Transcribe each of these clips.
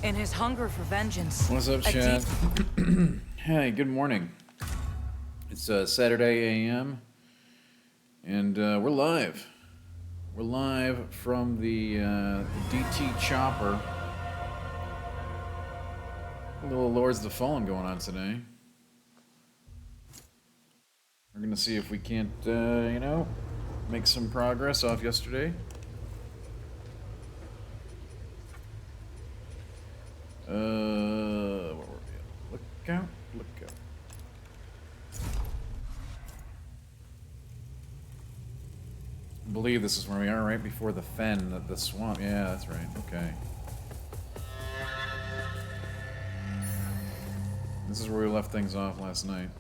In his hunger for vengeance. What's up, A deep chat? Hey, good morning. It's Saturday AM, and we're live. We're live from the DT Chopper. A little Lords of the Fallen going on today. We're gonna see if we can't, make some progress off yesterday. Where were we at? Look out, look out. I believe this is where we are, right before the fen, the swamp. Yeah, that's right. Okay. This is where we left things off last night.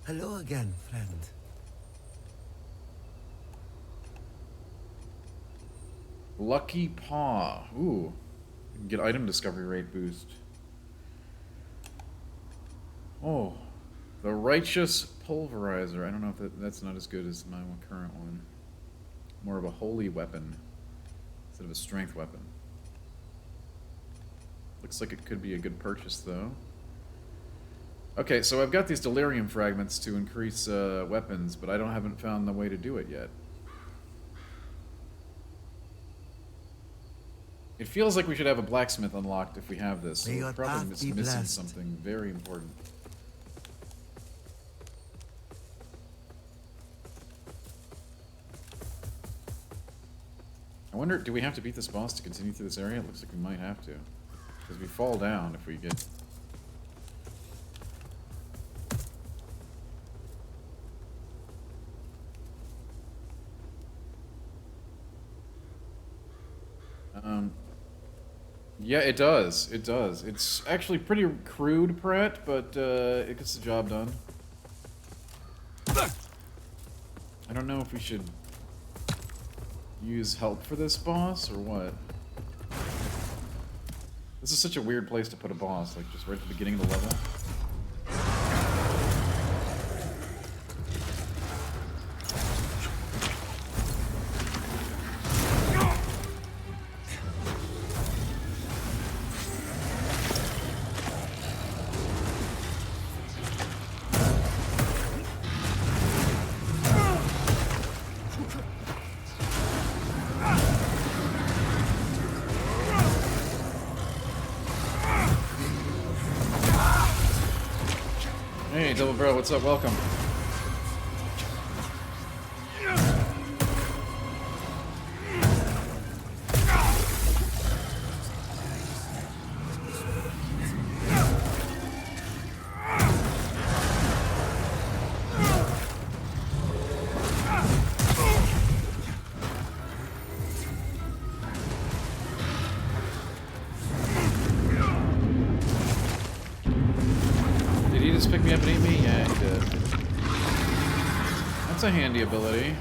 Hello again, friend. Lucky Paw. Ooh. We can get item discovery rate boost. Oh. The Righteous Pulverizer. I don't know if that's not as good as my current one. More of a holy weapon instead of a strength weapon. Looks like it could be a good purchase, though. Okay, so I've got these delirium fragments to increase weapons, but I haven't found the way to do it yet. It feels like we should have a blacksmith unlocked if we have this. So we're probably missing something very important. I wonder, do we have to beat this boss to continue through this area? It looks like we might have to. Because we fall down if we get... Yeah, it does. It does. It's actually pretty crude, Pratt, but it gets the job done. I don't know if we should use help for this boss or what. This is such a weird place to put a boss, like just right at the beginning of the level. Hey, Double Barrel, what's up? Welcome. Did he just pick me up and eat me? Yeah, he did. That's a handy ability.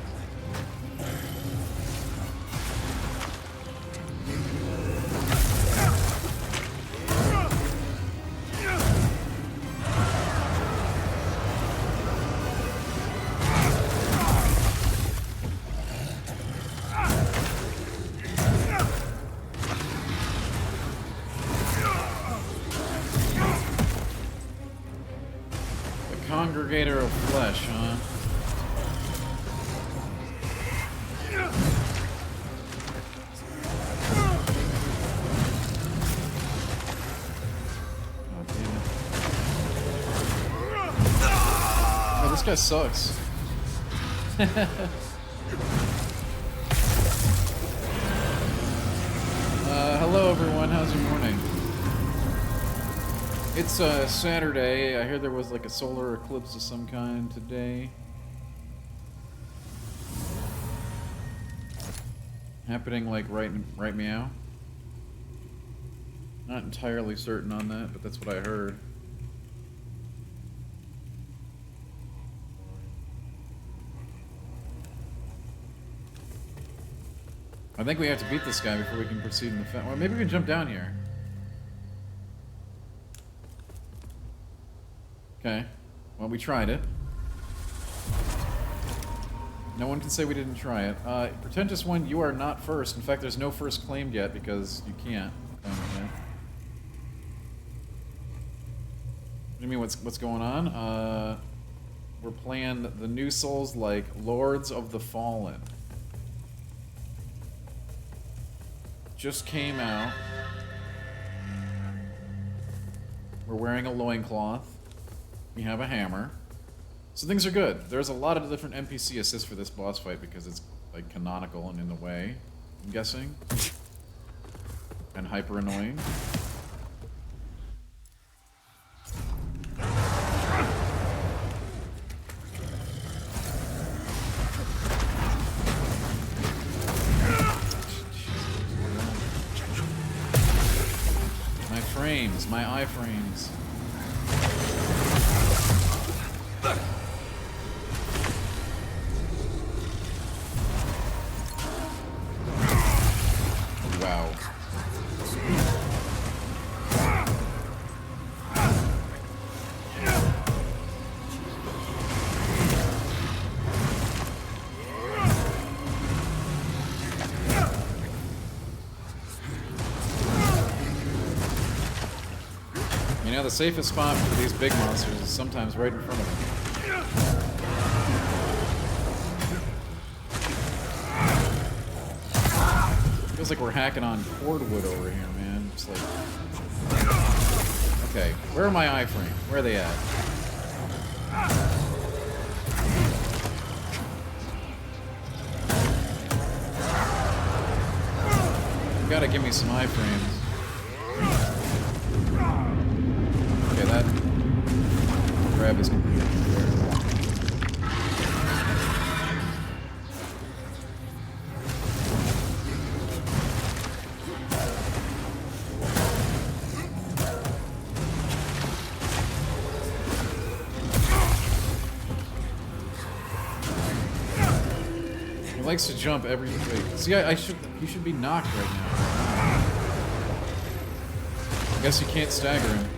Congregator of Flesh, huh? Oh, damn it. Oh, this guy sucks. Hello everyone, how's your morning? It's Saturday. I hear there was like a solar eclipse of some kind today. Happening like right meow. Not entirely certain on that, but that's what I heard. I think we have to beat this guy before we can proceed in the fight. Well, maybe we can jump down here. Okay. Well, we tried it. No one can say we didn't try it. Pretentious one, you are not first. In fact, there's no first claimed yet because you can't. You mean what's going on? We're playing the new Souls like Lords of the Fallen. Just came out. We're wearing a loincloth. We have a hammer. So things are good. There's a lot of different NPC assists for this boss fight because it's like canonical and in the way, I'm guessing. And hyper annoying. My frames, my iframes. Wow. You know, the safest spot for these big monsters is sometimes right in front of them. Feels like we're hacking on cordwood over here, man. Just like... Okay, where are my iframes? Where are they at? You gotta give me some iframes. Okay, that grab is completely unfair. He likes to jump every... Wait, see, he should be knocked right now. I guess you can't stagger him.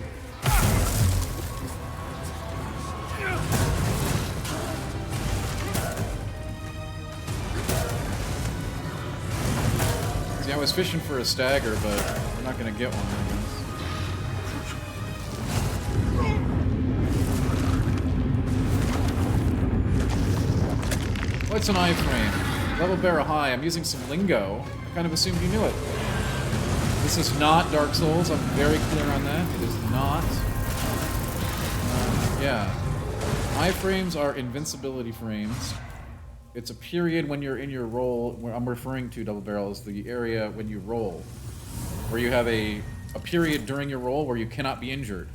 See, I was fishing for a stagger, but we're not gonna get one, I guess. What's an iframe? Level barrel high. I'm using some lingo. I kind of assumed you knew it. This is not Dark Souls. I'm very clear on that. It is not. Yeah. Iframes are invincibility frames. It's a period when you're in your roll, where I'm referring to double barrel is the area when you roll, where you have a period during your roll where you cannot be injured.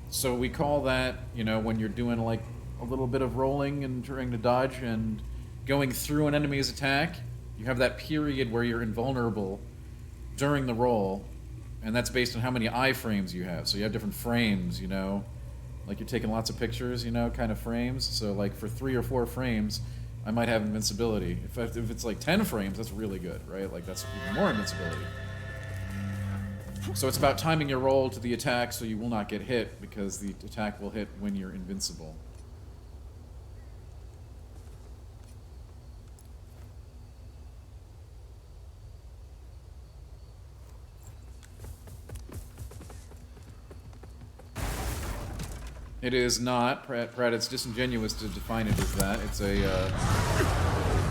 So we call that, you know, when you're doing like a little bit of rolling and trying to dodge and going through an enemy's attack, you have that period where you're invulnerable during the roll, and that's based on how many iframes you have. So you have different frames, you know, like you're taking lots of pictures, you know, kind of frames. So like for 3 or 4 frames, I might have invincibility. If it's like 10 frames, that's really good, right? Like that's even more invincibility. So it's about timing your roll to the attack so you will not get hit, because the attack will hit when you're invincible. It is not, Pratt, it's disingenuous to define it as that. It's a,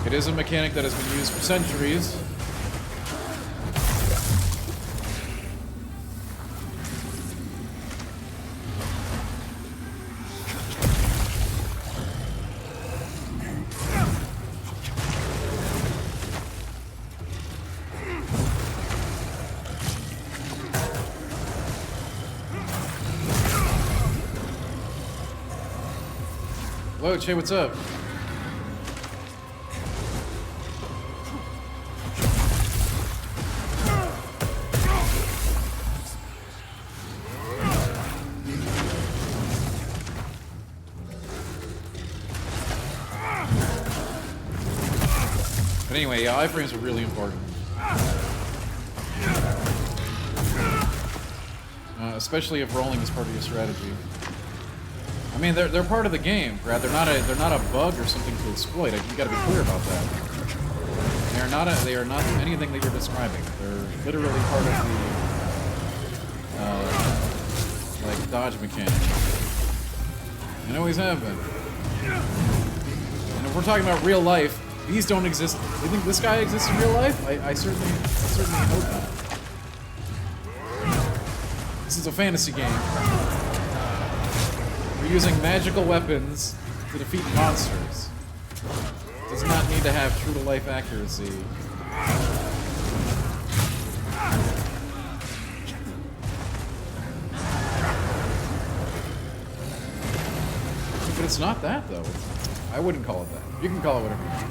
it is a mechanic that has been used for centuries. Hello, Che, what's up? But anyway, yeah, iframes are really important. Especially if rolling is part of your strategy. I mean, they're part of the game, Brad. They're not a bug or something to exploit. You got to be clear about that. They are not anything that you're describing. They're literally part of the like dodge mechanic. And always have been. And if we're talking about real life, these don't exist. You think this guy exists in real life? I certainly hope not. This is a fantasy game. We're using magical weapons to defeat monsters. Does not need to have true to life accuracy. But it's not that, though. I wouldn't call it that. You can call it whatever you want.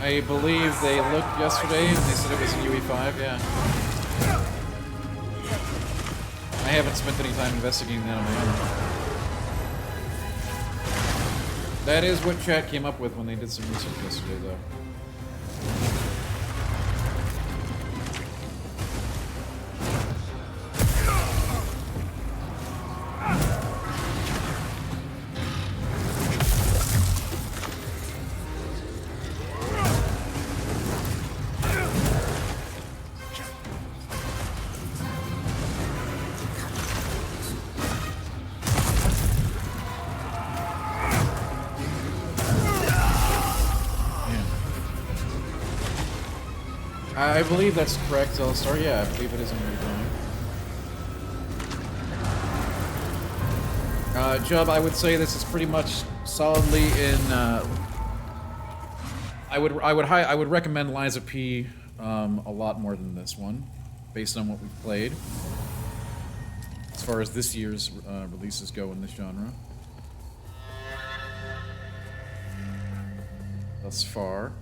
I believe they looked yesterday and they said it was in UE5, yeah. I haven't spent any time investigating that on my own. That is what chat came up with when they did some research yesterday, though. I believe that's correct, Zelstar. Yeah, I believe it is in Recon. Jub, I would say this is pretty much solidly in. I would recommend Liza P a lot more than this one, based on what we've played. As far as this year's releases go in this genre, thus far.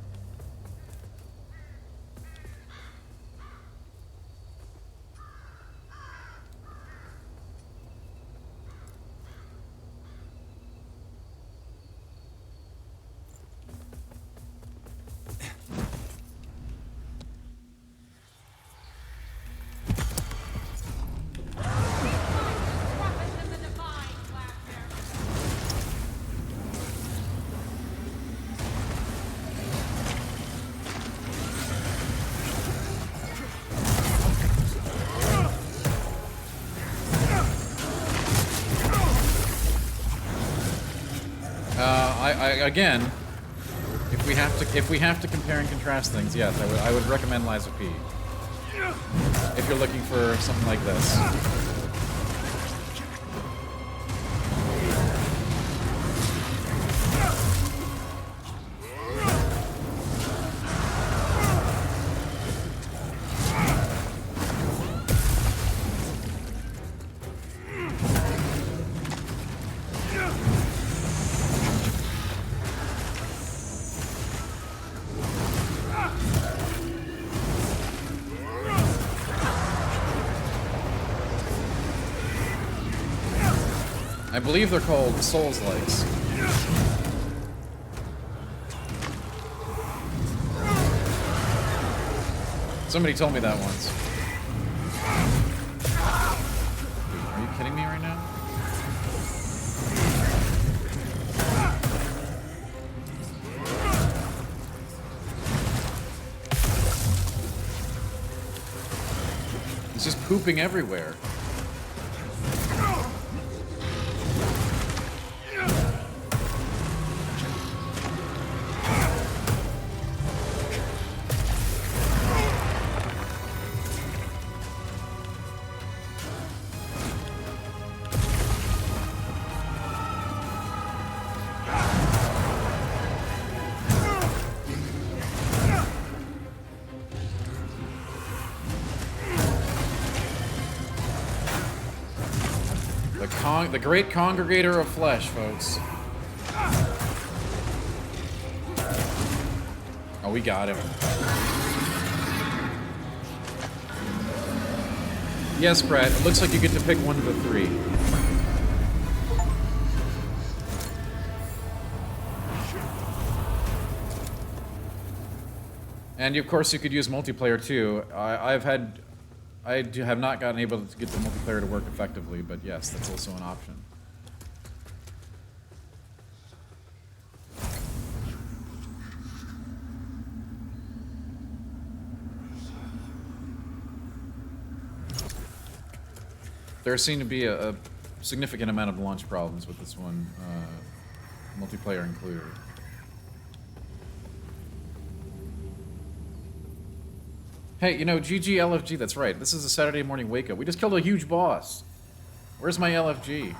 Again, if we have to compare and contrast things, yes, I would recommend Liza P. If you're looking for something like this. I believe they're called Souls-likes. Somebody told me that once. Are you kidding me right now? He's just pooping everywhere. The great congregator of flesh, folks. Oh, we got him. Yes, Brad, it looks like you get to pick one of the three. And of course, you could use multiplayer too. I have not gotten able to get the multiplayer to work effectively, but yes, that's also an option. There seem to be a significant amount of launch problems with this one, multiplayer included. Hey, you know, GG LFG, that's right. This is a Saturday morning wake up. We just killed a huge boss. Where's my LFG?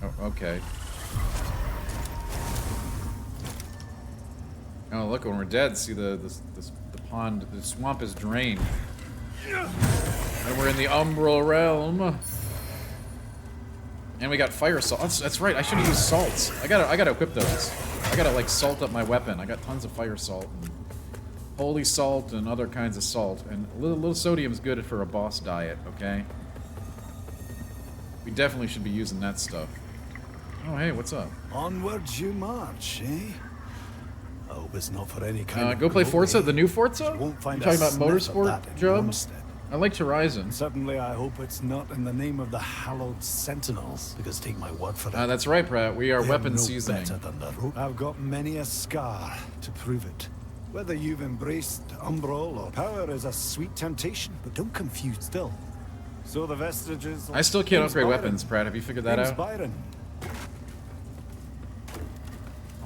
Oh, okay. Oh, look, when we're dead, see the pond, the swamp is drained. And we're in the Umbral Realm. And we got fire salt. That's right, I should have used salts. I gotta equip those. I gotta, like, salt up my weapon. I got tons of fire salt and holy salt and other kinds of salt. And a little sodium's good for a boss diet, okay? We definitely should be using that stuff. Oh, hey, what's up? Onwards you march, eh? I hope it's not for any kind of go play glory. Forza, the new Forza? You won't find You talking a about sniff of motorsport, that in Job? Lumstead. I like Horizon. Certainly, I hope it's not in the name of the hallowed sentinels, because take my word for it. That's right, Pratt. We are they're weapon no seasoning. better than the rope. I've got many a scar to prove it. Whether you've embraced Umbral or power is a sweet temptation, but don't confuse still. So the vestiges. I still can't James upgrade Byron. weapons, Pratt. Have you figured that James out? Byron.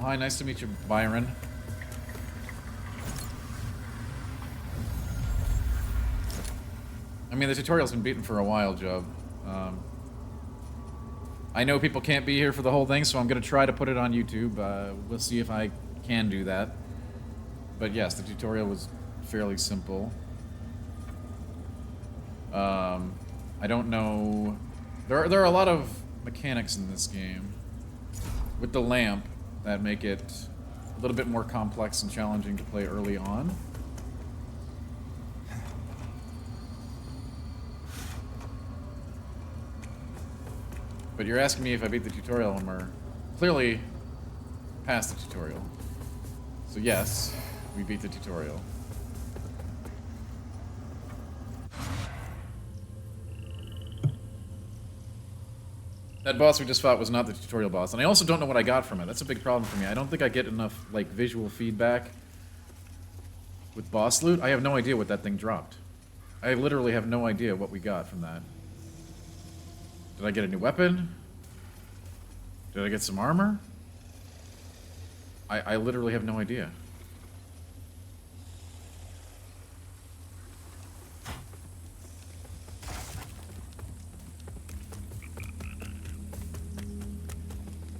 Hi, nice to meet you, Byron. I mean, the tutorial's been beaten for a while, Job. I know people can't be here for the whole thing, so I'm going to try to put it on YouTube. We'll see if I can do that. But yes, the tutorial was fairly simple. I don't know... There are a lot of mechanics in this game with the lamp that make it a little bit more complex and challenging to play early on. But you're asking me if I beat the tutorial when we're clearly past the tutorial. So yes, we beat the tutorial. That boss we just fought was not the tutorial boss, and I also don't know what I got from it. That's a big problem for me. I don't think I get enough, like, visual feedback with boss loot. I have no idea what that thing dropped. I literally have no idea what we got from that. Did I get a new weapon? Did I get some armor? I literally have no idea.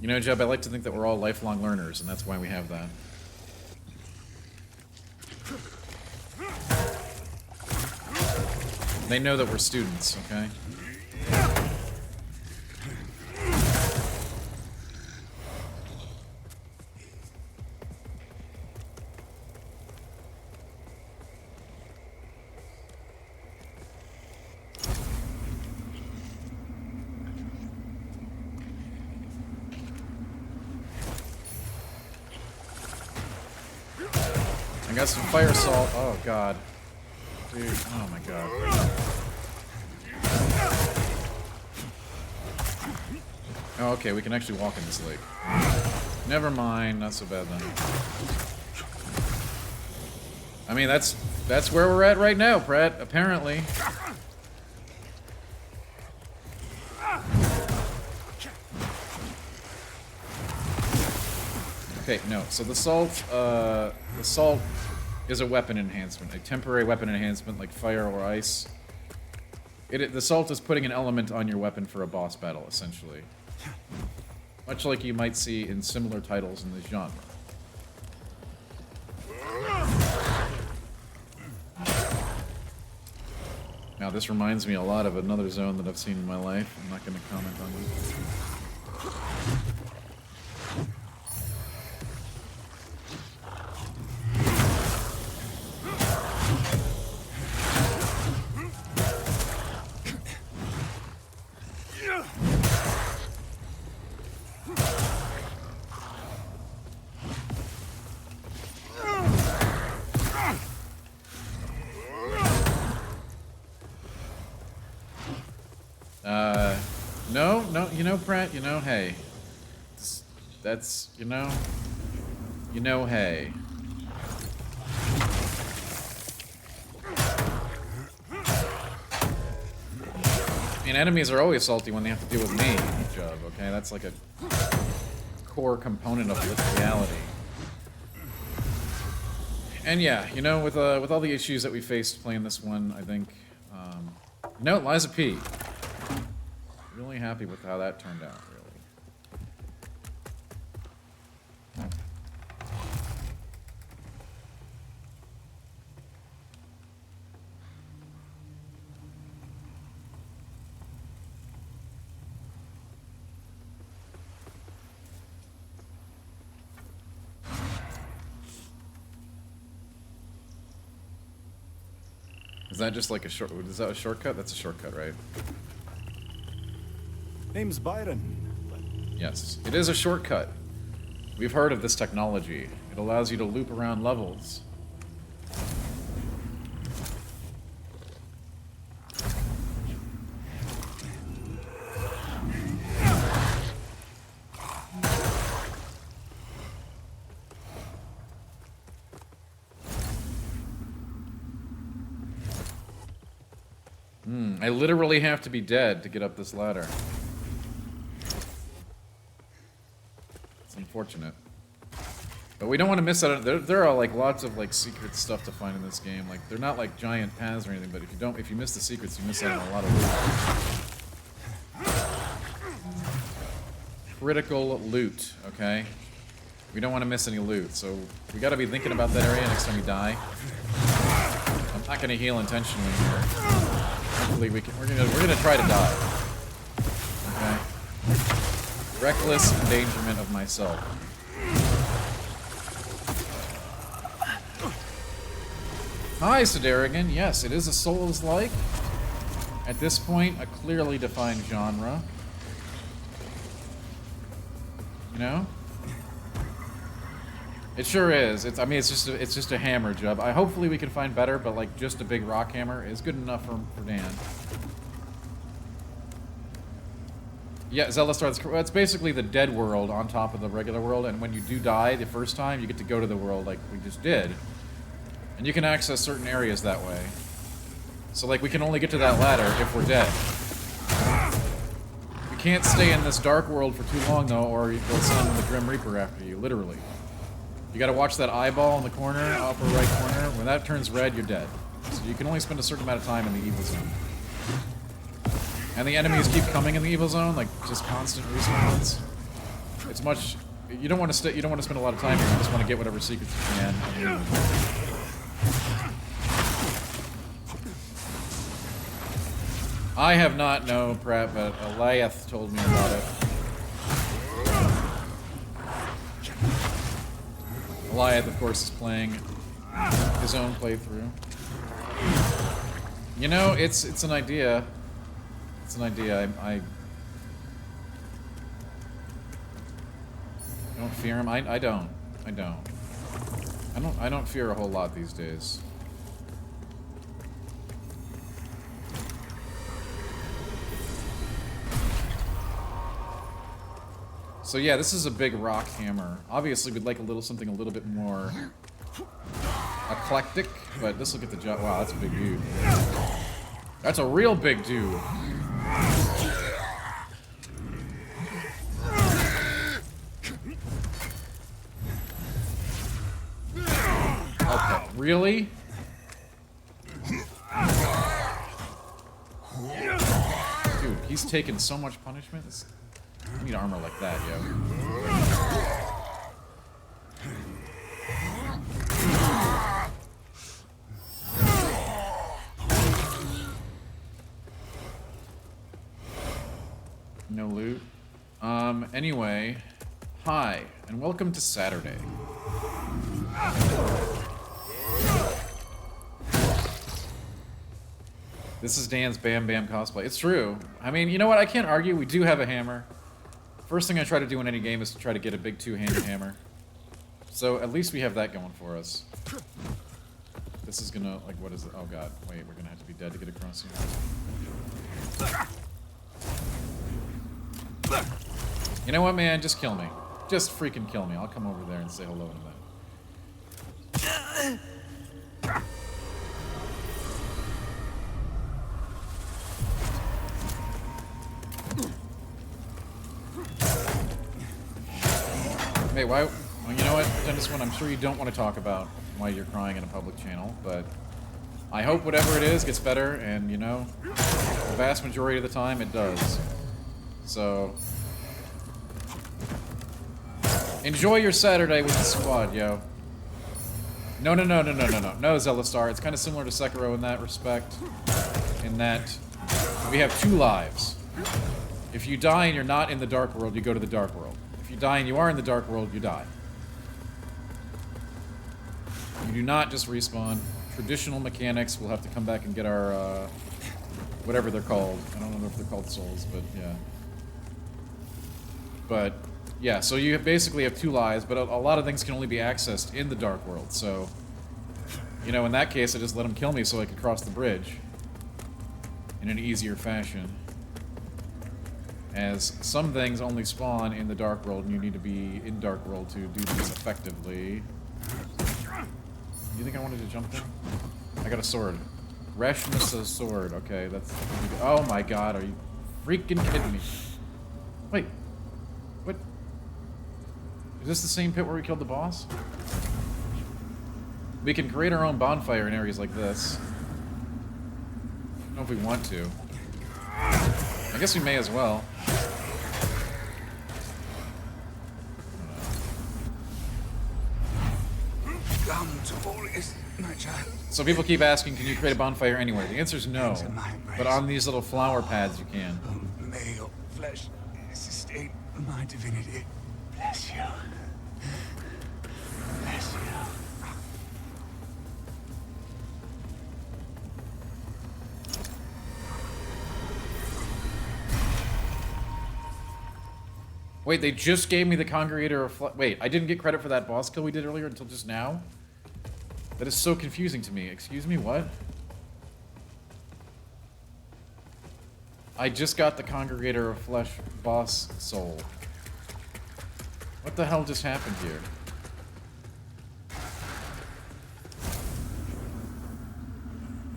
You know, Jeb, I like to think that we're all lifelong learners, and that's why we have that. They know that we're students, okay? I got some fire salt. Oh, God. Dude, oh my God. Oh, okay, we can actually walk in this lake. Never mind, not so bad then. I mean, that's where we're at right now, Pratt, apparently. Okay, no, so the salt is a weapon enhancement, a temporary weapon enhancement like fire or ice. The salt is putting an element on your weapon for a boss battle, essentially. Much like you might see in similar titles in this genre. Now, this reminds me a lot of another zone that I've seen in my life. I'm not going to comment on it. Pratt, you know, hey. That's, you know, hey. I mean, enemies are always salty when they have to deal with me, Jub, okay? That's like a core component of this reality. And yeah, you know, with all the issues that we faced playing this one, I think, you know, Liza P. Really happy with how that turned out, really. Is that just like a short? Is that a shortcut? That's a shortcut, right? Name's Byron. Yes, it is a shortcut. We've heard of this technology. It allows you to loop around levels. I literally have to be dead to get up this ladder. It's unfortunate. But we don't want to miss out. There are like lots of like secret stuff to find in this game. Like they're not like giant paths or anything, but if you miss the secrets, you miss out on a lot of loot. Critical loot, okay? We don't want to miss any loot, so we got to be thinking about that area next time we die. I'm not going to heal intentionally here. Hopefully we're gonna try to die. Okay. Reckless endangerment of myself. Hi, Siderigan. Yes, it is a Souls-like. At this point, a clearly defined genre. You know? It sure is. I mean, it's just a hammer job. Hopefully we can find better, but like just a big rock hammer is good enough for Dan. Yeah, Zelastar, it's basically the dead world on top of the regular world, and when you do die the first time, you get to go to the world like we just did. And you can access certain areas that way. So like we can only get to that ladder if we're dead. You can't stay in this dark world for too long though, or they'll send the Grim Reaper after you, literally. You gotta watch that eyeball in the corner, upper right corner. When that turns red, you're dead. So you can only spend a certain amount of time in the evil zone. And the enemies keep coming in the evil zone, like just constant respawns. It's much. You don't want to spend a lot of time here. You just want to get whatever secrets you can. I have not known Pratt, but Eliath told me about it. Eliath, of course, is playing his own playthrough. You know, it's an idea. It's an idea. I don't fear him. I don't. I don't fear a whole lot these days. So yeah, this is a big rock hammer. Obviously, we'd like something a little bit more eclectic, but this will get the job. Wow, that's a big dude. That's a real big dude. Okay, really? Dude, he's taken so much punishment. I need armor like that, yo. No loot. Anyway, hi, and welcome to Saturday. This is Dan's Bam Bam cosplay. It's true. I mean, you know what? I can't argue. We do have a hammer. First thing I try to do in any game is to try to get a big two-handed hammer. So at least we have that going for us. This is gonna, like, what is it? Oh god, wait, we're gonna have to be dead to get across here. You know what, man? Just kill me. Just freaking kill me. I'll come over there and say hello in a minute. Hey, why? Well, you know what, Dennis One, I'm sure you don't want to talk about why you're crying in a public channel, but I hope whatever it is gets better, and, you know, the vast majority of the time it does. So, enjoy your Saturday with the squad, yo. No, Zelastar. It's kind of similar to Sekiro in that respect, in that we have 2 lives. If you die and you're not in the Dark World, you go to the Dark World. If you die and you are in the Dark World, you die. You do not just respawn. Traditional mechanics, we'll have to come back and get our, whatever they're called. I don't know if they're called souls, but yeah. But, yeah, so you basically have 2 lives, but a lot of things can only be accessed in the Dark World, so... You know, in that case, I just let him kill me so I could cross the bridge. In an easier fashion. As some things only spawn in the Dark World, and you need to be in Dark World to do these effectively. You think I wanted to jump there? I got a sword. Rashness a sword. Okay, that's... Oh my god, are you freaking kidding me? Wait. What? Is this the same pit where we killed the boss? We can create our own bonfire in areas like this. I don't know if we want to. I guess we may as well. Come to Boreas, my child. So people keep asking, can you create a bonfire anywhere? The answer is no. But on these little flower paths, you can. May your flesh sustain my divinity. Bless you. Bless you. Wait, they just gave me the Congregator of Wait, I didn't get credit for that boss kill we did earlier until just now? That is so confusing to me. Excuse me, what? I just got the Congregator of Flesh boss soul. What the hell just happened here?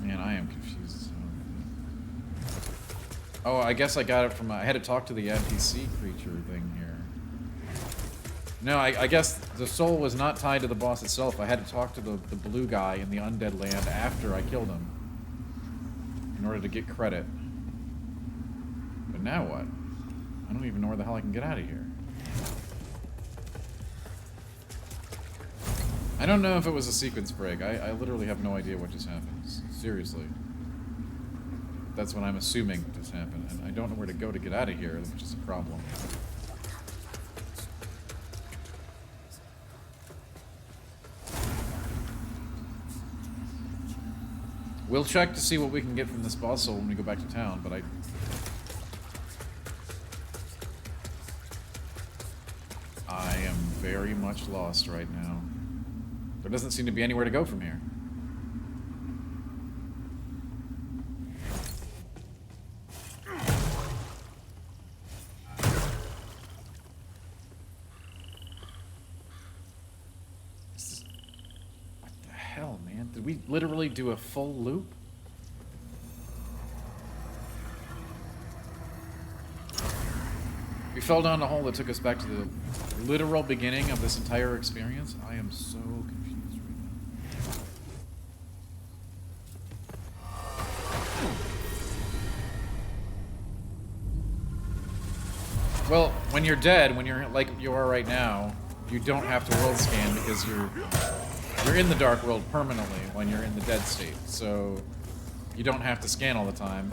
Man, I am confused. Oh, I guess I got it from... I had to talk to the NPC creature thing here. No, I guess the soul was not tied to the boss itself. I had to talk to the blue guy in the undead land after I killed him. In order to get credit. But now what? I don't even know where the hell I can get out of here. I don't know if it was a sequence break. I literally have no idea what just happened. Seriously. That's what I'm assuming just happened. And I don't know where to go to get out of here, which is a problem. We'll check to see what we can get from this boss soul when we go back to town, but I am very much lost right now. There doesn't seem to be anywhere to go from here. Did we literally do a full loop? We fell down the hole that took us back to the literal beginning of this entire experience. I am so confused right now. Well, when you're dead, when you're like you are right now, you don't have to world scan because you're in the Dark World permanently when you're in the dead state, so you don't have to scan all the time.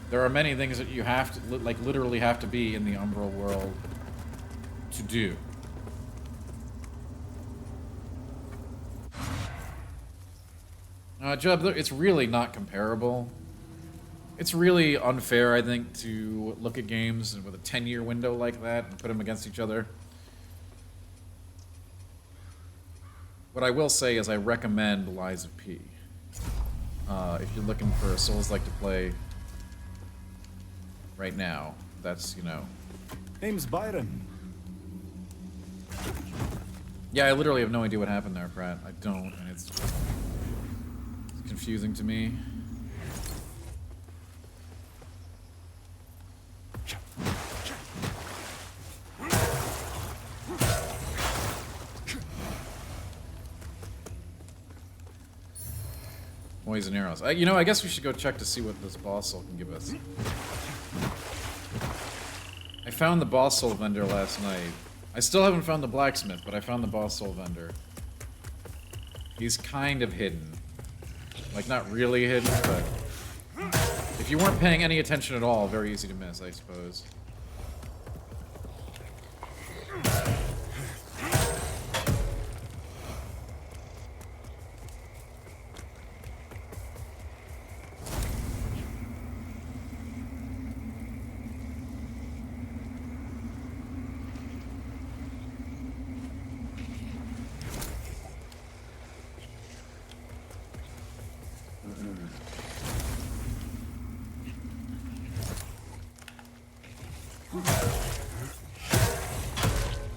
There are many things that you have to, like, literally have to be in the Umbral world to do. Jub, it's really not comparable. It's really unfair, I think, to look at games with a 10-year window like that and put them against each other. What I will say is I recommend Lies of P. If you're looking for a Souls-like to play right now, that's, you know, Name's Byron. Yeah, I literally have no idea what happened there, Pratt. I don't, and it's confusing to me. Poison arrows. You know, I guess we should go check to see what this boss soul can give us. I found the boss soul vendor last night. I still haven't found the blacksmith, but I found the boss soul vendor. He's kind of hidden. Like, not really hidden, but... if you weren't paying any attention at all, very easy to miss, I suppose.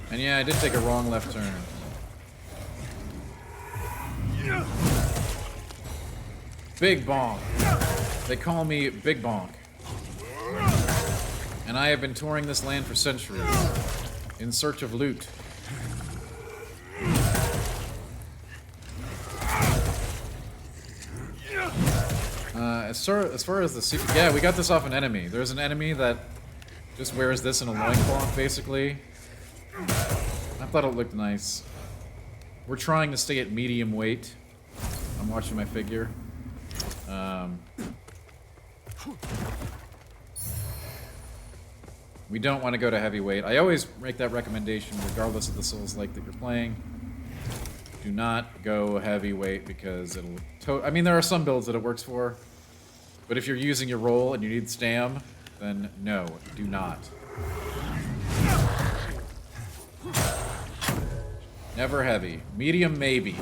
And yeah, I did take a wrong left turn. Big Bonk. They call me Big Bonk. And I have been touring this land for centuries, in search of loot. As far as the secret, yeah, we got this off an enemy. There's an enemy that just wears this in a loincloth, basically. I thought it looked nice. We're trying to stay at medium weight. I'm watching my figure. We don't want to go to heavyweight. I always make that recommendation, regardless of the Souls-like that you're playing. Do not go heavyweight because it'll... I mean, there are some builds that it works for. But if you're using your roll and you need stam, then no, do not. Never heavy. Medium, maybe.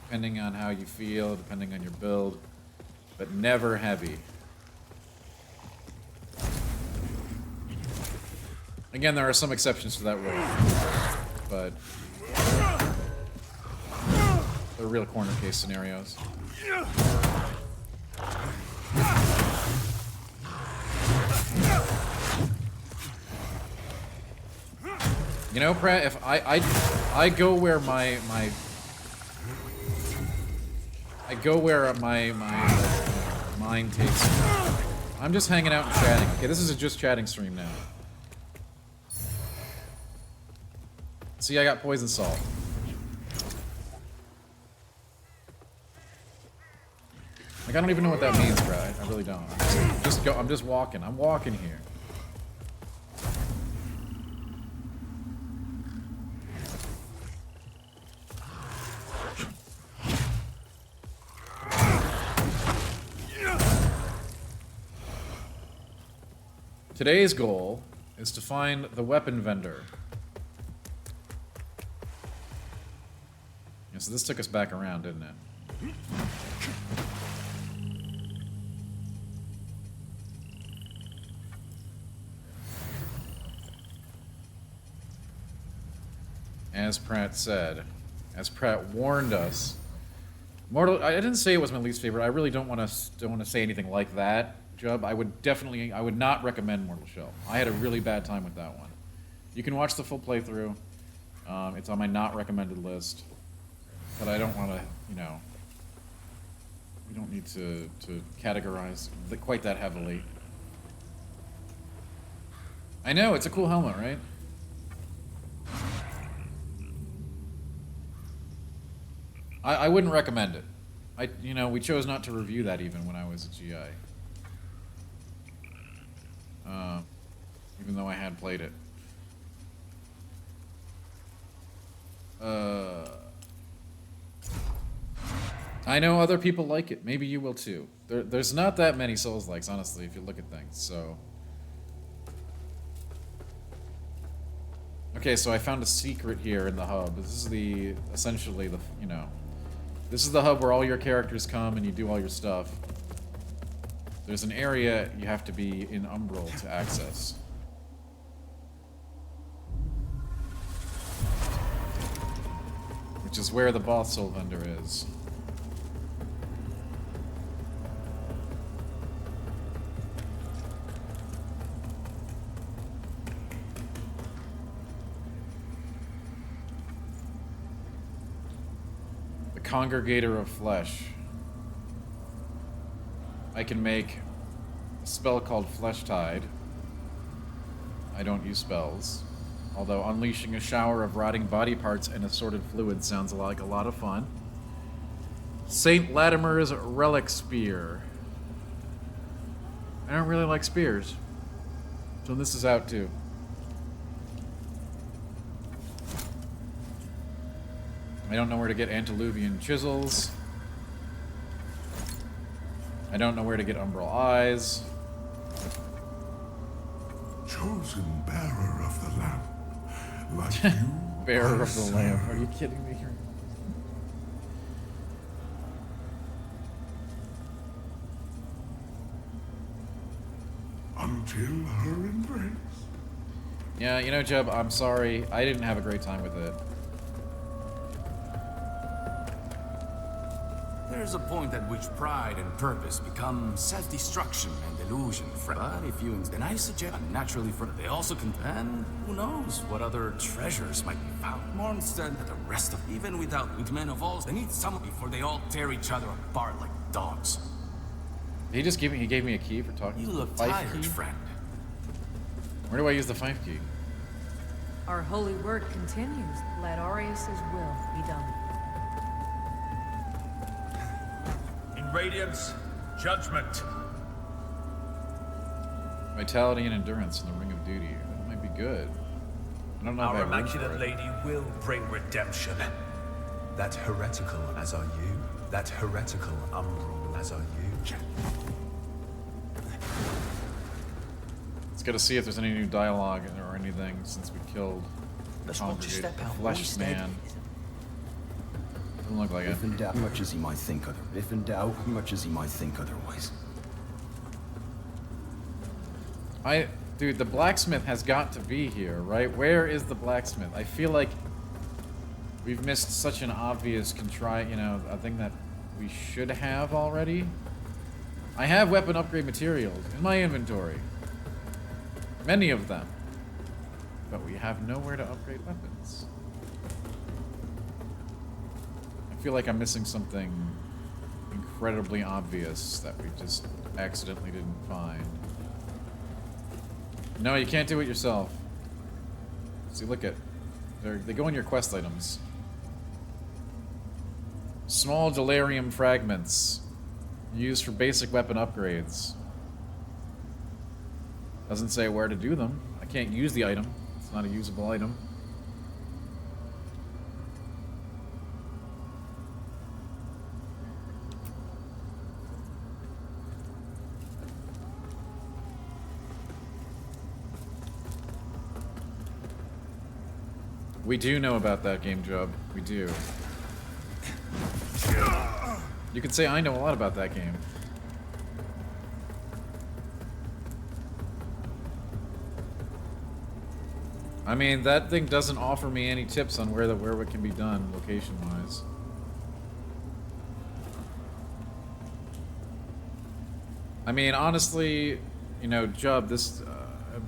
Depending on how you feel, depending on your build. But never heavy. Again, there are some exceptions to that rule. But... they're real corner case scenarios. You know, Pratt, if I go where my mind takes me. I'm just hanging out and chatting. Okay, this is a just chatting stream now. See, I got poison salt. Like, I don't even know what that means, Pratt. I really don't. I'm just walking. I'm walking here. Today's goal is to find the weapon vendor. Yeah, so this took us back around, didn't it? As Pratt said, as Pratt warned us, Mortal. I didn't say it was my least favorite. I really don't want to say anything like that, Jub. I would not recommend Mortal Shell. I had a really bad time with that one. You can watch the full playthrough. It's on my not recommended list, but I don't want to, you know. We don't need to categorize quite that heavily. I know, it's a cool helmet, right? I wouldn't recommend it. We chose not to review that even when I was a GI. Even though I had played it. I know other people like it. Maybe you will too. There's not that many Souls-likes, honestly, if you look at things, so... Okay, so I found a secret here in the hub. This is essentially the, this is the hub where all your characters come and you do all your stuff. There's an area you have to be in Umbral to access. is where the boss soul vendor is. The Congregator of Flesh. I can make a spell called Flesh Tide. I don't use spells. Although unleashing a shower of rotting body parts and assorted fluids sounds like a lot of fun. Saint Latimer's Relic Spear. I don't really like spears. So this is out too. I don't know where to get Antediluvian Chisels. I don't know where to get Umbral Eyes. Chosen bearer of the lamp. Like you, Bearer I of the Lamp. Are serve. you kidding me? Until her embrace. Yeah, you know, Jeb, I'm sorry. I didn't have a great time with it. There's a point at which pride and purpose become self-destruction and delusion, friend. But if you then I suggest naturally for they also can, and who knows what other treasures might be found. More instead than the rest of even with men of all, they need someone before they all tear each other apart like dogs. He gave me a key for talking You to the look fife tired, key. friend. Where do I use the fife key? Our holy word continues. Let Aureus' will be done. In Radiance, judgment. Vitality and endurance in the Ring of Duty. That might be good. I don't know if I Our have room Immaculate for it. Lady will bring redemption. That heretical as are you. That heretical umbral as are you. Let's go to see if there's any new dialogue or anything since we killed the Let's watch you Congregate step out. Flesh Always steady. Man. Doesn't look like it. If in doubt, much as he might think If in doubt, much as he might think otherwise. Dude, the blacksmith has got to be here, right? Where is the blacksmith? I feel like we've missed such an obvious a thing that we should have already. I have weapon upgrade materials in my inventory. Many of them. But we have nowhere to upgrade weapons. I feel like I'm missing something incredibly obvious that we just accidentally didn't find. No, you can't do it yourself. See, look at... They go in your quest items. Small delirium fragments. Used for basic weapon upgrades. Doesn't say where to do them. I can't use the item. It's not a usable item. We do know about that game, Job. We do. You could say I know a lot about that game. I mean, that thing doesn't offer me any tips on where it can be done, location-wise. I mean, honestly, you know, Job,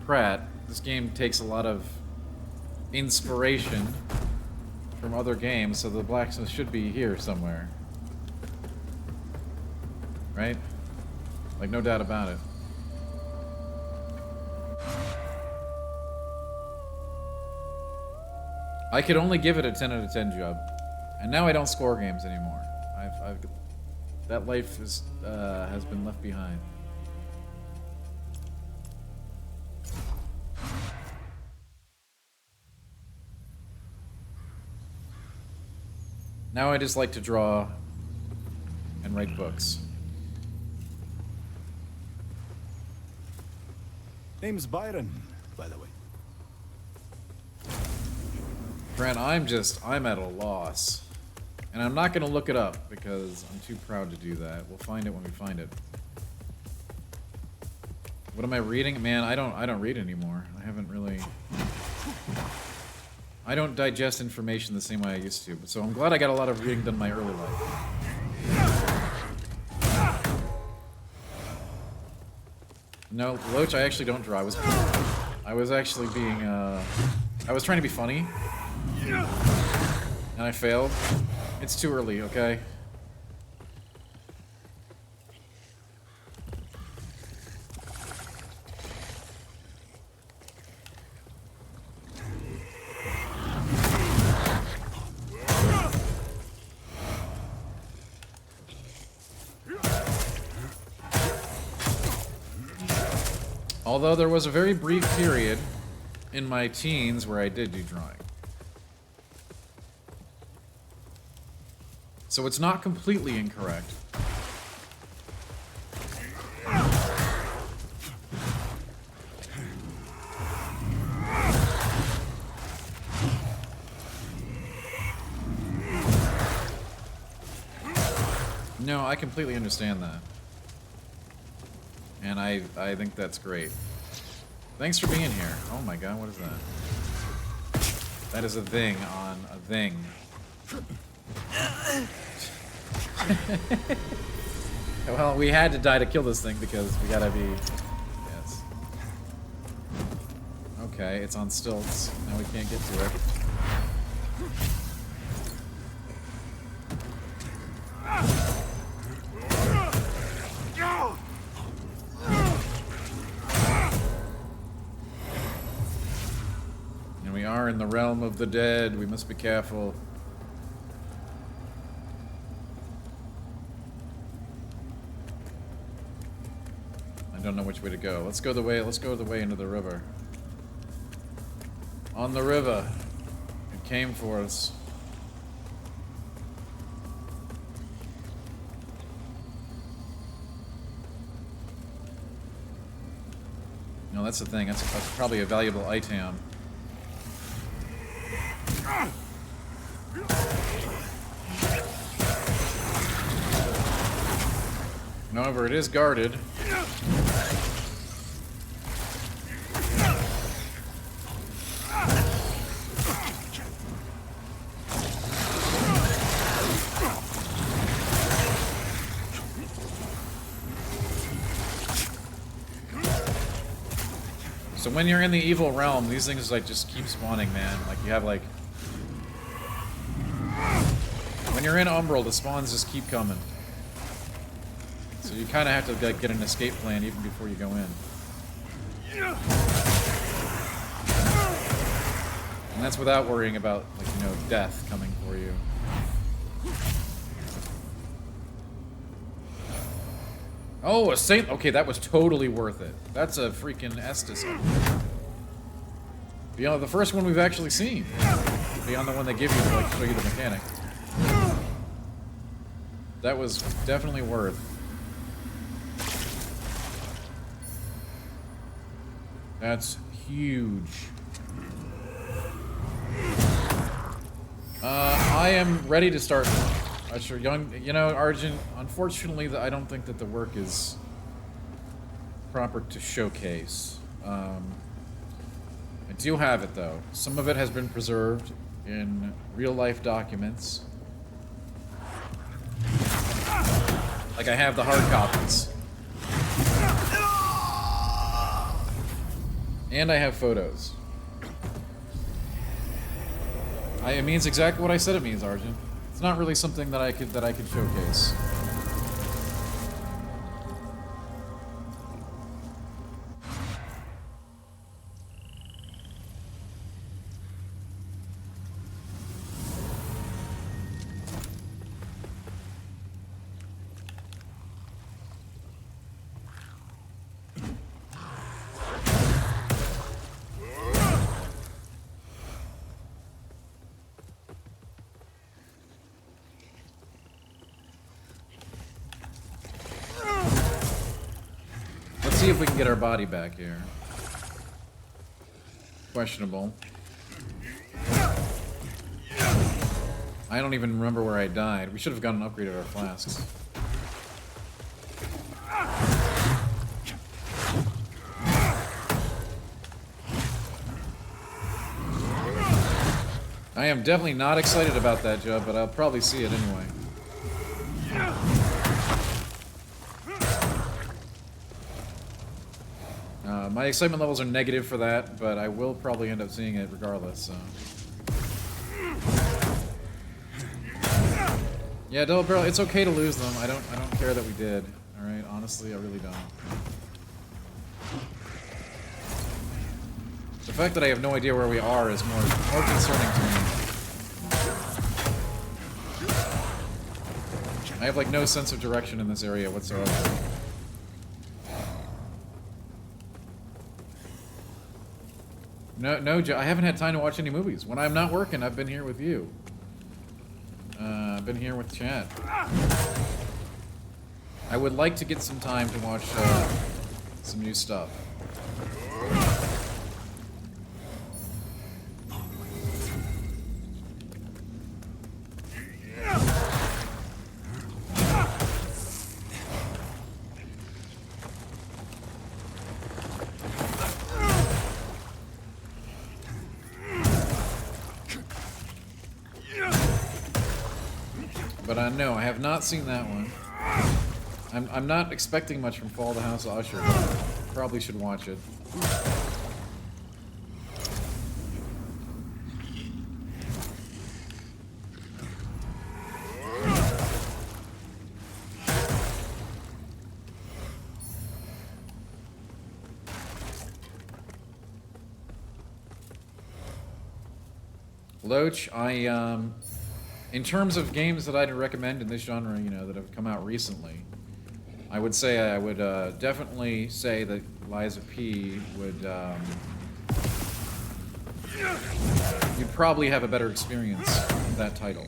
Pratt, this game takes a lot of inspiration from other games, so the blacksmith should be here somewhere. Right? Like, no doubt about it. I could only give it a 10 out of 10 job. And now I don't score games anymore. That life has been left behind. Now I just like to draw and write books. Name's Byron, by the way. Brent, I'm at a loss. And I'm not gonna look it up because I'm too proud to do that. We'll find it when we find it. What am I reading? Man, I don't read anymore. I haven't really I don't digest information the same way I used to, so I'm glad I got a lot of reading done in my early life. No, Loach, I actually don't draw. I was actually being, I was trying to be funny. And I failed. It's too early, okay? Although there was a very brief period in my teens where I did do drawing. So it's not completely incorrect. No, I completely understand that. And I think that's great. Thanks for being here. Oh my god, what is that? That is a thing on a thing. Well, we had to die to kill this thing because we gotta be... Yes. Okay, it's on stilts. Now we can't get to it. And we are in the realm of the dead. We must be careful. I don't know which way to go. Let's go the way into the river. On the river. It came for us. No, that's the thing. That's probably a valuable item. However, it is guarded. So when you're in the evil realm, these things like just keep spawning, man. Like you have like... When you're in Umbral, the spawns just keep coming. So you kind of have to like, get an escape plan even before you go in. And that's without worrying about, like, you know, death coming for you. Oh, a Saint... Okay, that was totally worth it. That's a freaking Estus. Beyond the first one we've actually seen. Beyond the one they give you to, like, show you the mechanic. That was definitely worth. That's huge. I am ready to start. Sure, you know, Argent. Unfortunately, I don't think that the work is proper to showcase. I do have it though. Some of it has been preserved in real-life documents. Like I have the hard copies. And I have photos. It means exactly what I said it means, Argent. It's not really something that I could showcase. See if we can get our body back here. Questionable. I don't even remember where I died. We should have gotten an upgrade of our flasks. I am definitely not excited about that, Jubb, but I'll probably see it anyway. My excitement levels are negative for that, but I will probably end up seeing it regardless, so... Yeah, Double Barrel, it's okay to lose them. I don't care that we did. Alright, honestly, I really don't. The fact that I have no idea where we are is more concerning to me. I have like no sense of direction in this area whatsoever. No, I haven't had time to watch any movies. When I'm not working, I've been here with you. I've been here with chat. I would like to get some time to watch some new stuff. But no, I have not seen that one. I'm not expecting much from Fall of the House of Usher, but probably should watch it. Loach, in terms of games that I'd recommend in this genre, you know, that have come out recently, I would say I would definitely say that Lies of P would, you'd probably have a better experience with that title.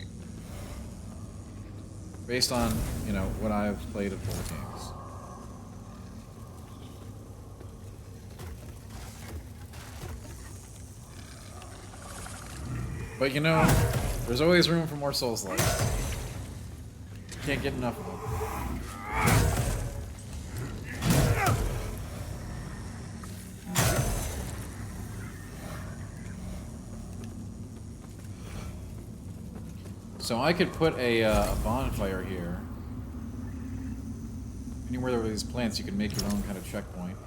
Based on, you know, what I've played of both games. But you know, there's always room for more Souls-likes. Can't get enough of them. So I could put a bonfire here. Anywhere there are these plants, you can make your own kind of checkpoint.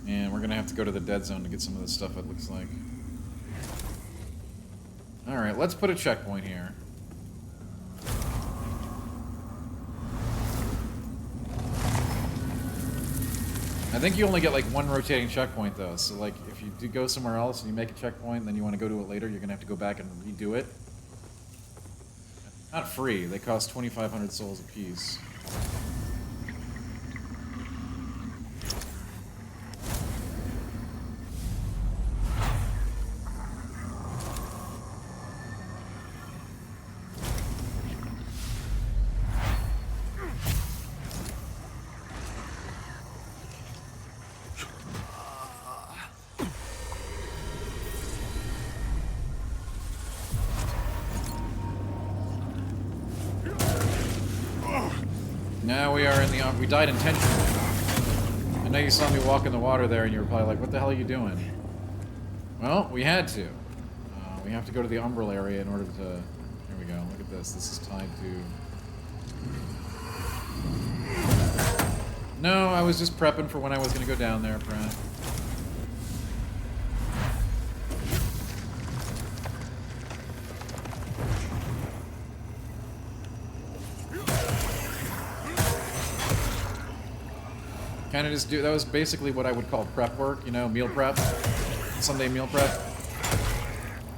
And we're gonna have to go to the dead zone to get some of this stuff, it looks like. Alright, let's put a checkpoint here. I think you only get like one rotating checkpoint though, so like if you do go somewhere else and you make a checkpoint and then you want to go to it later, you're gonna have to go back and redo it. Not free, they cost 2,500 souls apiece. Now we are in the... we died intentionally. I know you saw me walk in the water there and you were probably like, what the hell are you doing? Well, we had to. We have to go to the umbral area in order to... Here we go, look at this. This is tied to... No, I was just prepping for when I was going to go down there, Pratt. Kind of just do, that was basically what I would call prep work, you know, meal prep. Sunday meal prep.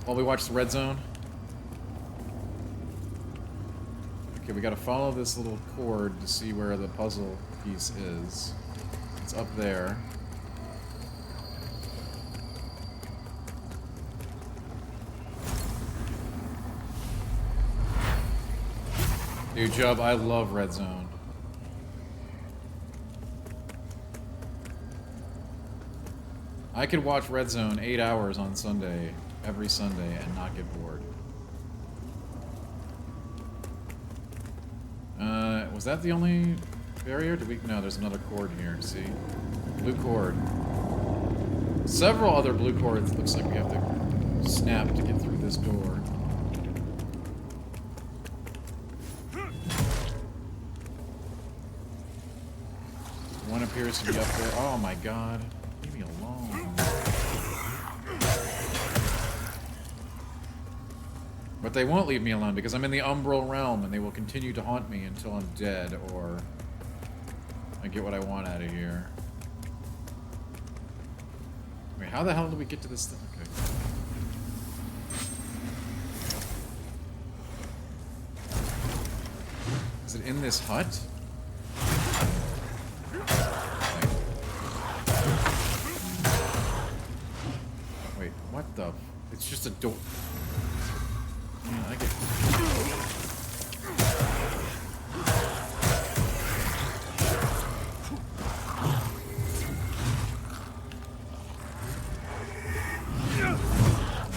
While we watch the Red Zone. Okay, we gotta follow this little cord to see where the puzzle piece is. It's up there. Dude, Jubb, I love Red Zone. I could watch Red Zone 8 hours on Sunday, every Sunday, and not get bored. Was that the only barrier? Did we? No, there's another cord here. See, blue cord. Several other blue cords. Looks like we have to snap to get through this door. One appears to be up there. Oh my god. Leave me alone. But they won't leave me alone because I'm in the Umbral Realm and they will continue to haunt me until I'm dead or I get what I want out of here. Wait, how the hell do we get to this thing? Okay. Is it in this hut? Wait, what the? It's just a door. Yeah, I get.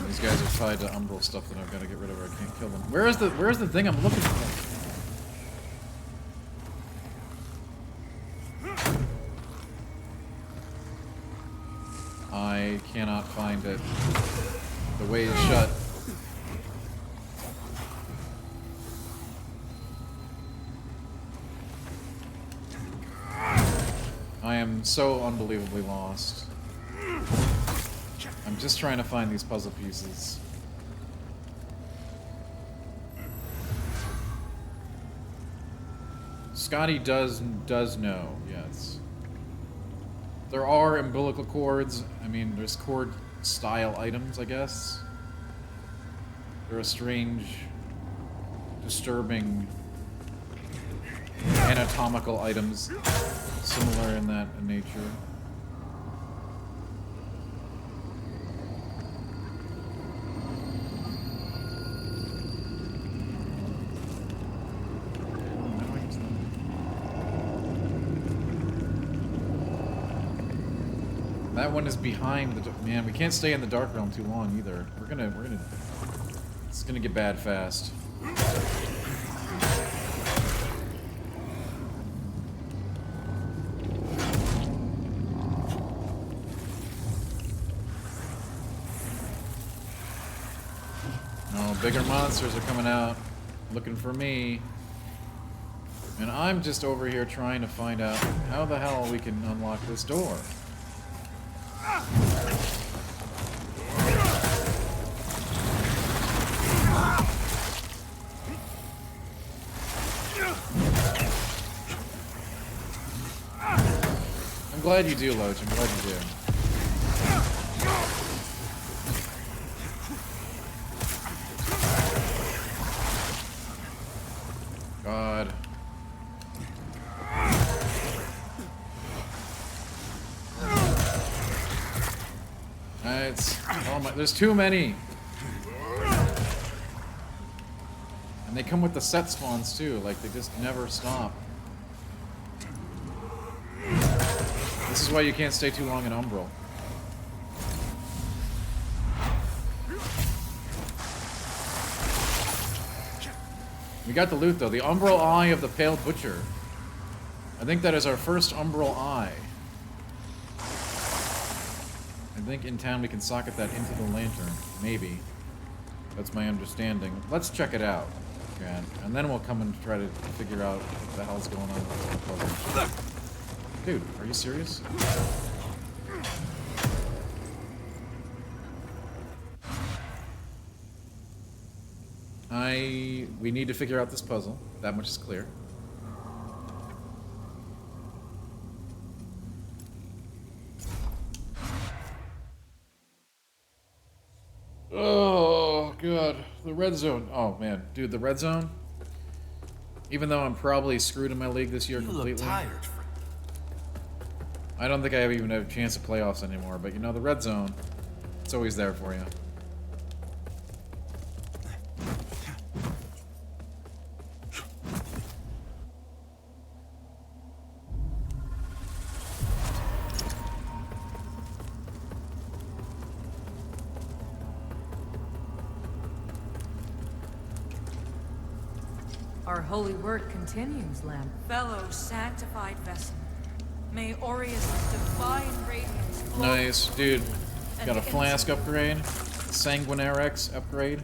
These guys are tied to Umbral stuff that I've got to get rid of or I can't kill them. Where's the thing I'm looking for? I cannot find it. The way is shut. I am so unbelievably lost. I'm just trying to find these puzzle pieces. Scotty does know, yes. There are umbilical cords. I mean, there's cord style items, I guess. There are strange, disturbing anatomical items similar in that nature. That one is behind the man. We can't stay in the Dark Realm too long either. We're gonna. It's gonna get bad fast. No, bigger monsters are coming out, looking for me, and I'm just over here trying to find out how the hell we can unlock this door. I'm glad you do, Loach. I'm glad you do. God. Oh my, there's too many. And they come with the set spawns too, like they just never stop. This is why you can't stay too long in Umbral. We got the loot though, the Umbral Eye of the Pale Butcher. I think that is our first Umbral Eye. I think in town we can socket that into the lantern. Maybe. That's my understanding. Let's check it out. Okay. And then we'll come and try to figure out what the hell's going on with this puzzle. Dude, are you serious? We need to figure out this puzzle. That much is clear. Oh, God. The red zone. Oh, man. Dude, the red zone? Even though I'm probably screwed in my league this year completely. You look tired. I don't think I even have a chance at playoffs anymore, but you know, the red zone, it's always there for you. Our holy work continues, Lamb. Fellow sanctified vessel, may Aureus' divine radiance flow. Nice, dude. And Got a the flask upgrade. Sanguinarex upgrade.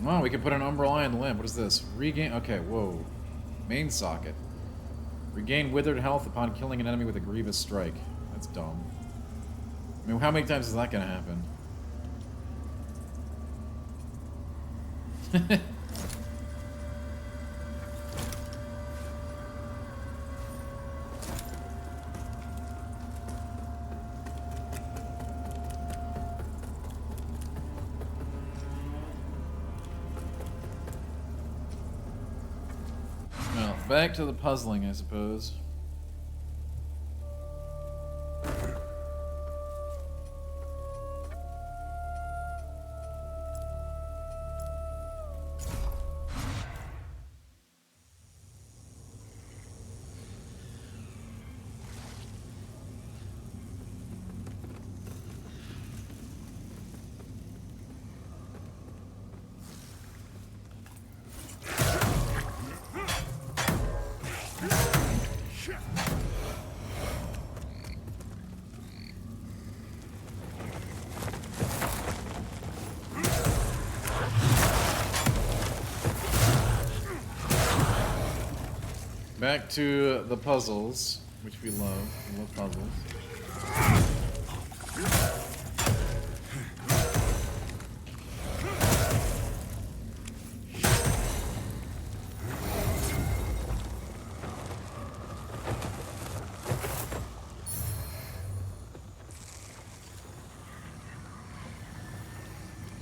Oh, we can put an Umbral Eye on the lamp. What is this? Regain. Okay, whoa. Main socket. Regain withered health upon killing an enemy with a grievous strike. That's dumb. I mean, how many times is that gonna happen? Well, back to the puzzling, I suppose. Back to the puzzles, which we love. We love puzzles.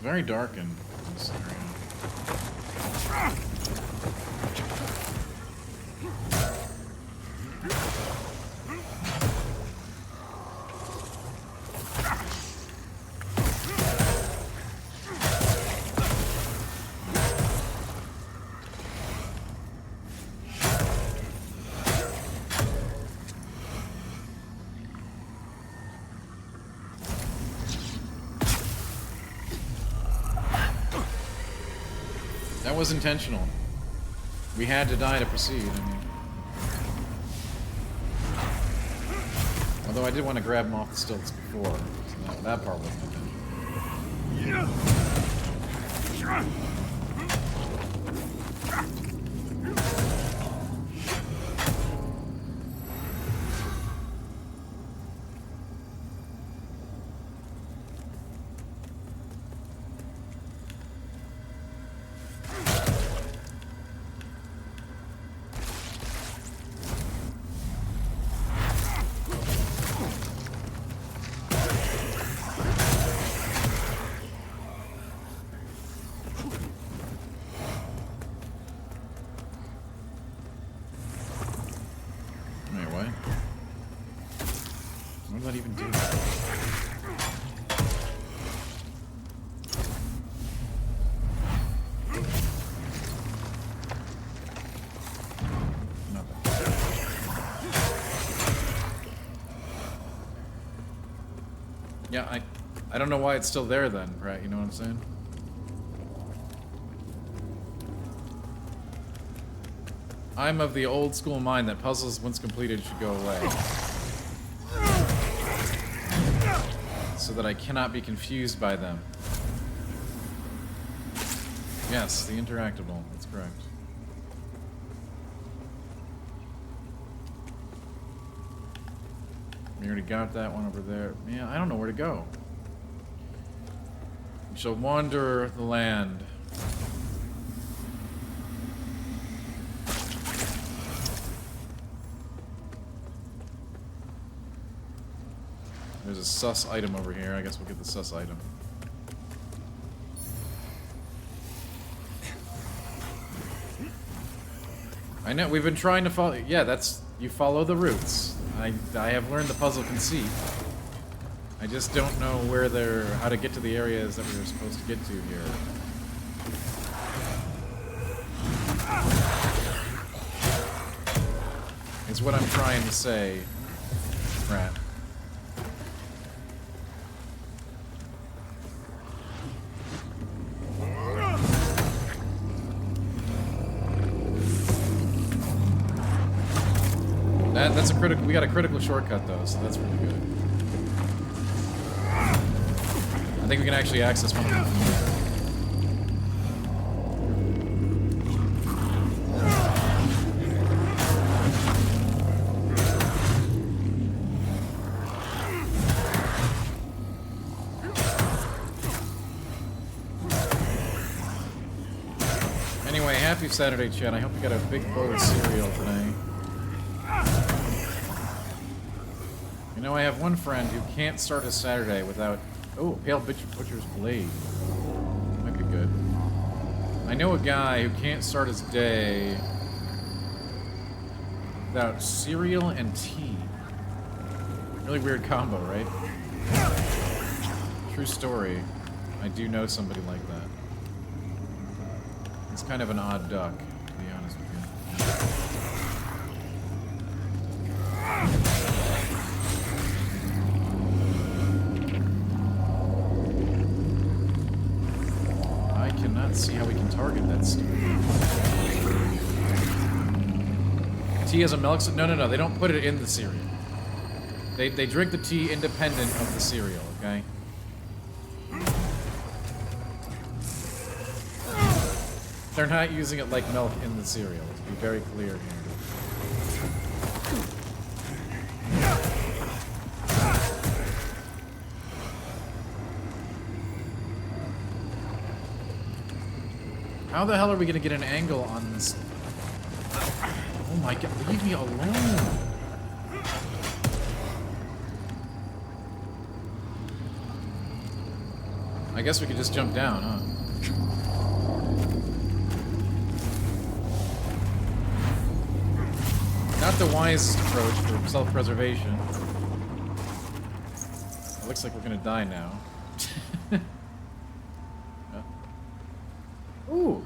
Very dark in this area. That was intentional. We had to die to proceed, I mean. Although I did want to grab him off the stilts before, so that part wasn't intentional. What did that even do? Nothing. Yeah, I don't know why it's still there then, right? You know what I'm saying? I'm of the old school mind that puzzles, once completed, should go away. So that I cannot be confused by them. Yes, the interactable. That's correct. We already got that one over there. Yeah, I don't know where to go. We shall wander the land. There's a sus item over here. I guess we'll get the sus item. I know, we've been trying to follow... Yeah, that's... You follow the routes. I have learned the puzzle conceit. I just don't know where they're... How to get to the areas that we were supposed to get to here. is what I'm trying to say, Rat. That's a critical. We got a critical shortcut though, so that's really good. I think we can actually access one of them from here. Anyway, happy Saturday, chat. I hope you got a big bowl of cereal today. You know, I have one friend who can't start his Saturday without... Oh, Pale Butcher's Blade. Might be good. I know a guy who can't start his day without cereal and tea. Really weird combo, right? True story. I do know somebody like that. It's kind of an odd duck, to be honest with you. I cannot see how we can target that stuff. Tea as a milk... No, they don't put it in the cereal. They drink the tea independent of the cereal, okay? They're not using it like milk in the cereal, to be very clear here. How the hell are we gonna get an angle on this? Oh my god, leave me alone! I guess we could just jump down, huh? Not the wisest approach for self-preservation. It looks like we're gonna die now. Ooh.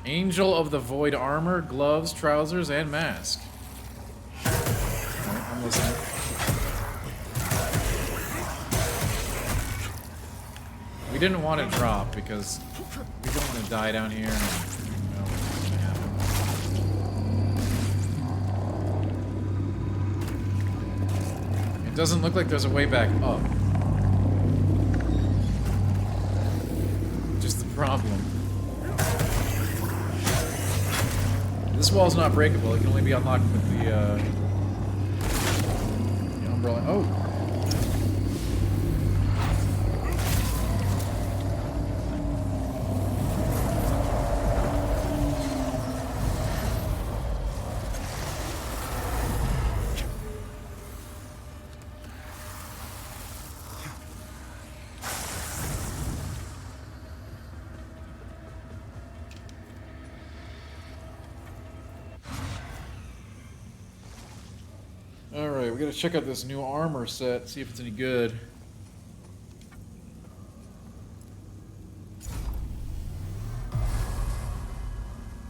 Angel of the Void armor, gloves, trousers, and mask. Alright, I'm listening. We didn't want to drop because we don't want to die down here. It doesn't look like there's a way back up. Just the problem. This wall's not breakable. It can only be unlocked with the umbrella. Oh! Alright, we gotta check out this new armor set, see if it's any good.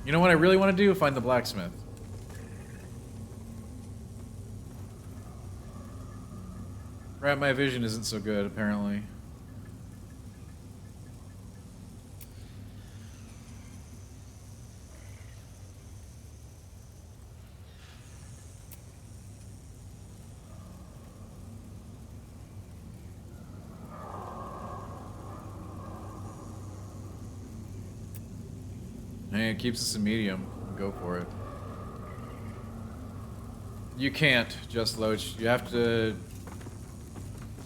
You know what I really want to do? Find the blacksmith. Right, my vision isn't so good, apparently. Hey, it keeps us in medium. Go for it. You can't, Just Loach. You have to...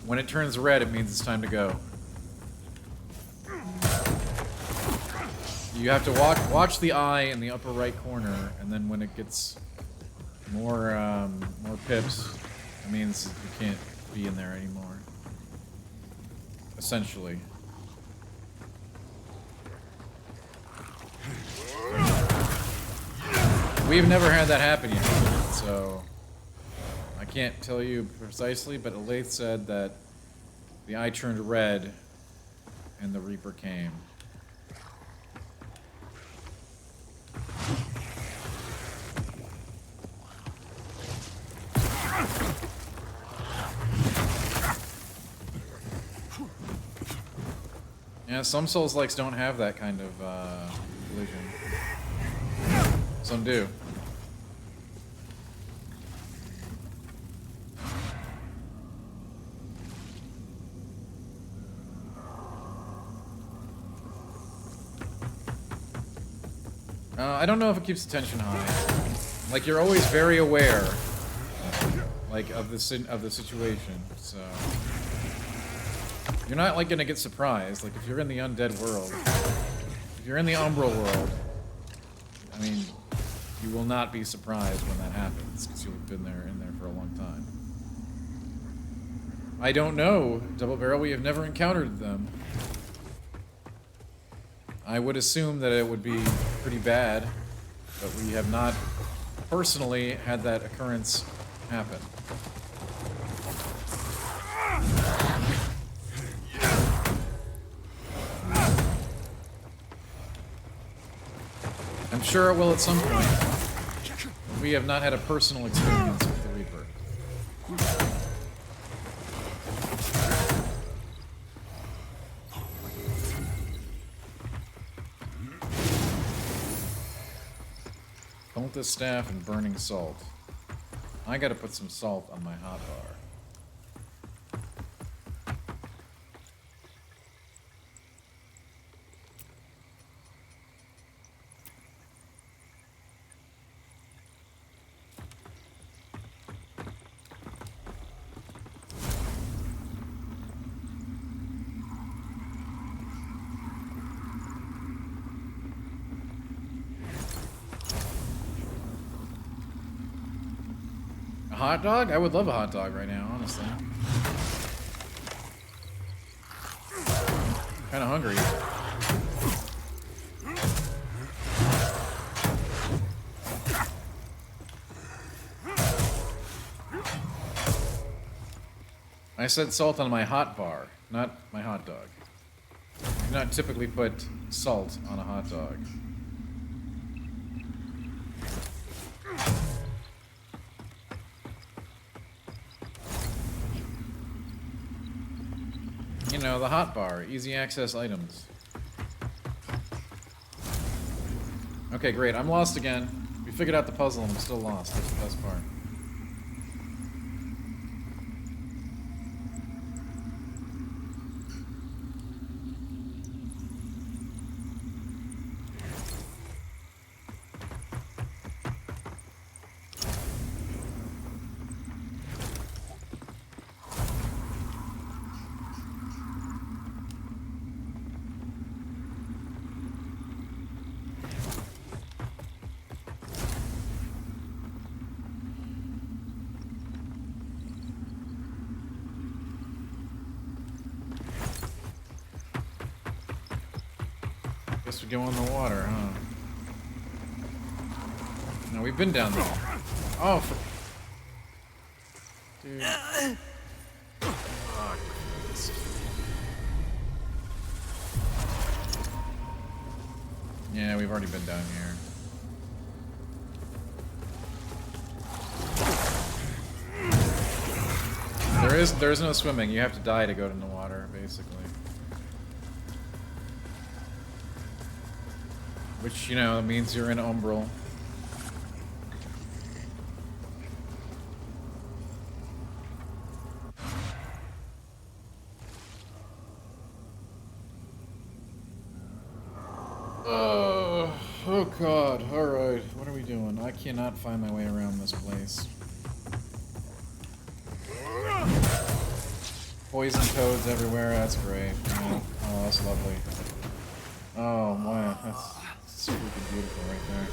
When it turns red, it means it's time to go. You have to watch the eye in the upper right corner, and then when it gets more pips, it means you can't be in there anymore. Essentially. We've never had that happen yet, so I can't tell you precisely, but Elaith said that the eye turned red and the Reaper came. Yeah, some Souls-likes don't have that kind of collision. Some do. I don't know if it keeps the tension high. Like, you're always very aware, like, of the situation, so... You're not, like, gonna get surprised. Like, if you're in the undead world, if you're in the Umbral world, I mean, you will not be surprised when that happens, because you've been in there for a long time. I don't know, Double Barrel, we have never encountered them. I would assume that it would be pretty bad, but we have not personally had that occurrence happen. I'm sure it will at some point. We have not had a personal experience with the Reaper. Cultist staff and burning salt. I gotta put some salt on my hotbar. Hot dog? I would love a hot dog right now, honestly. Kinda hungry. I said salt on my hot bar, not my hot dog. I do not typically put salt on a hot dog. You know, the hot bar, easy access items. Okay, great. I'm lost again. We figured out the puzzle and I'm still lost. That's the best part. Guess we go in the water, huh? No, we've been down there. Oh, dude. Oh, Christ. Yeah, we've already been down here. There is no swimming. You have to die to go in the water, basically. Which, you know, means you're in Umbral. Oh god, alright. What are we doing? I cannot find my way around this place. Poison toads everywhere, that's great. Oh, that's lovely. Oh, wow, that's freaking beautiful right there.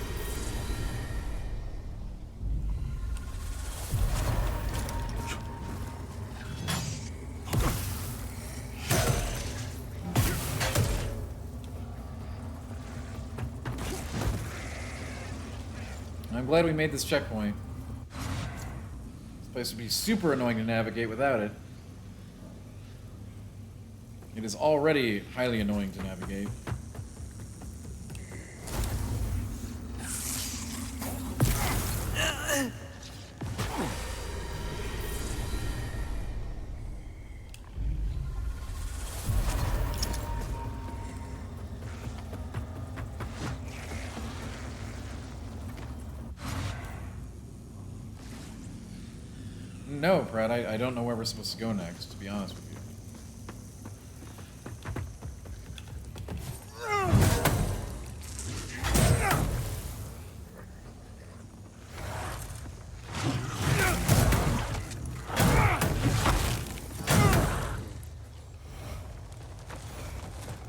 I'm glad we made this checkpoint. This place would be super annoying to navigate without it. It is already highly annoying to navigate. wouldn't know, Brad. I don't know where we're supposed to go next, to be honest with you.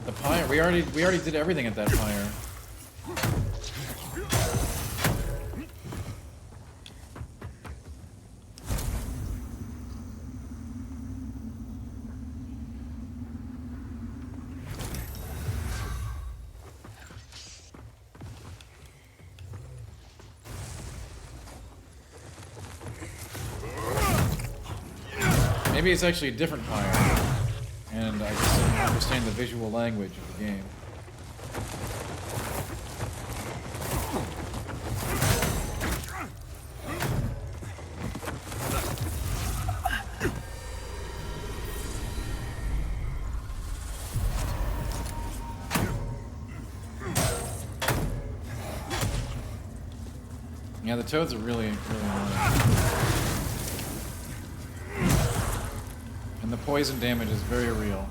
The pyre. We already did everything at that pyre. Maybe it's actually a different pyre, and I just don't understand the visual language of the game. Yeah, the toads are really annoying. And the poison damage is very real.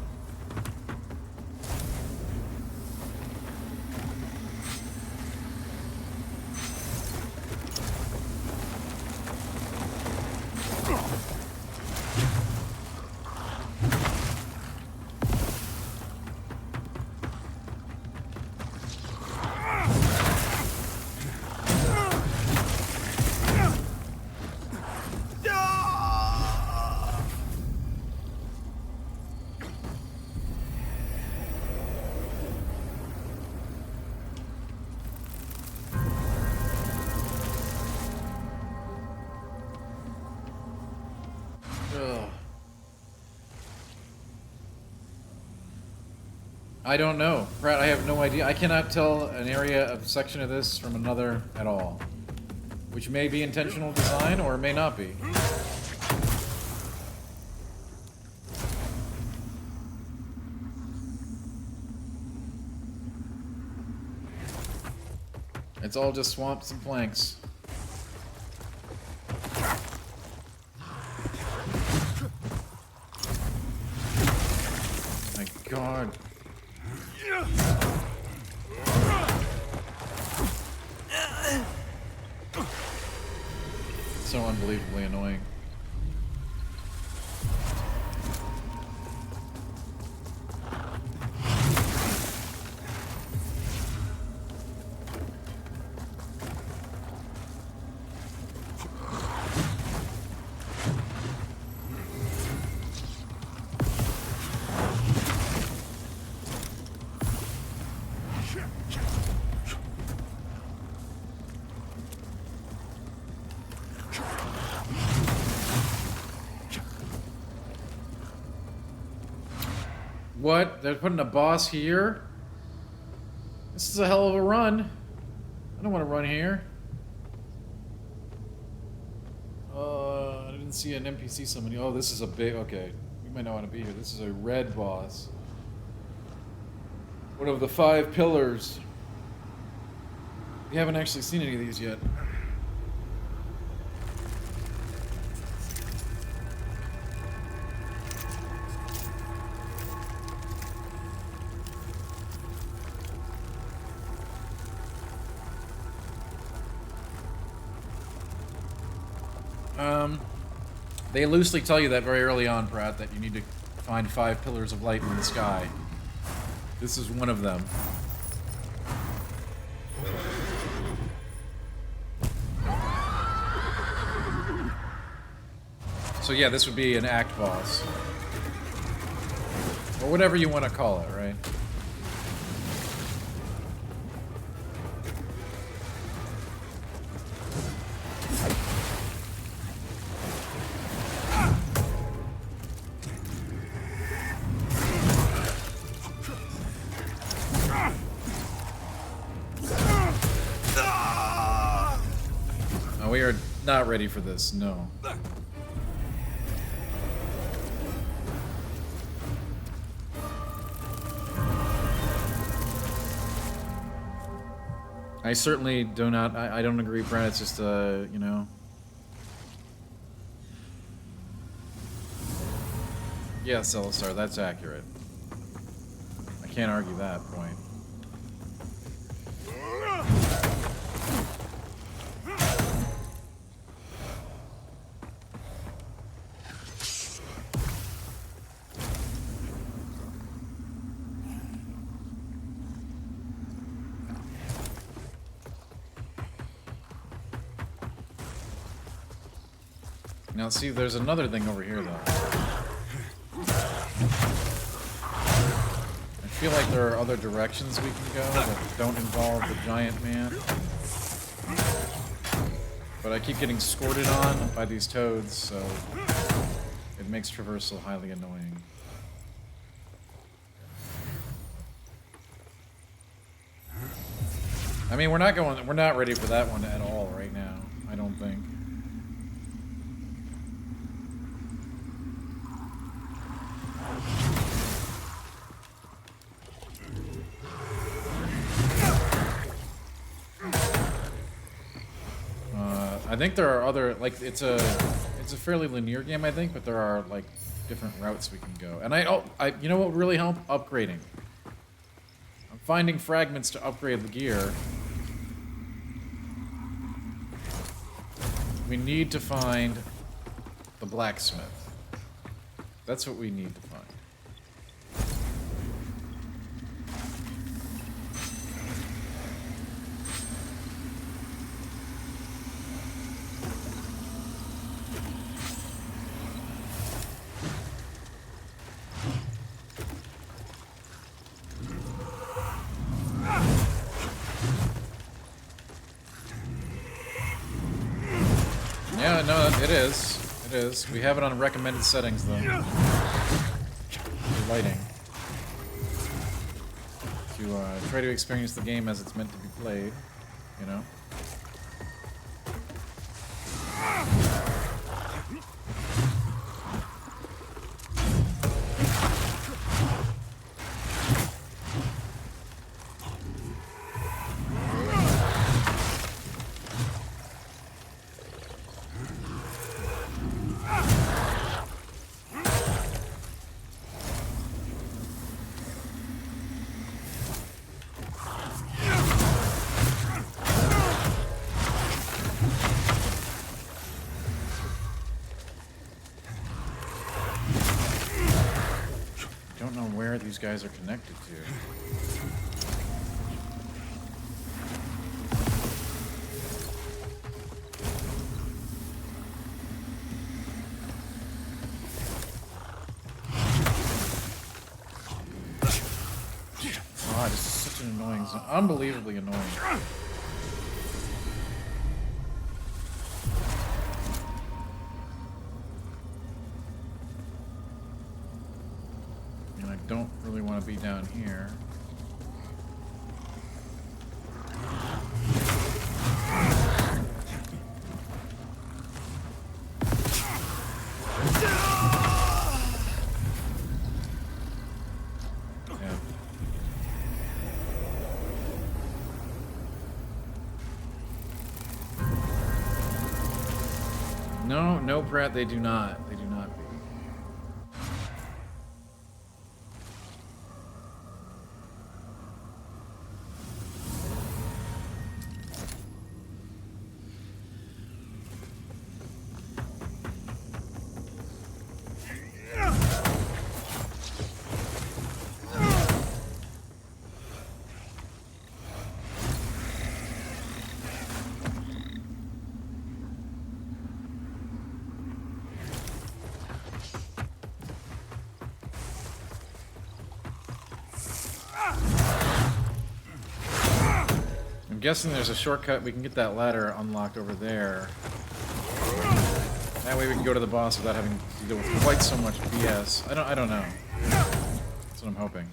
I don't know. Brad, I have no idea. I cannot tell an area of section of this from another at all. Which may be intentional design or may not be. It's all just swamps and planks. My God. So unbelievably annoying. What? They're putting a boss here? This is a hell of a run. I don't want to run here. I didn't see an NPC summon. Oh, this is a big... Okay. We might not want to be here. This is a red boss. One of the 5 pillars. We haven't actually seen any of these yet. They loosely tell you that very early on, Pratt, that you need to find 5 pillars of light in the sky. This is one of them. So yeah, this would be an act boss. Or whatever you want to call it, right? We are not ready for this, no. I certainly do not, I don't agree, Brad. It's just, you know. Yeah, Celisar, that's accurate. I can't argue that point. Now, see, there's another thing over here, though. I feel like there are other directions we can go that don't involve the giant man. But I keep getting squirted on by these toads, so it makes traversal highly annoying. I mean, we're not ready for that one at all right now, I don't think. I think there are other, like, it's a fairly linear game, I think, but there are, like, different routes we can go. And you know what would really help? Upgrading. I'm finding fragments to upgrade the gear. We need to find the blacksmith. That's what we need to find. Yeah, no, it is. It is. We have it on recommended settings, though. For lighting. To try to experience the game as it's meant to be played, you know? These guys are connected to. God, this is such an annoying zone. Unbelievably annoying. Don't really want to be down here. Yeah. No, Pratt, they do not. They do not be. I'm guessing there's a shortcut. We can get that ladder unlocked over there. That way we can go to the boss without having to deal with quite so much BS. I don't know. That's what I'm hoping.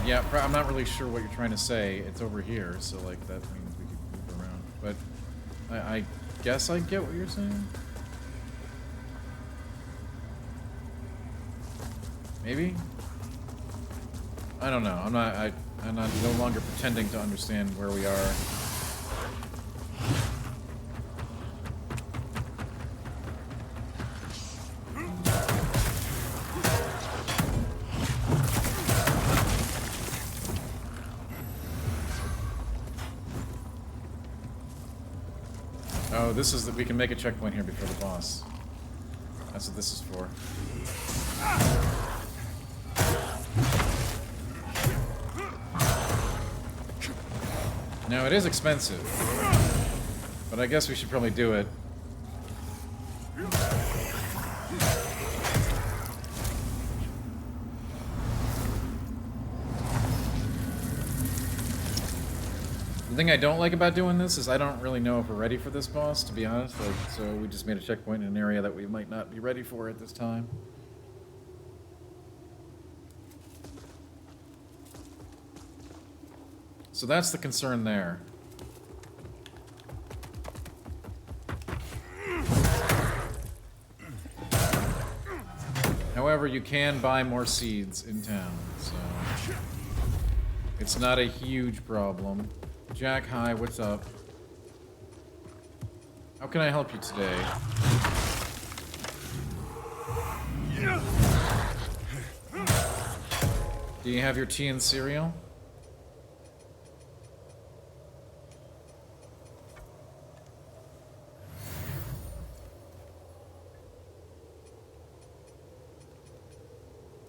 Yeah, I'm not really sure what you're trying to say. It's over here, so like that means we can move around. But I guess I get what you're saying. Maybe? I don't know. I'm not no longer pretending to understand where we are. Oh, this is that we can make a checkpoint here before the boss. That's what this is for. Now, it is expensive, but I guess we should probably do it. The thing I don't like about doing this is I don't really know if we're ready for this boss, to be honest. Like, so we just made a checkpoint in an area that we might not be ready for at this time. So that's the concern there. However, you can buy more seeds in town, so it's not a huge problem. Jack, hi, what's up? How can I help you today? Do you have your tea and cereal?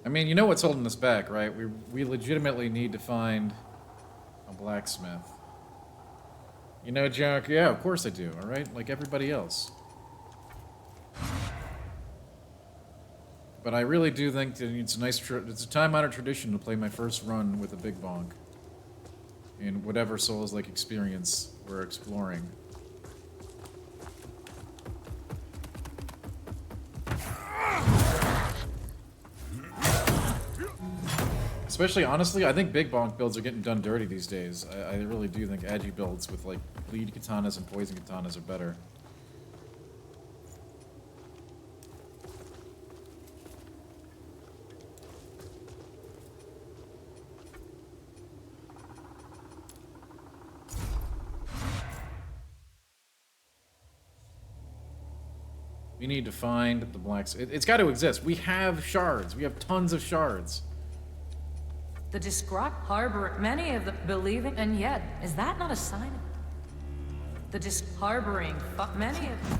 I mean, you know what's holding us back, right? We legitimately need to find a blacksmith. You know, Jack, yeah, of course I do, alright? Like everybody else. But I really do think that it's a nice, it's a time-honored tradition to play my first run with a big bonk. In whatever Souls-like experience we're exploring. Especially, honestly, I think big bonk builds are getting done dirty these days. I really do think agi builds with, like, bleed katanas and poison katanas are better. We need to find the blacksmith. It's got to exist. We have shards. We have tons of shards. The Disgrot harbor many of them believing, and yet, is that not a sign of the harboring many of them?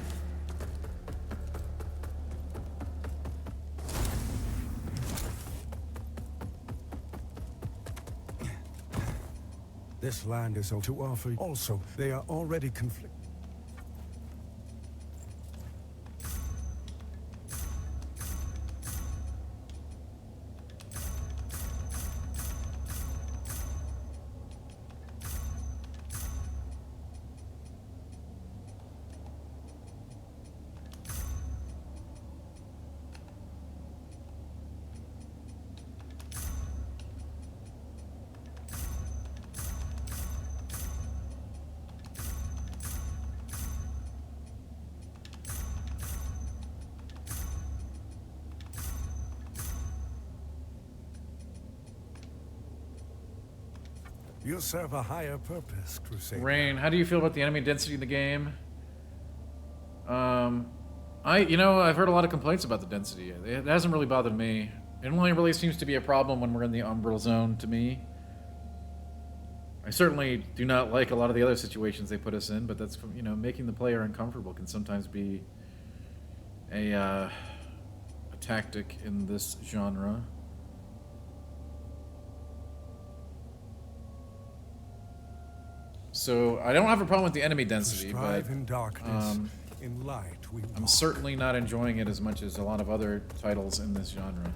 This land is all to offer. Also, they are already conflicted. You serve a higher purpose, Crusader. Rain, how do you feel about the enemy density in the game? I've heard a lot of complaints about the density. It hasn't really bothered me. It only really seems to be a problem when we're in the Umbral Zone, to me. I certainly do not like a lot of the other situations they put us in, but that's, you know, making the player uncomfortable can sometimes be a tactic in this genre. So I don't have a problem with the enemy density, but in darkness, in light we walk. I'm certainly not enjoying it as much as a lot of other titles in this genre.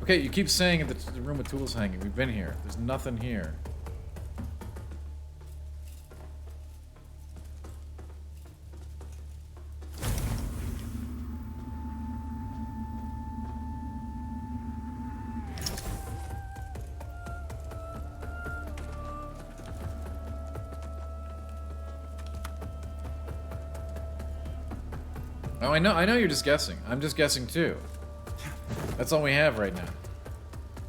Okay, you keep saying that the room with tools hanging. We've been here. There's nothing here. Oh, I know you're just guessing. I'm just guessing too. That's all we have right now.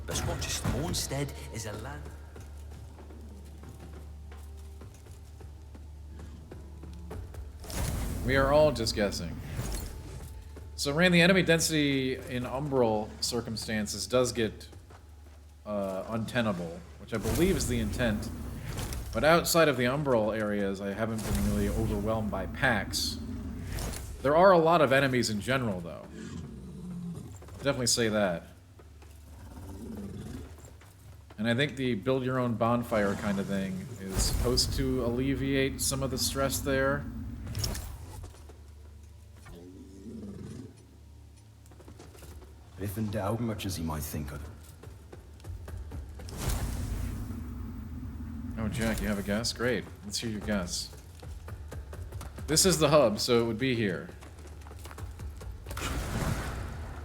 This one just homestead is a land. We are all just guessing. So, Rand, the enemy density in Umbral circumstances does get untenable, which I believe is the intent. But outside of the Umbral areas, I haven't been really overwhelmed by packs. There are a lot of enemies in general, though. I'll definitely say that. And I think the build your own bonfire kind of thing is supposed to alleviate some of the stress there. If in doubt, much as he might think of it. Oh, Jack, you have a guess? Great. Let's hear your guess. This is the hub, so it would be here.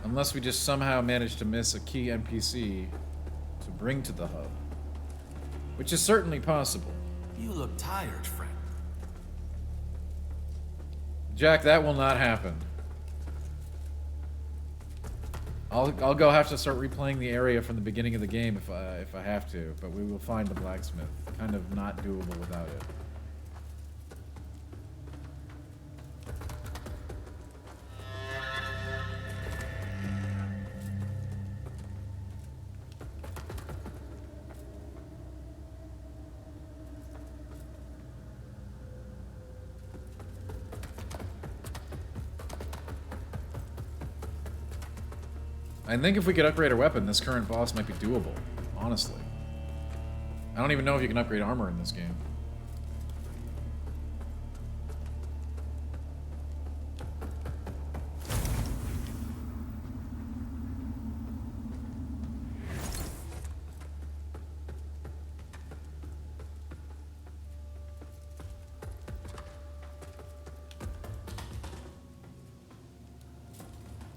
Unless we just somehow manage to miss a key NPC to bring to the hub. Which is certainly possible. You look tired, friend. Jack, that will not happen. I'll go have to start replaying the area from the beginning of the game if I have to, but we will find the blacksmith. Kind of not doable without it. I think if we could upgrade our weapon, this current boss might be doable, honestly. I don't even know if you can upgrade armor in this game.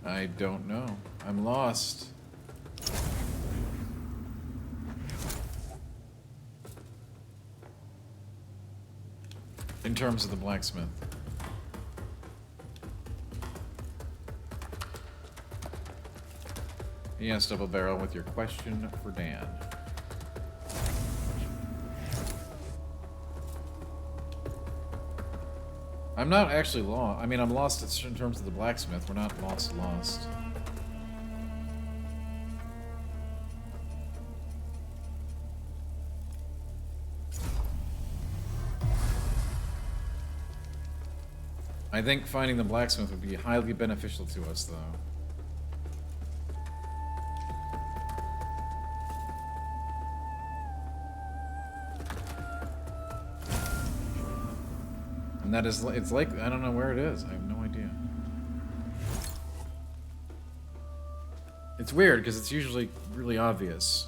I don't know. I'm lost. In terms of the blacksmith. Yes, Double Barrel, with your question for Dan. I'm not actually lost. I mean, I'm lost in terms of the blacksmith. We're not lost. I think finding the blacksmith would be highly beneficial to us, though. And that is, it's like, I don't know where it is. I have no idea. It's weird, because it's usually really obvious.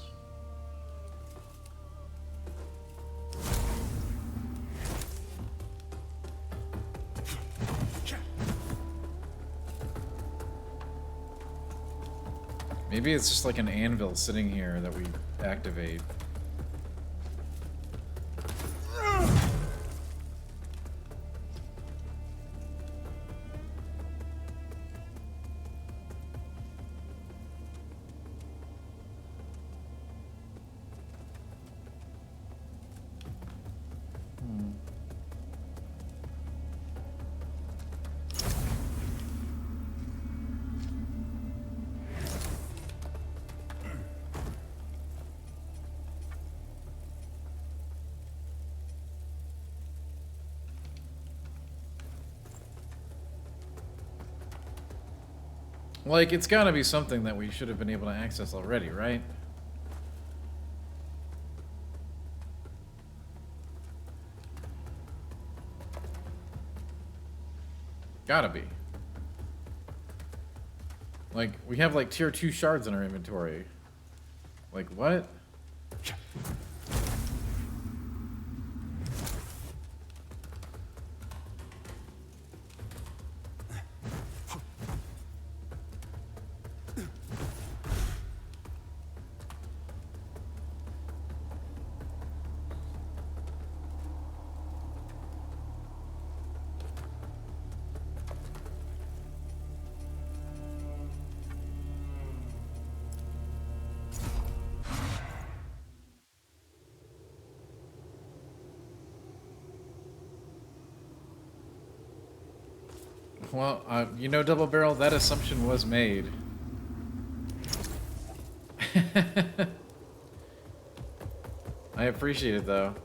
Maybe it's just like an anvil sitting here that we activate. Like, it's gotta be something that we should have been able to access already, right? Gotta be. Like, we have like tier 2 shards in our inventory. Like, what? Well, you know, Double Barrel, that assumption was made. I appreciate it, though.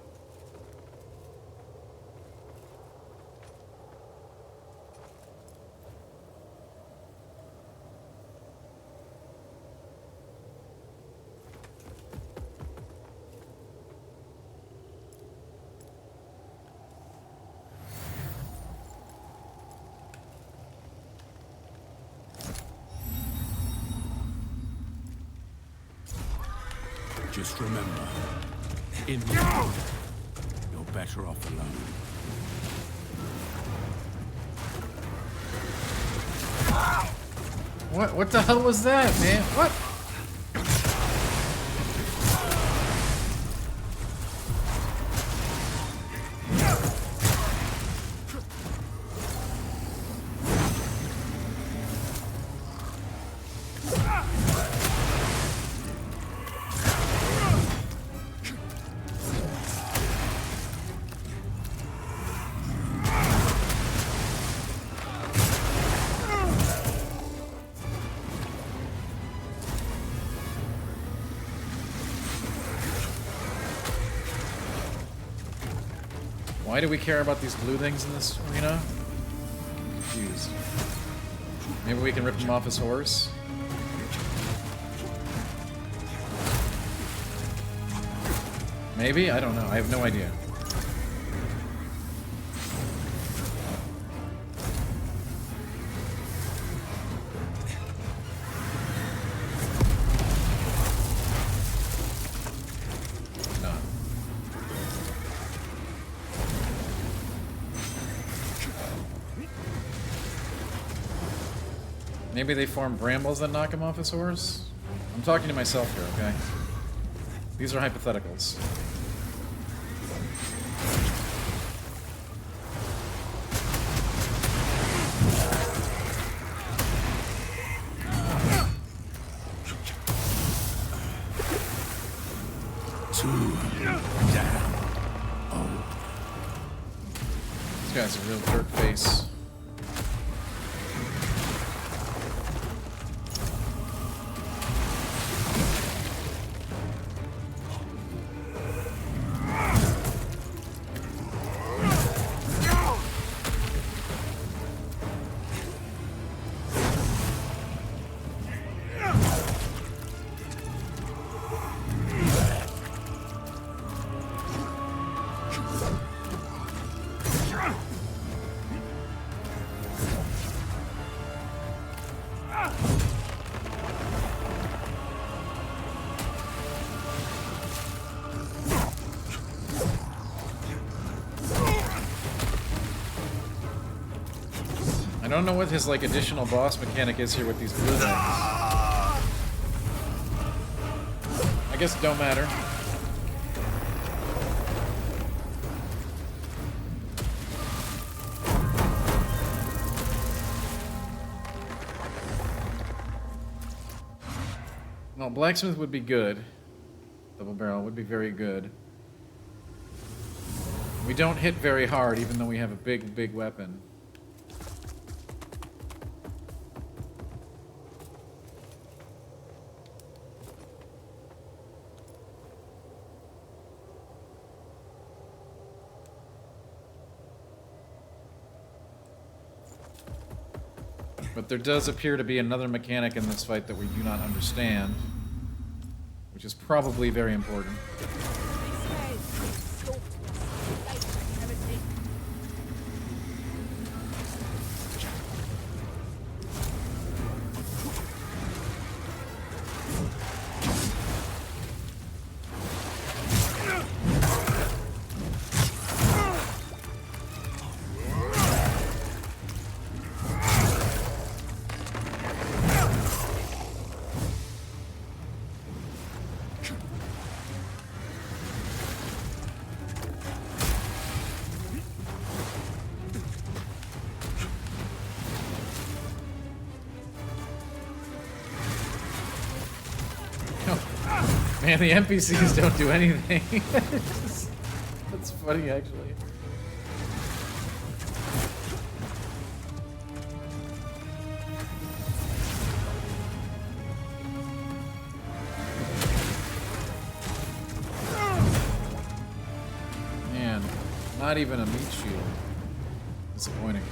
Just remember, in the end, you're better off alone. What the hell was that, man? What? Why do we care about these blue things in this arena? I'm confused. Maybe we can rip him off his horse? Maybe? I don't know. I have no idea. Maybe they form brambles that knock him off his horse? I'm talking to myself here, okay? These are hypotheticals. This guy's a real jerk face. I don't know what his like additional boss mechanic is here with these blue things. I guess it don't matter. Well, blacksmith would be good. Double barrel would be very good. We don't hit very hard, even though we have a big weapon. But there does appear to be another mechanic in this fight that we do not understand, which is probably very important. Man, the NPCs don't do anything. That's funny, actually. Not even a meat shield. Disappointing.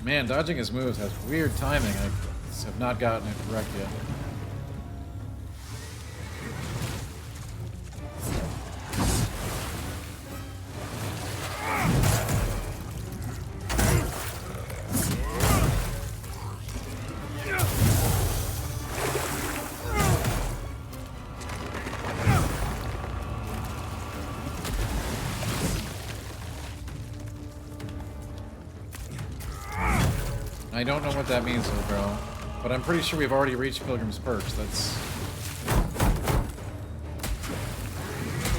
Man, dodging his moves has weird timing. I have not gotten it correct yet. I don't know what that means, little girl, but I'm pretty sure we've already reached Pilgrim's Perch. That's...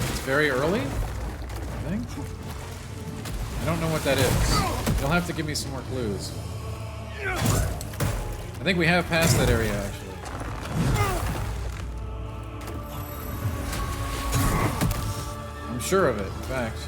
It's very early, I think? I don't know what that is. You'll have to give me some more clues. I think we have passed that area, actually. I'm sure of it, in fact.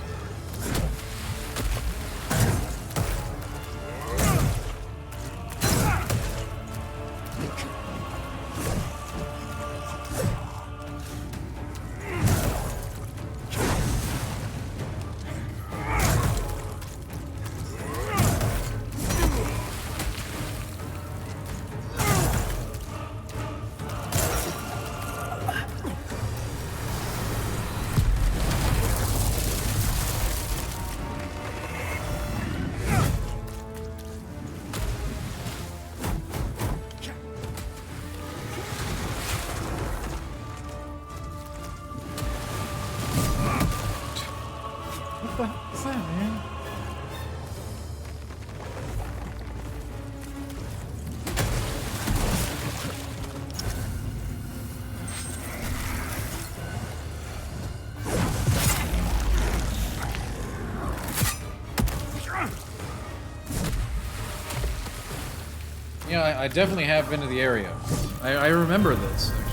Yeah, I definitely have been to the area. I remember this, actually.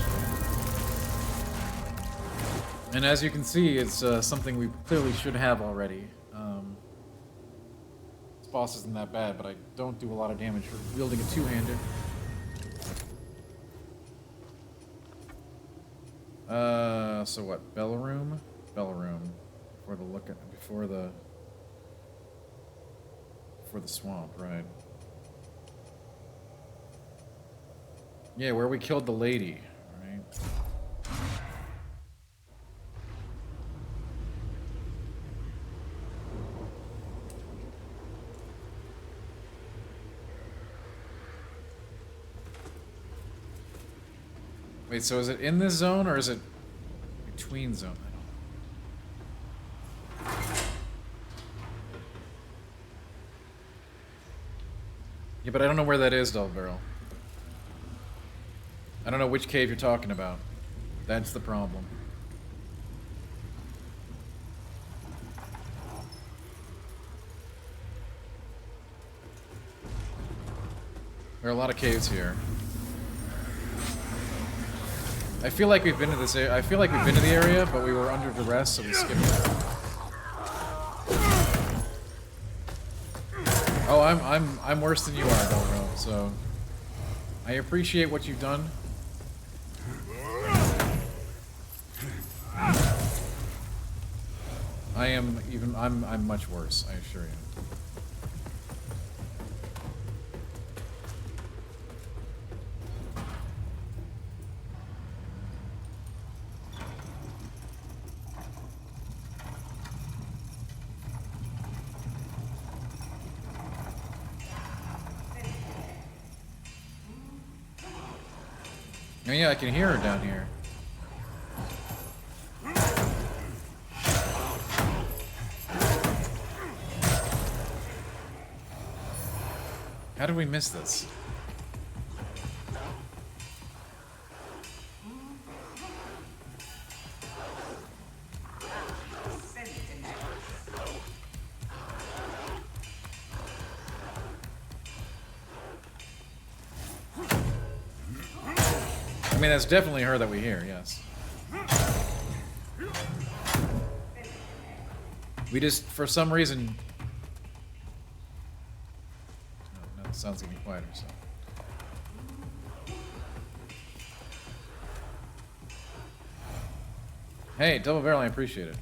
And as you can see, it's something we clearly should have already. This boss isn't that bad, but I don't do a lot of damage for wielding a two-handed. So what? Bell room? Bell room. Before the swamp, right? Yeah, where we killed the lady, right? Wait, so is it in this zone or is it between zone? I don't know. Yeah, but I don't know where that is, Dull Barrel. I don't know which cave you're talking about. That's the problem. There are a lot of caves here. I feel like we've been to this area. I feel like we've been to the area, but we were under duress, so we skipped it. Oh, I'm worse than you are, Delro, so I appreciate what you've done. I'm much worse, I assure you. Oh yeah, I can hear her down here. How did we miss this? I mean, that's definitely her that we hear, yes. We just, for some reason... No, the sound's getting quieter, so... Hey, Double Barrel, I appreciate it.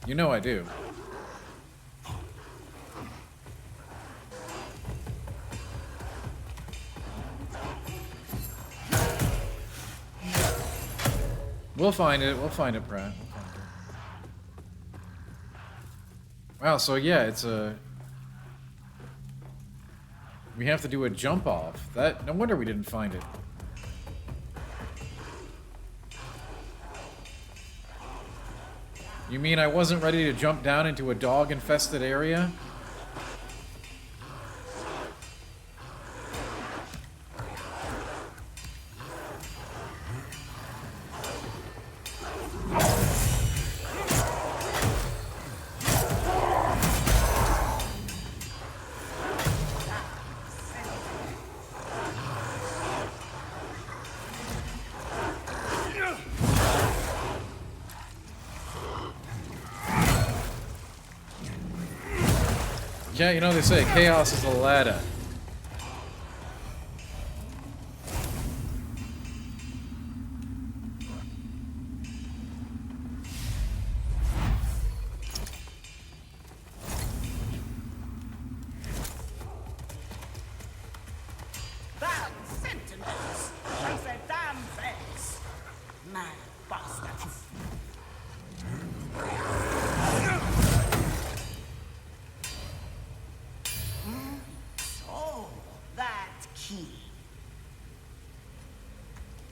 You know I do. We'll find it, Pratt. We'll find it. Wow, so yeah, it's a... We have to do a jump off. That, no wonder we didn't find it. You mean I wasn't ready to jump down into a dog-infested area? Yeah, you know they say chaos is a ladder. Damn sentinels! I said damn things! Mad bastards! So, that key.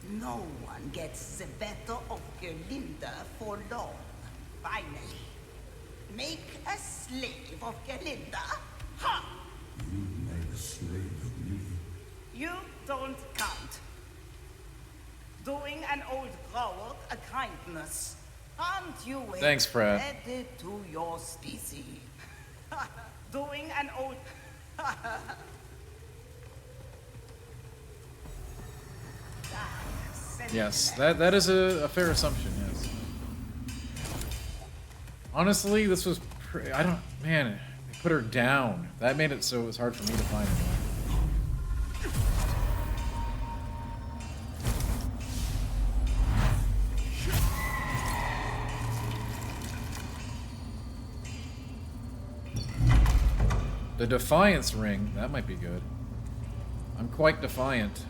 No one gets the better of Gerlinda for long. Finally. Make a slave of Gerlinda? Ha! You made a slave of me. You don't count. Doing an old grower a kindness. Aren't you Thanks, Pratt. headed to your species? Doing an old... Yes, that is a fair assumption, yes. Honestly, this was I don't... Man, they put her down. That made it so it was hard for me to find her. The Defiance Ring, that might be good. I'm quite defiant.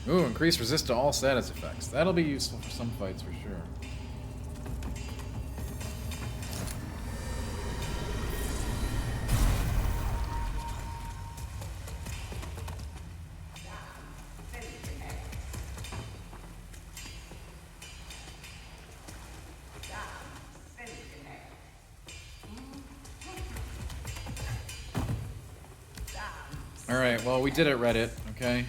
Ooh, increased resist to all status effects. That'll be useful for some fights for sure. Alright, well, we did it, Reddit, okay?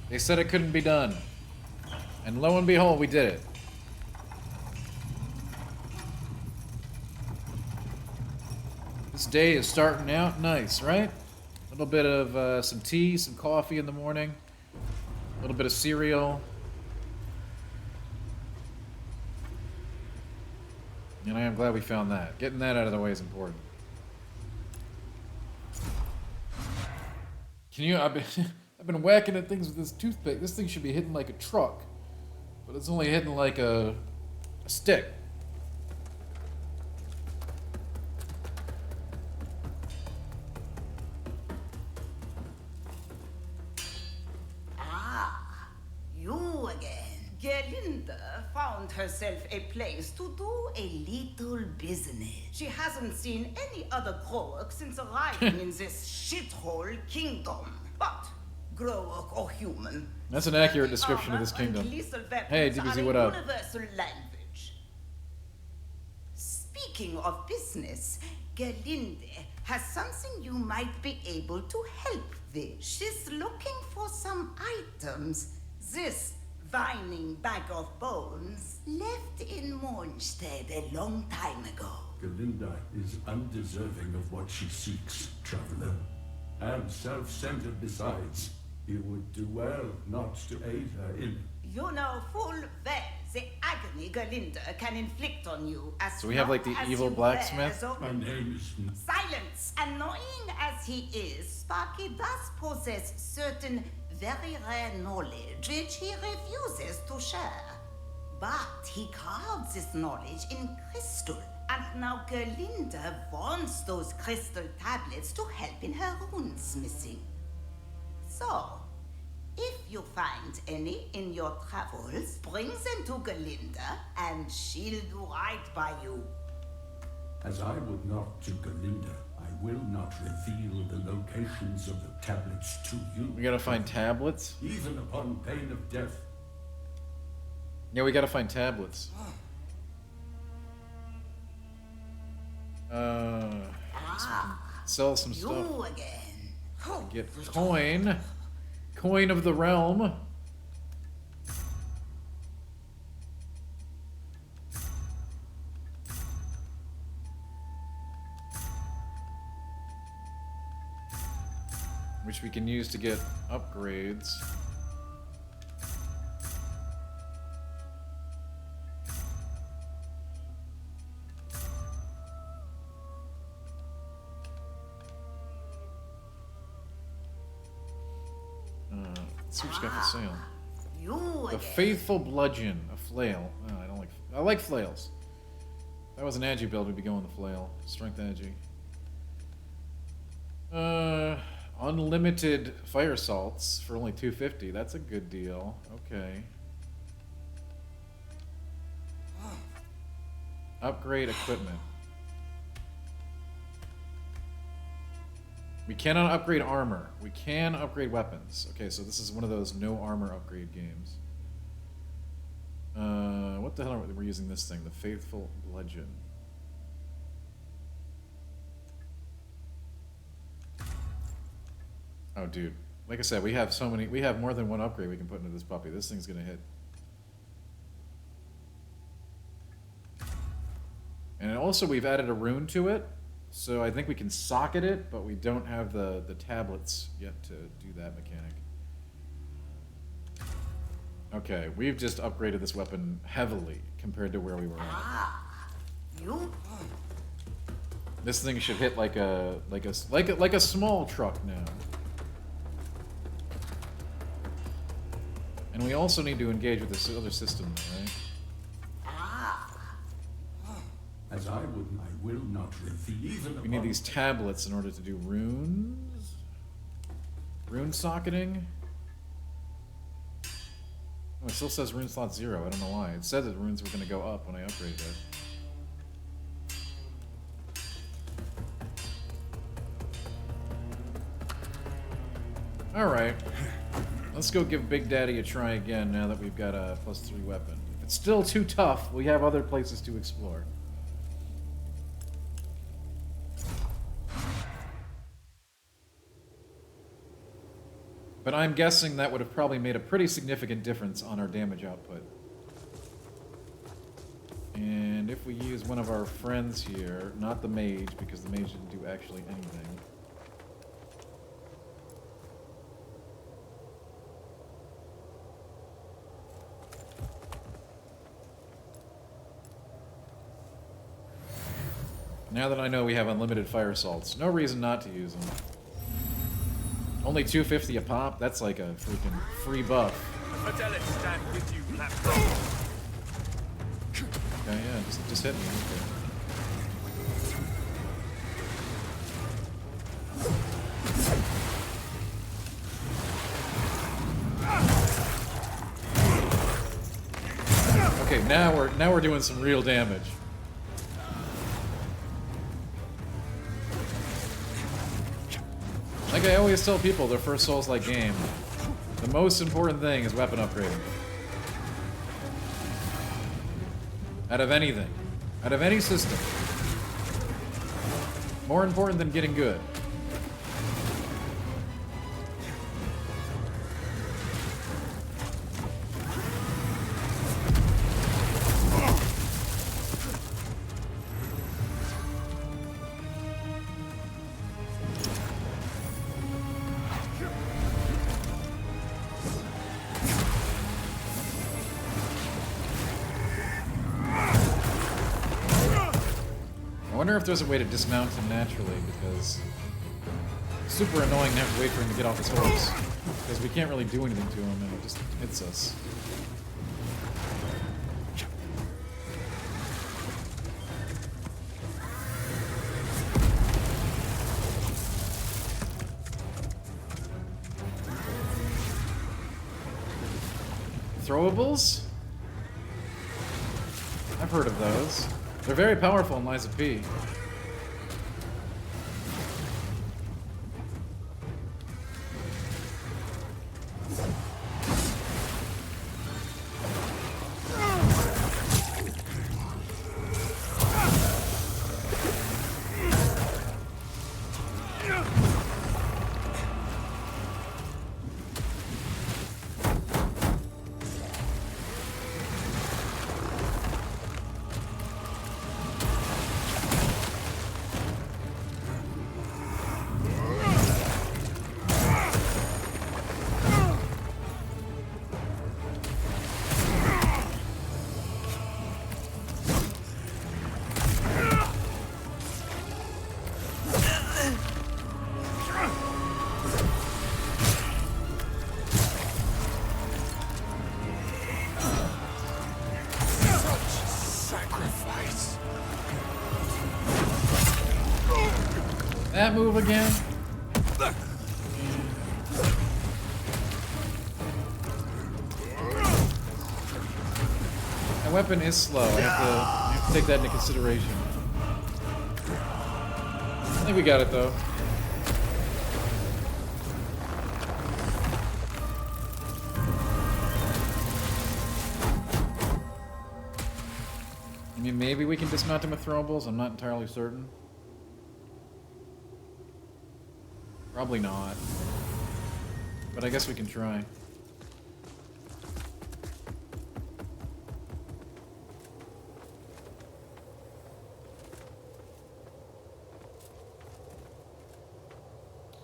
They said it couldn't be done. And lo and behold, we did it. This day is starting out nice, right? A little bit of some tea, some coffee in the morning. A little bit of cereal. And I am glad we found that. Getting that out of the way is important. Can you... I've been whacking at things with this toothpick. This thing should be hitting like a truck. But it's only hitting like a stick. Ah, you herself a place to do a little business. She hasn't seen any other Growork since arriving in this shithole kingdom. But, Growork or human, That's an accurate description of this armor and kingdom. lethal weapons Hey, DBZ, are a what up? universal language. Speaking of business, Gerlinde has something you might be able to help with. She's looking for some items. This vining bag of bones left in Mornstead a long time ago. Galinda is undeserving of what she seeks, traveler. And self-centered besides. You would do well not to aid her in it. You know full well the agony Gerlinde can inflict on you as So we have, like, the long as evil you blacksmith? wear the- My name is... Silence! Annoying as he is, Sparky does possess certain very rare knowledge which he refuses to share. But he carves this knowledge in crystal, and now Gerlinde wants those crystal tablets to help in her runesmithing. So, if you find any in your travels, bring them to Gerlinde, and she'll do right by you. As I would not to Galinda, I will not reveal the locations of the tablets to you. We gotta find tablets? Even upon pain of death. Yeah, we gotta find tablets. Sell some stuff. You again. Get coin. Coin of the realm. Which we can use to get upgrades. Let's see what you got for sale. You The again. Faithful Bludgeon, a flail. Oh, I like flails. If that was an agi build, we'd be going the flail. Strength agi. Unlimited fire salts for only 250. That's a good deal. Okay. Upgrade equipment. We cannot upgrade armor. We can upgrade weapons. Okay, so this is one of those no armor upgrade games. What the hell are we using this thing? The Faithful Bludgeon. Oh, dude. Like I said, we have so many. We have more than one upgrade we can put into this puppy. This thing's gonna hit. And also, we've added a rune to it. So I think we can socket it, but we don't have the tablets yet to do that mechanic. Okay, we've just upgraded this weapon heavily compared to where we were at. You. This thing should hit like a small truck now. And we also need to engage with this other system, right? As I will not reveal even We need these tablets in order to do runes. Rune socketing. Oh, it still says rune slot 0. I don't know why. It said that runes were going to go up when I upgraded it. Alright. Let's go give Big Daddy a try again now that we've got a +3 weapon. If it's still too tough, we have other places to explore. But I'm guessing that would have probably made a pretty significant difference on our damage output. And if we use one of our friends here, not the mage, because the mage didn't do actually anything. Now that I know we have unlimited fire salts, no reason not to use them. Only 250 a pop? That's like a freaking free buff. Fidelity stand with you, lapdog. Okay, yeah, just hit me. Okay, now we're doing some real damage. Like I always tell people, their first Souls-like game, the most important thing is weapon upgrading. Out of anything. Out of any system. More important than getting good. I wonder if there's a way to dismount him naturally, because it's super annoying to have to wait for him to get off his horse. Because we can't really do anything to him and it just hits us. Throwables? I've heard of those. They're very powerful in Lies of P. That move again? My weapon is slow. I have to take that into consideration. I think we got it though. I mean, maybe we can dismount him with throwables. I'm not entirely certain. Probably not. But I guess we can try.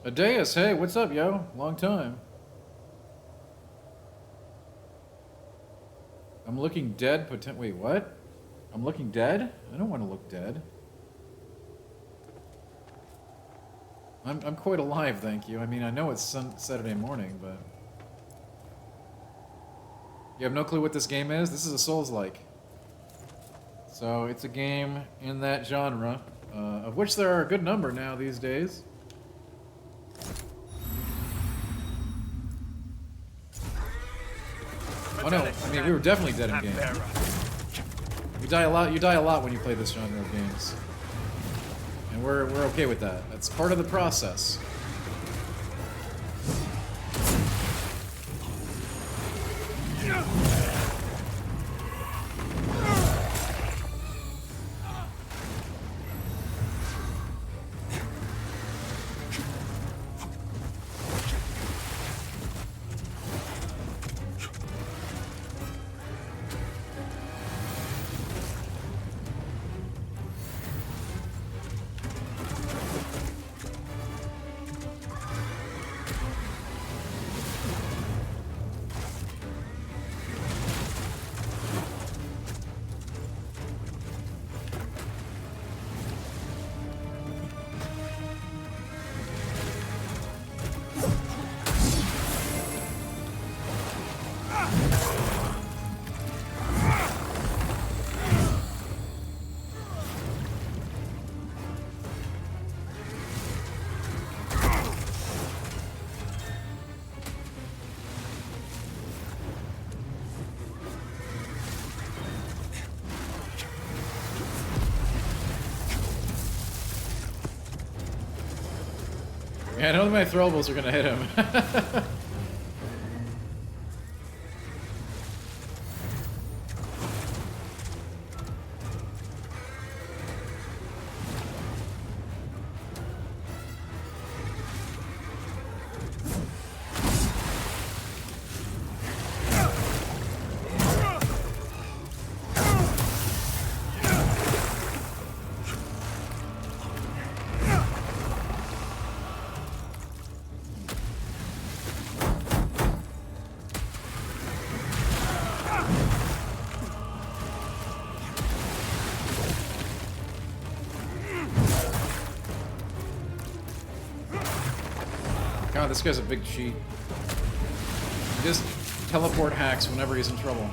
Adeus, hey, what's up, yo? Long time. I'm looking dead, wait, what? I'm looking dead? I don't want to look dead. I'm quite alive, thank you. I mean, I know it's Saturday morning, but... You have no clue what this game is? This is a Souls-like. So, it's a game in that genre, of which there are a good number now these days. Oh no, I mean, we were definitely dead in game. You die a lot when you play this genre of games. And we're okay with that. That's part of the process. Yeah, I know my throwables are gonna hit him. God, this guy's a big cheat. He just teleport hacks whenever he's in trouble.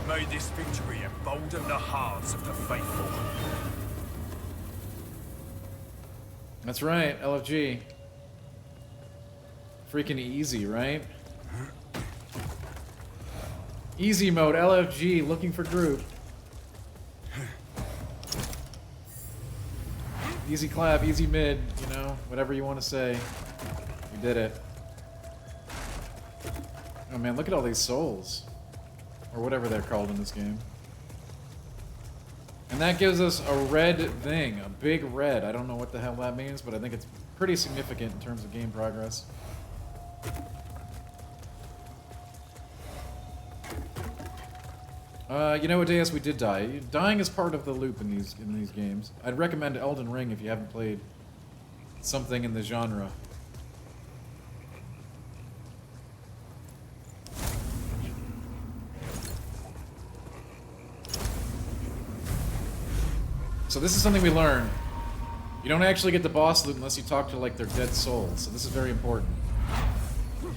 May this victory embolden the hearts of the faithful. That's right, LFG. Freaking easy, right? Easy mode, LFG, looking for group. Easy clap, easy mid, you know, whatever you want to say. We did it. Oh man, look at all these souls. Or whatever they're called in this game. And that gives us a red thing, a big red. I don't know what the hell that means, but I think it's pretty significant in terms of game progress. You know what, Deus, we did die. Dying is part of the loop in these games. I'd recommend Elden Ring if you haven't played something in the genre. So this is something we learned. You don't actually get the boss loot unless you talk to, like, their dead souls. So this is very important. In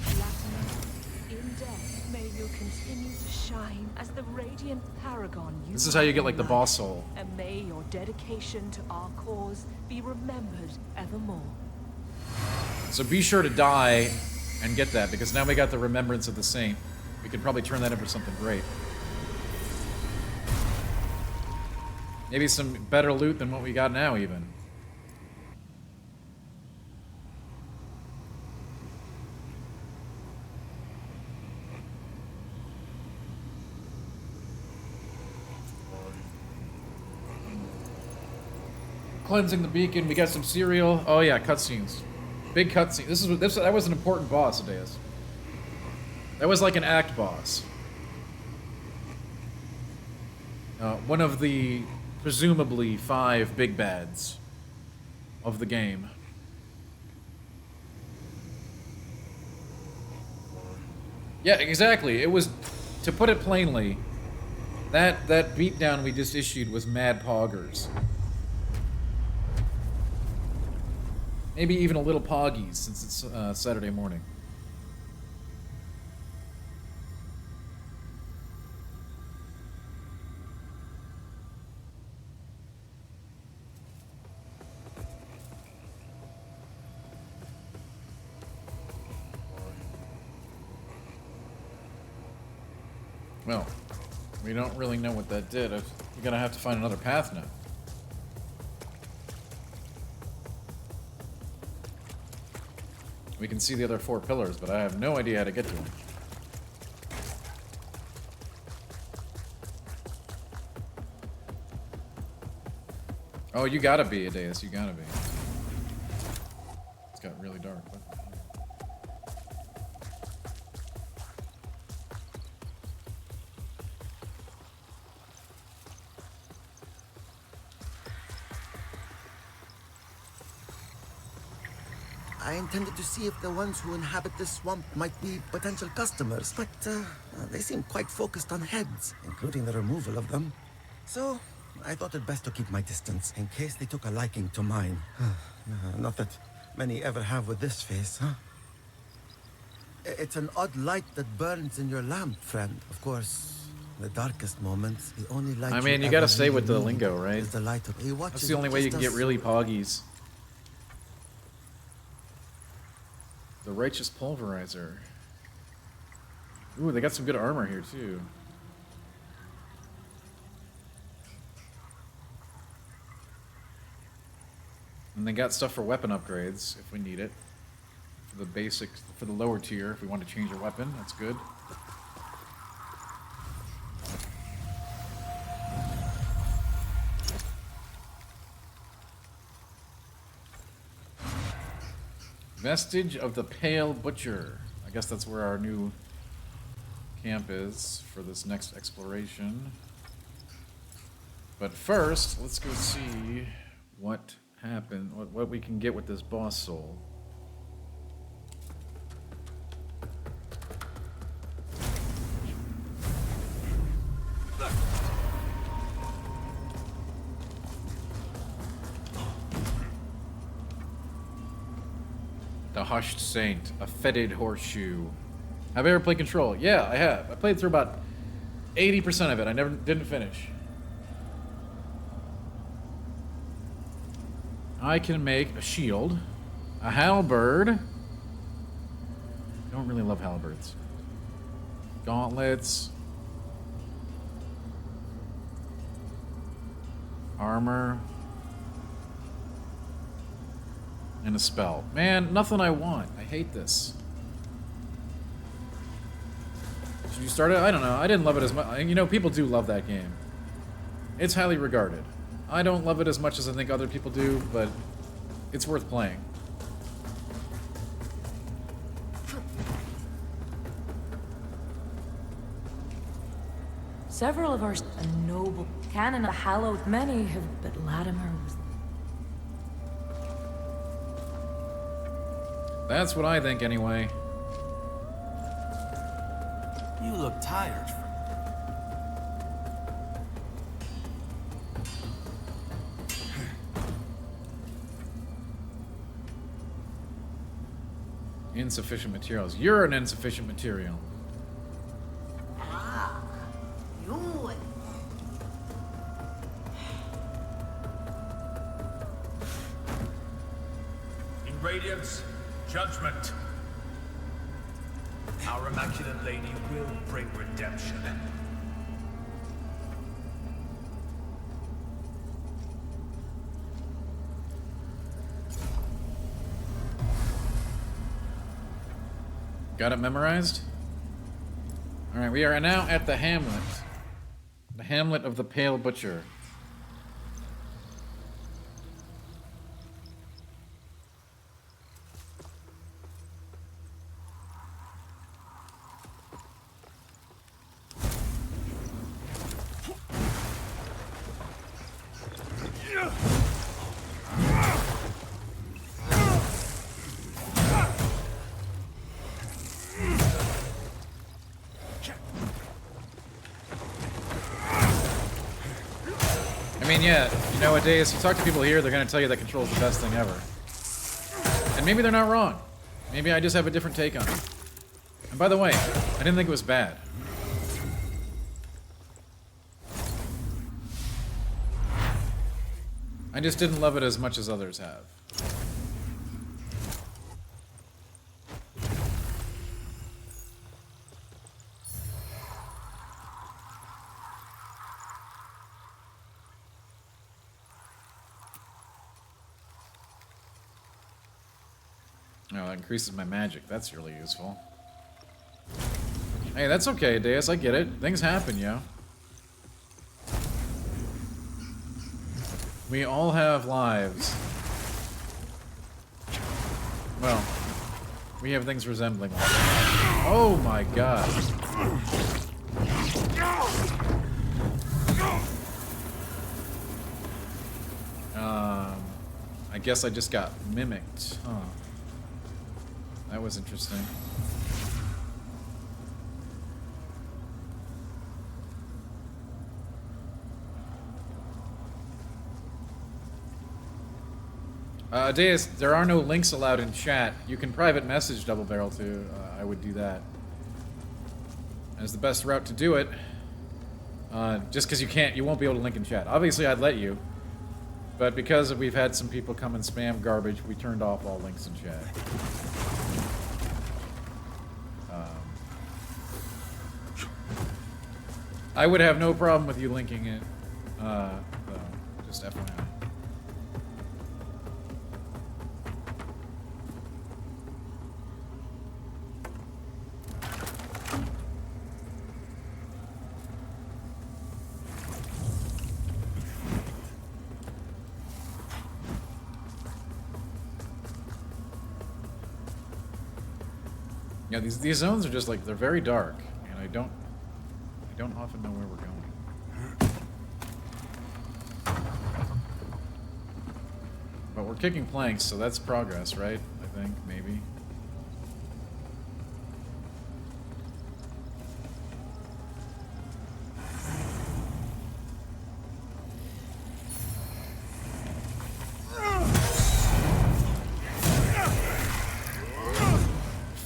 death, may you continue to shine as the radiant paragon you This is how you get, like, the boss soul. And may your dedication to our cause be remembered evermore. So be sure to die and get that, because now we got the Remembrance of the Saint. We could probably turn that into something great. Maybe some better loot than what we got now, even. Cleansing the beacon. We got some cereal. Oh yeah, cutscenes. Big cutscene. That was an important boss, Adeus. That was like an act boss. One of the presumably 5 big bads of the game. Yeah, exactly. It was, to put it plainly, that beatdown we just issued was mad poggers. Maybe even a little poggies since it's Saturday morning. Well, we don't really know what that did. We're gonna have to find another path now. We can see the other 4 pillars, but I have no idea how to get to them. Oh, you gotta be, Adeus. You gotta be. It's got really dark. What? I intended to see if the ones who inhabit this swamp might be potential customers, but they seem quite focused on heads, including the removal of them. So, I thought it best to keep my distance in case they took a liking to mine. Not that many ever have with this face, huh? It's an odd light that burns in your lamp, friend. Of course, the darkest moments, the only light I mean, you gotta stay with the lingo, right? Is the light of a watch. That's the only way you can get really poggies. The Righteous Pulverizer. Ooh, they got some good armor here, too. And they got stuff for weapon upgrades, if we need it. For the basic, for the lower tier, if we want to change our weapon, that's good. Vestige of the Pale Butcher. I guess that's where our new camp is for this next exploration. But first, let's go see what happened, what we can get with this boss soul. The Hushed Saint, a fetid horseshoe. Have I ever played Control? Yeah, I have. I played through about 80% of it. I didn't finish. I can make a shield, a halberd. Don't really love halberds. Gauntlets. Armor. And a spell. Man, nothing I want. I hate this. Should you start it? I don't know. I didn't love it as much. You know, people do love that game. It's highly regarded. I don't love it as much as I think other people do, but it's worth playing. Several of our noble canon hallowed many have, but Latimer was. That's what I think, anyway. You look tired. Insufficient materials. You're an insufficient material. Ah, you. In Radiance, judgment. Our Immaculate Lady will bring redemption. Got it memorized? Alright, we are now at the Hamlet. The Hamlet of the Pale Butcher. I mean, yeah, you know, nowadays, you talk to people here, they're going to tell you that Control's the best thing ever. And maybe they're not wrong. Maybe I just have a different take on it. And by the way, I didn't think it was bad. I just didn't love it as much as others have. Oh, that increases my magic. That's really useful. Hey, that's okay, Deus. I get it. Things happen, yo. We all have lives. Well, we have things resembling lives. Oh my god. I guess I just got mimicked. Huh. That was interesting. Deus, there are no links allowed in chat. You can private message Double Barrel too. I would do that as the best route to do it. Just because you won't be able to link in chat. Obviously, I'd let you, but because we've had some people come and spam garbage, we turned off all links in chat. I would have no problem with you linking it, though. Just FYI. Yeah, these zones are just like, they're very dark, and I don't often know where we're going. But we're kicking planks, so that's progress, right? I think, maybe.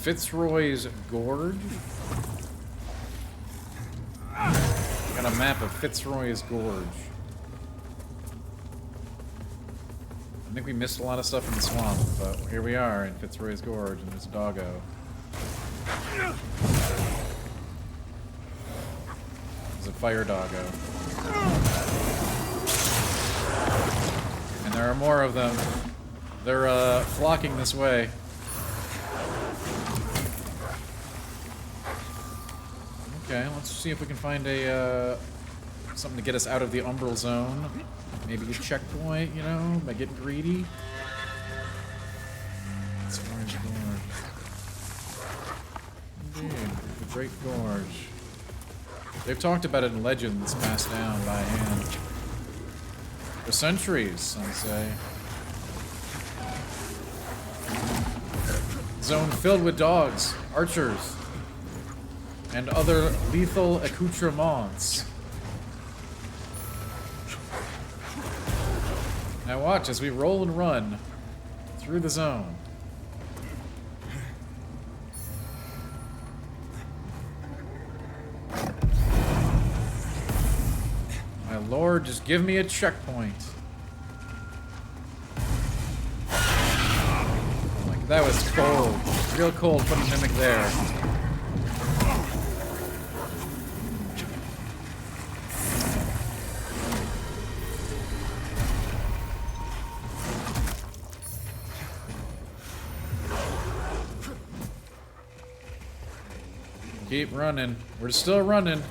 Fitzroy's Gorge? Got a map of Fitzroy's Gorge. I think we missed a lot of stuff in the swamp, but here we are in Fitzroy's Gorge, and there's a doggo. There's a fire doggo. And there are more of them. They're flocking this way. Okay, let's see if we can find a something to get us out of the umbral zone. Maybe a checkpoint, you know, by getting greedy. It's Orange Gorge. Indeed, the Great Gorge. They've talked about it in legends passed down by hand. For centuries, some say. Zone filled with dogs, archers, and other lethal accoutrements. Now watch as we roll and run through the zone. My lord, just give me a checkpoint. Like, that was cold. Real cold putting Mimic there. Keep running. We're still running.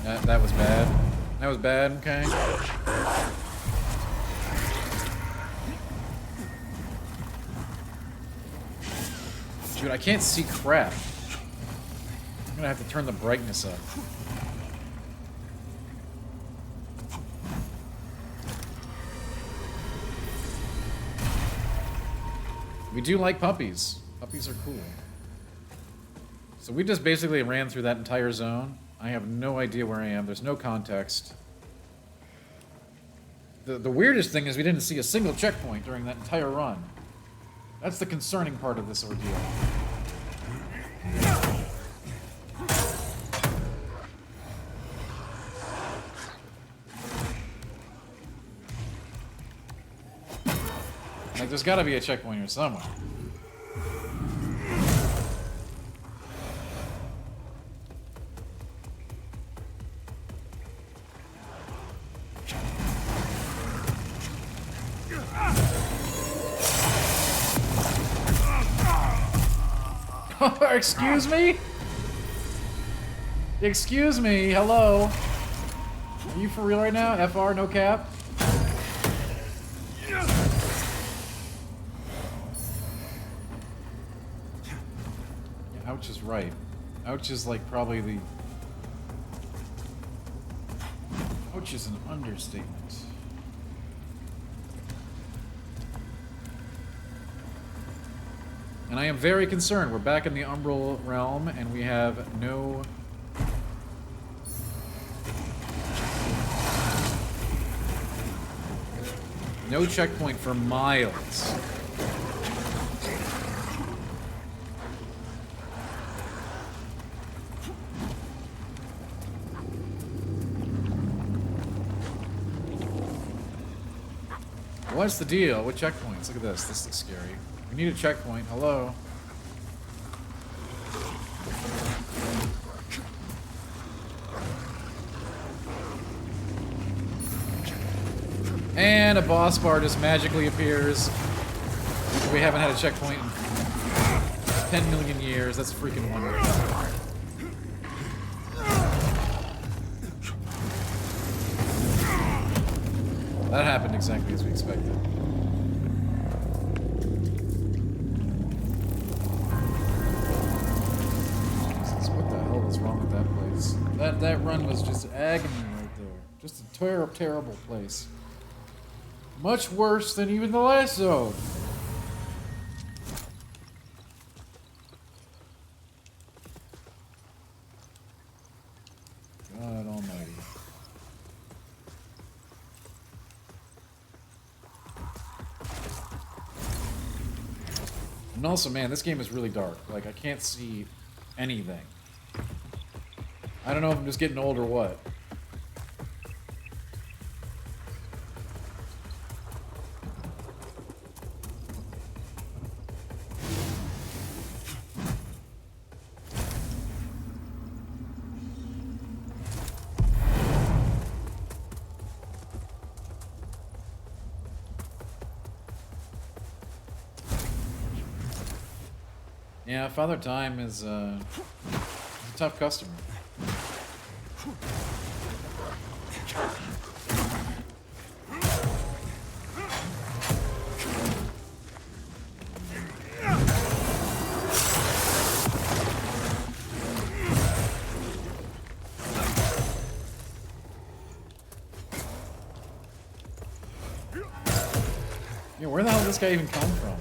That was bad. That was bad, okay. Dude, I can't see crap. I'm gonna have to turn the brightness up. We do like puppies. Puppies are cool. So we just basically ran through that entire zone. I have no idea where I am. There's no context. The weirdest thing is we didn't see a single checkpoint during that entire run. That's the concerning part of this ordeal. Like, there's gotta be a checkpoint here somewhere. Excuse me? Excuse me, hello? Are you for real right now? FR, no cap? Yeah, ouch is right. Ouch is like probably the... Ouch is an understatement. And I am very concerned. We're back in the Umbral realm, and we have no... No checkpoint for miles. What's the deal with checkpoints? Look at this. This looks scary. We need a checkpoint. Hello. And a boss bar just magically appears. We haven't had a checkpoint in 10 million years. That's freaking wonderful. That happened exactly as we expected. Jesus, what the hell was wrong with that place? That run was just agony right there. Just a terrible place. Much worse than even the last zone. God almighty. And also, man, this game is really dark. Like, I can't see anything. I don't know if I'm just getting old or what. Yeah, Father Time is a tough customer. Yeah, where the hell did this guy even come from?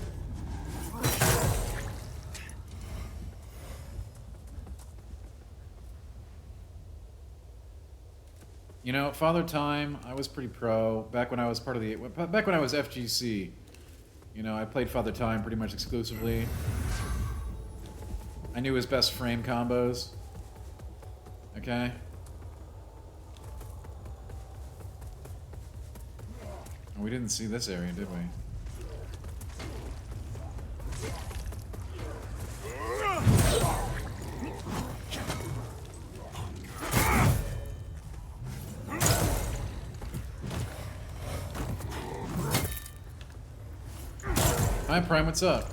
You know, Father Time, I was pretty pro back when I was part of the back when I was FGC. You know, I played Father Time pretty much exclusively. I knew his best frame combos. Okay. Oh, we didn't see this area, did we? Hi, Prime, what's up?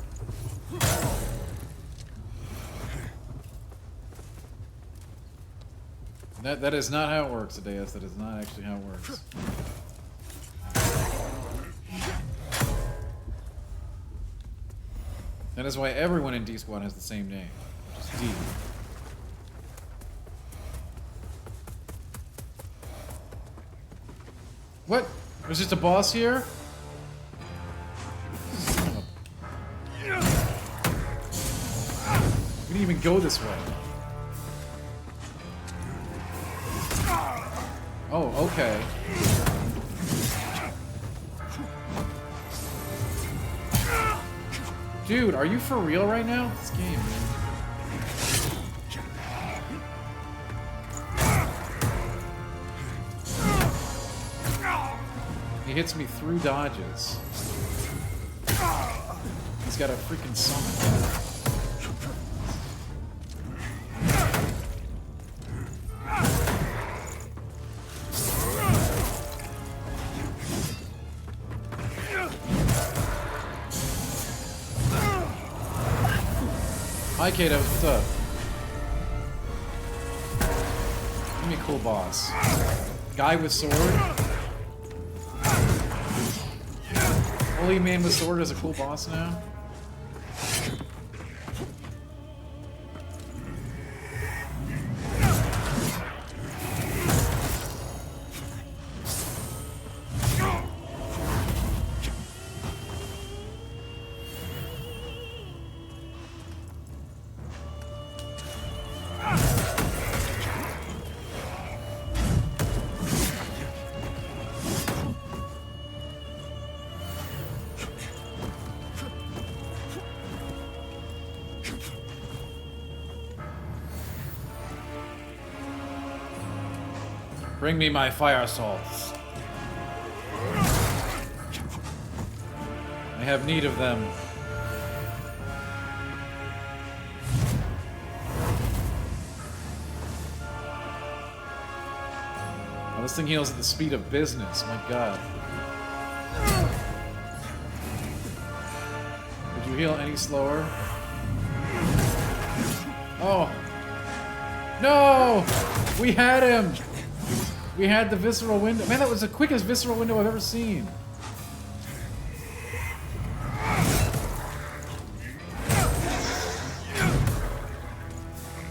That is not how it works, Adeus. That is not actually how it works. That is why everyone in D-Squad has the same name, which is D. What? There's just a boss here? We didn't even go this way. Oh, okay. Dude, are you for real right now? This game, man. He hits me through dodges. He's got a freaking summon. Hi, Kato. What's up? Give me a cool boss. Guy with sword? Holy man with sword is a cool boss now? Bring me my fire salts. I have need of them. Oh, this thing heals at the speed of business. My God. Would you heal any slower? Oh. No! We had him! We had the visceral window. Man, that was the quickest visceral window I've ever seen.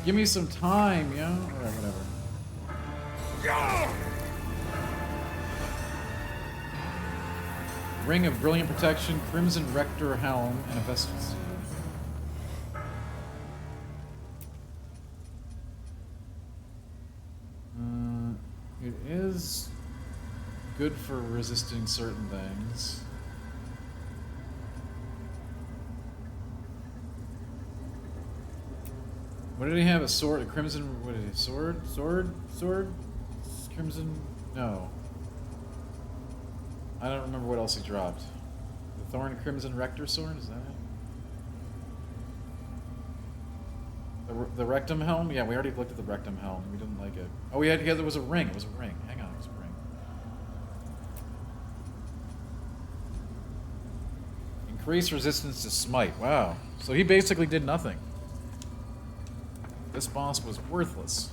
Give me some time, yo. Alright, whatever. Ring of Brilliant Protection, Crimson Rector Helm, and a Vestal Seal. It is good for resisting certain things. What did he have? A sword? A crimson... What did he... Sword? Sword? Sword? Crimson... No. I don't remember what else he dropped. The Thorn Crimson Rector Sword? Is that it? The Rectum Helm? Yeah, we already looked at the Rectum Helm. We didn't like it. Oh, yeah, there was a ring. It was a ring. Hang on, it was a ring. Increase resistance to smite. Wow. So he basically did nothing. This boss was worthless.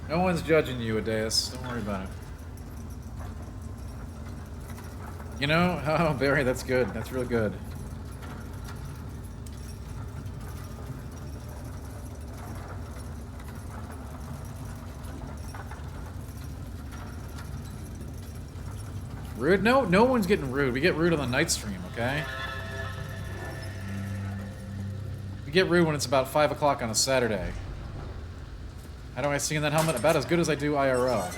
No one's judging you, Adeus. Don't worry about it. You know, oh, Barry, that's good. That's real good. Rude? No, no one's getting rude. We get rude on the night stream, okay? We get rude when it's about 5 o'clock on a Saturday. How do I sing in that helmet? About as good as I do IRL.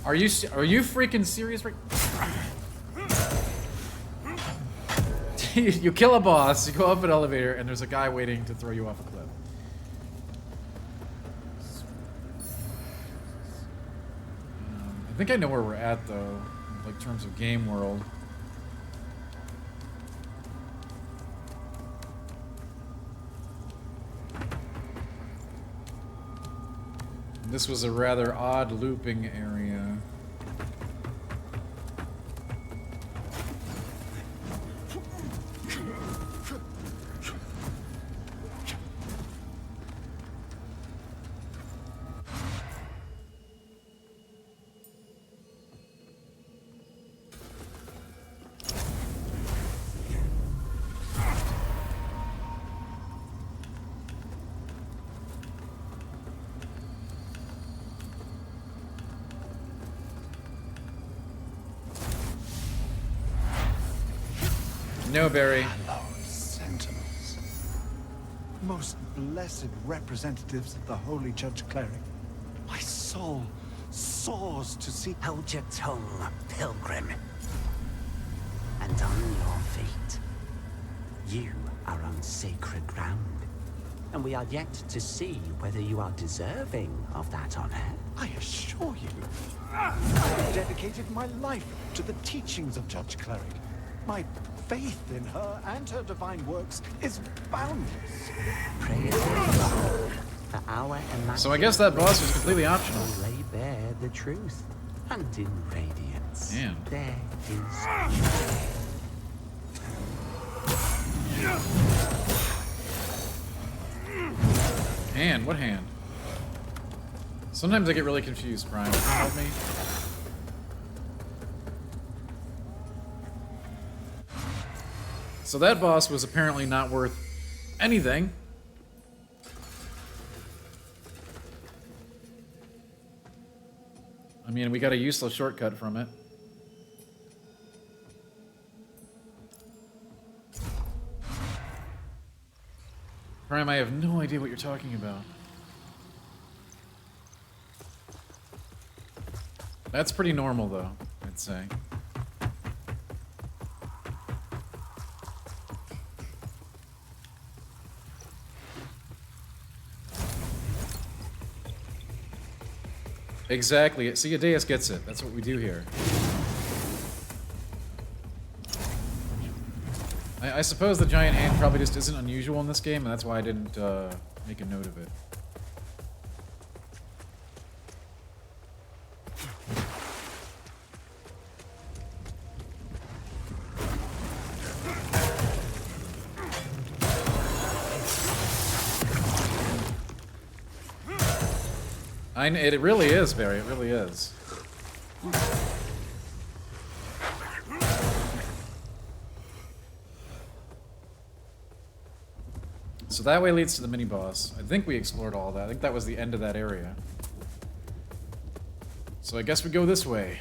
Are you freaking serious? You kill a boss, you go up an elevator, and there's a guy waiting to throw you off a cliff. I think I know where we're at, though, like in terms of game world. This was a rather odd looping area. No, Barry. Hello, Sentinels. Most blessed representatives of the Holy Judge Cleric. My soul soars to see... Hold your tongue, pilgrim. And on your feet. You are on sacred ground. And we are yet to see whether you are deserving of that honor. I assure you, I have dedicated my life to the teachings of Judge Cleric. My faith in her and her divine works is boundless. Praise God for our So I guess that boss was completely optional. lay bare the truth, and in radiance Damn. there is. Hand? What hand? Sometimes I get really confused, Brian. Can you help me? So that boss was apparently not worth anything. I mean, we got a useless shortcut from it. Prime, I have no idea what you're talking about. That's pretty normal, though, I'd say. Exactly. See, Adeus gets it. That's what we do here. I suppose the giant hand probably just isn't unusual in this game, and that's why I didn't make a note of it. It really is, Barry. It really is. So that way leads to the mini-boss. I think we explored all that. I think that was the end of that area. So I guess we go this way.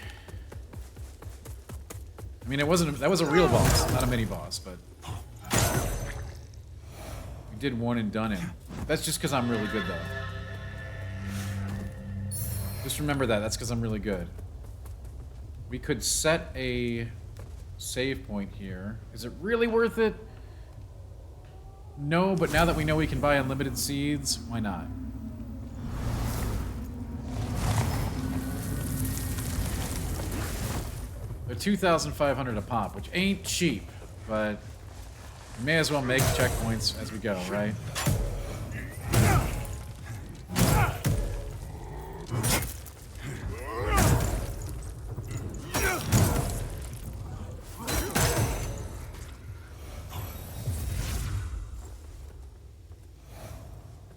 I mean, that was a real boss, not a mini-boss, but... we did one and done him. That's just because I'm really good, though. Just remember that. That's because I'm really good. We could set a save point here. Is it really worth it? No, but now that we know we can buy unlimited seeds, why not? They're 2,500 a pop, which ain't cheap, but we may as well make checkpoints as we go, right?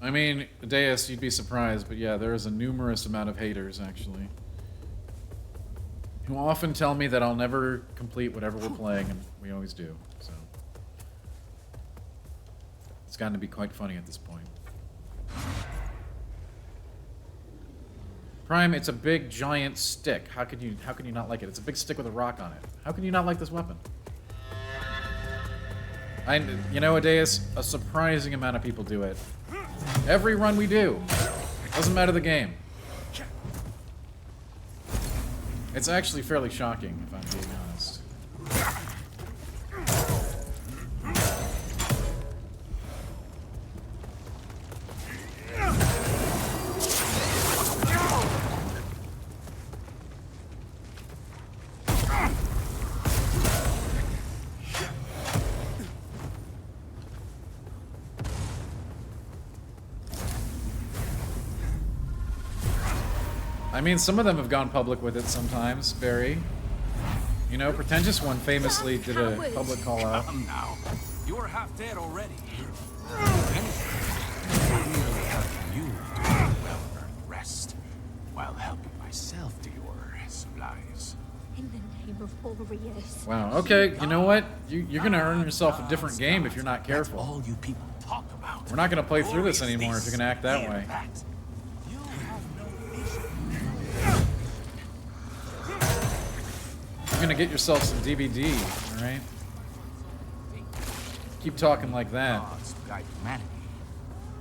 I mean, Deus, you'd be surprised, but yeah, there is a numerous amount of haters, actually. Who often tell me that I'll never complete whatever we're playing, and we always do, so. It's gotten to be quite funny at this point. Prime, it's a big, giant stick. How can you not like it? It's a big stick with a rock on it. How can you not like this weapon? You know, Adeus, a surprising amount of people do it. Every run we do. Doesn't matter the game. It's actually fairly shocking, if I'm being honest. I mean, some of them have gone public with it sometimes, Barry. You know, Pretentious One famously did a public call out. Come now. You are half dead already. You well-earned rest while helping myself to your supplies. In the name of Aureus. Wow, okay, you know what? You're gonna earn yourself a different game if you're not careful. That's all you people talk about. We're not gonna play through this anymore if you're gonna act that way. You're gonna get yourself some DVD, alright? Keep talking like that.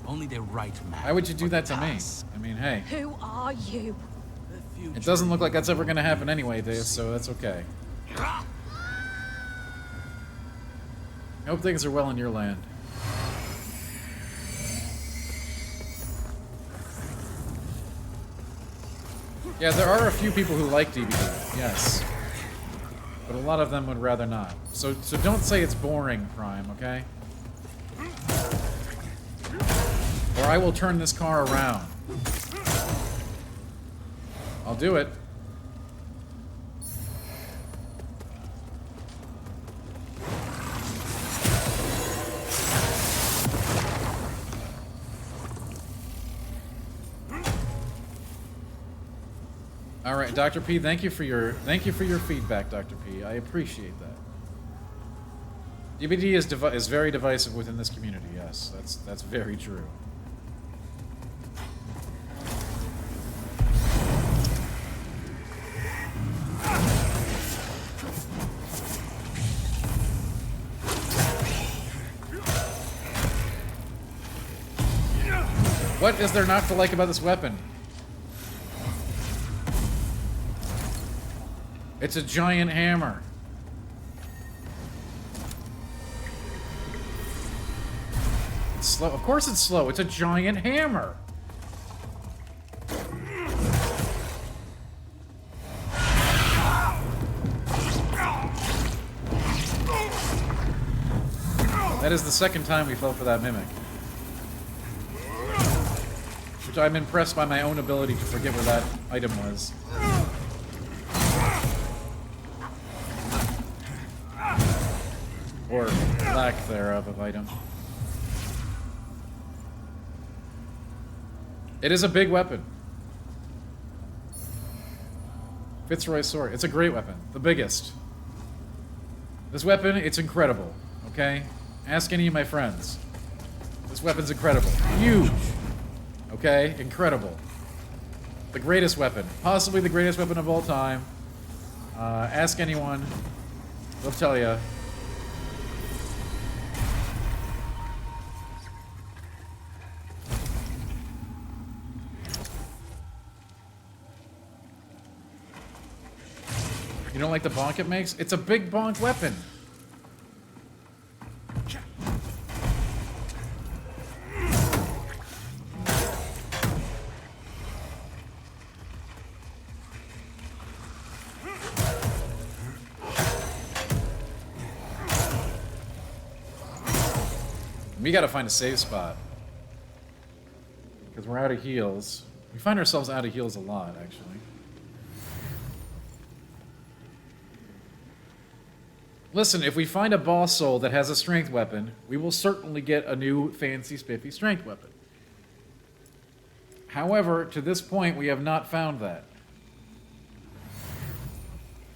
Only the right man. Why would you do that to me? I mean, hey. Who are you? It doesn't look like that's ever gonna happen anyway, Deus, so that's okay. I hope things are well in your land. Yeah, there are a few people who like DVD, yes. But a lot of them would rather not. So don't say it's boring, Prime, okay? Or I will turn this car around. I'll do it. All right, Dr. P, thank you for your feedback, Dr. P. I appreciate that. DVD is very divisive within this community. Yes, that's very true. What is there not to like about this weapon? It's a giant hammer. It's slow. Of course it's slow. It's a giant hammer. That is the second time we fell for that mimic. Which I'm impressed by my own ability to forget where that item was. Or lack thereof of item. It is a big weapon. Fitzroy's sword. It's a great weapon. The biggest. This weapon, it's incredible. Okay? Ask any of my friends. This weapon's incredible. Huge. Okay? Incredible. The greatest weapon. Possibly the greatest weapon of all time. Ask anyone. They'll tell you. You don't like the bonk it makes? It's a big bonk weapon. We gotta find a safe spot. Because we're out of heals. We find ourselves out of heals a lot, actually. Listen, if we find a boss soul that has a strength weapon, we will certainly get a new fancy spiffy strength weapon. However, to this point, we have not found that.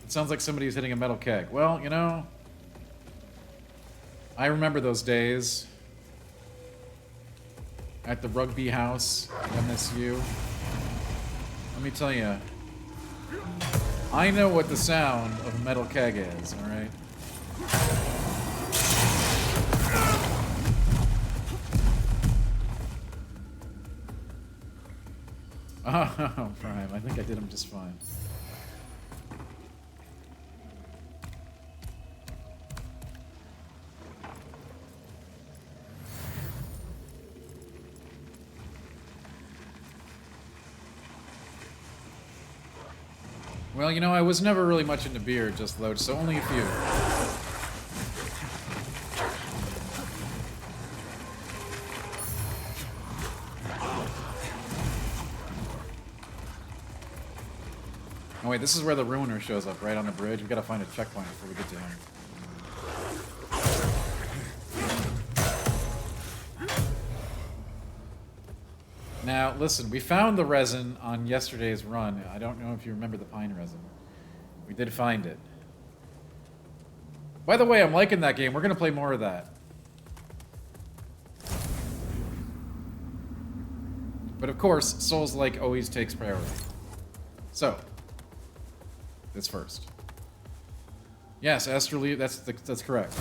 It sounds like somebody's hitting a metal keg. Well, you know, I remember those days at the rugby house at MSU. Let me tell you, I know what the sound of a metal keg is, alright? Oh, Prime, I think I did him just fine. Well, you know, I was never really much into beer, just load, so only a few. Oh wait, this is where the Ruiner shows up, right on the bridge. We gotta find a checkpoint before we get to him. Now, listen, we found the resin on yesterday's run. I don't know if you remember the pine resin. We did find it. By the way, I'm liking that game. We're gonna play more of that. But of course, Souls-like always takes priority. So, this first. Yes, Astrally, that's correct.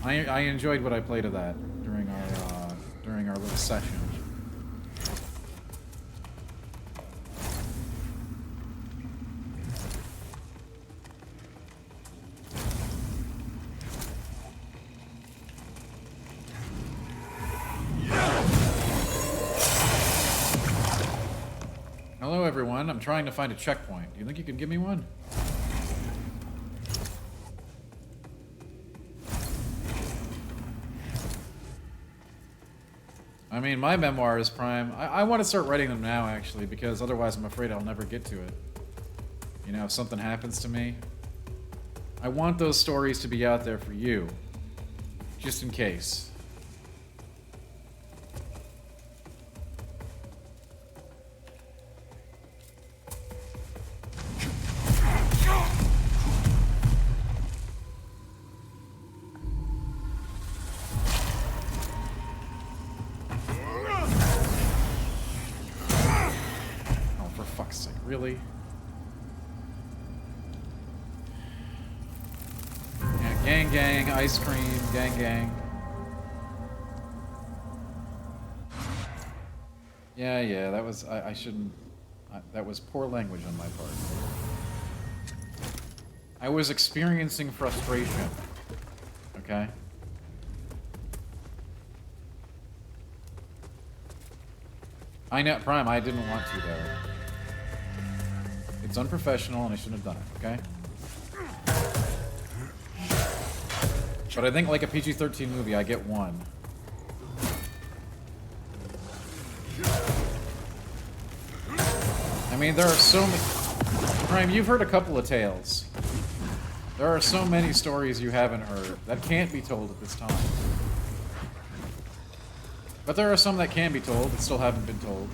I enjoyed what I played of that during our little session. Hello everyone, I'm trying to find a checkpoint. Do you think you can give me one? I mean, my memoirs, Prime, I want to start writing them now, actually, because otherwise I'm afraid I'll never get to it. You know, if something happens to me. I want those stories to be out there for you. Just in case. Really? Yeah, gang gang, ice cream, gang gang. Yeah, that was... I shouldn't... that was poor language on my part. I was experiencing frustration. Okay? I know, Prime, I didn't want to, though. It's unprofessional, and I shouldn't have done it, okay? But I think, like a PG-13 movie, I get one. I mean, there are so many... Prime, you've heard a couple of tales. There are so many stories you haven't heard that can't be told at this time. But there are some that can be told that still haven't been told.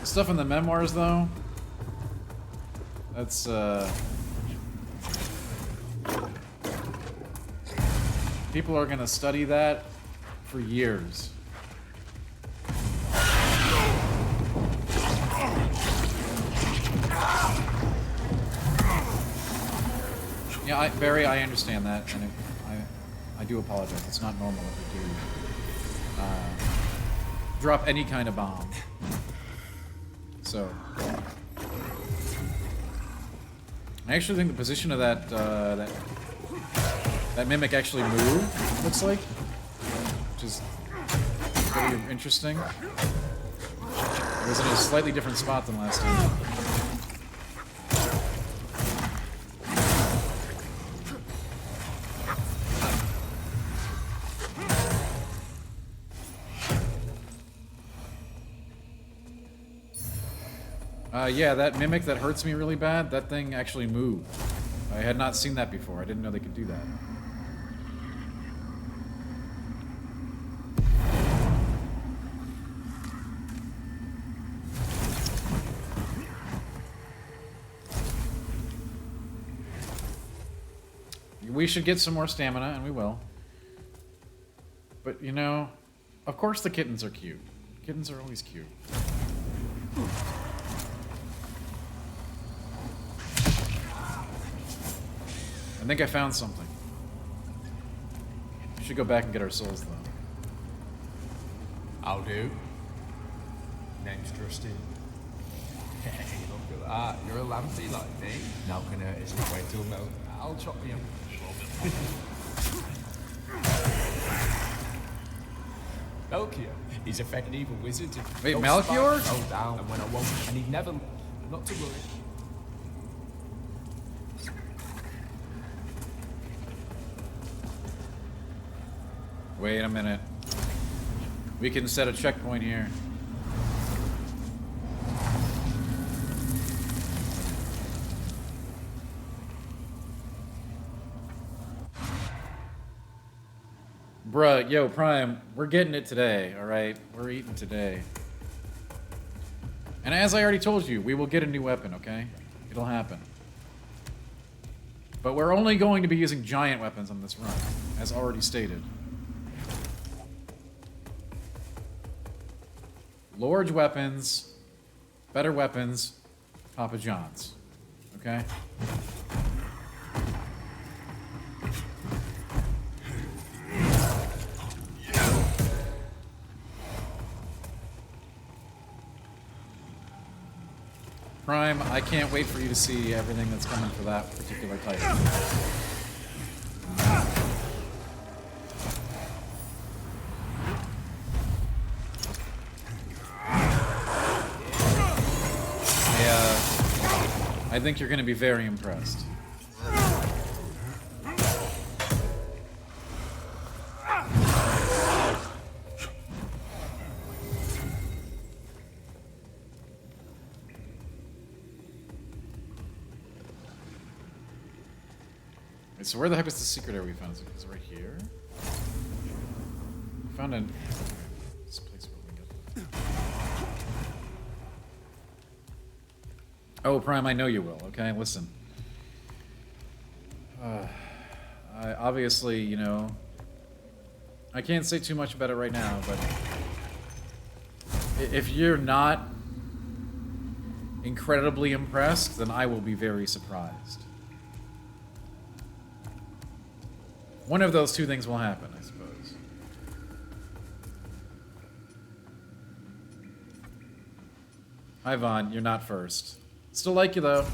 The stuff in the memoirs, though, that's, people are gonna study that for years. Yeah, Barry, I understand that, and I do apologize. It's not normal that we do drop any kind of bomb. So, I actually think the position of that that mimic actually moved. Looks like, which is very interesting. It was in a slightly different spot than last time. Yeah, that mimic that hurts me really bad, that thing actually moved. I had not seen that before. I didn't know they could do that. We should get some more stamina, and we will. But, you know, of course the kittens are cute. Kittens are always cute. I think I found something. We should go back and get our souls, though. I'll do. Name's Trusty. Hey, look at that. You're a lampy like me. Now can just wait till milk. I'll chop you. Melchior. He's a fake evil wizard. Wait, Melchior? Oh, down. And when I won't, and he'd never. Not to worry. Wait a minute. We can set a checkpoint here. Bruh, yo, Prime, we're getting it today, alright? We're eating today. And as I already told you, we will get a new weapon, okay? It'll happen. But we're only going to be using giant weapons on this run, as already stated. Large weapons, better weapons, Papa John's. Okay? Prime, I can't wait for you to see everything that's coming for that particular title. I think you're going to be very impressed. Wait, so where the heck is the secret area we found? Is it right here? We found an... This place where we get... Oh, Prime, I know you will, okay? Listen. I obviously, you know... I can't say too much about it right now, but... If you're not incredibly impressed, then I will be very surprised. One of those two things will happen, I suppose. Hi, Vaughn. You're not first. Still like you, though.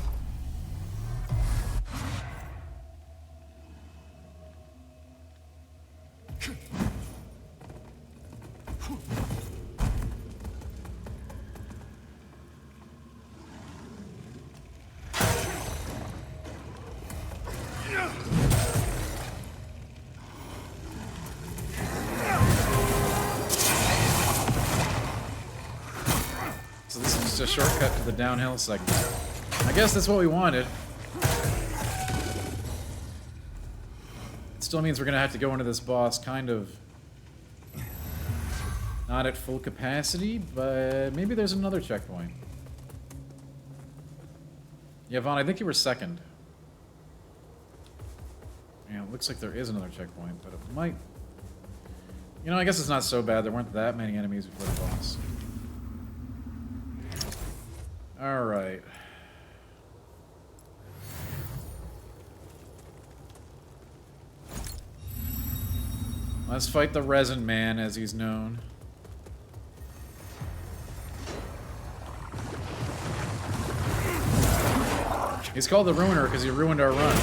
So this is just a shortcut to the downhill segment. I guess that's what we wanted. It still means we're gonna have to go into this boss kind of not at full capacity, but maybe there's another checkpoint. Yeah, Vaughn, I think you were second. Yeah, it looks like there is another checkpoint, but it might... You know, I guess it's not so bad. There weren't that many enemies before the boss. Alright. Let's fight the Resin Man, as he's known. He's called the Ruiner because he ruined our run.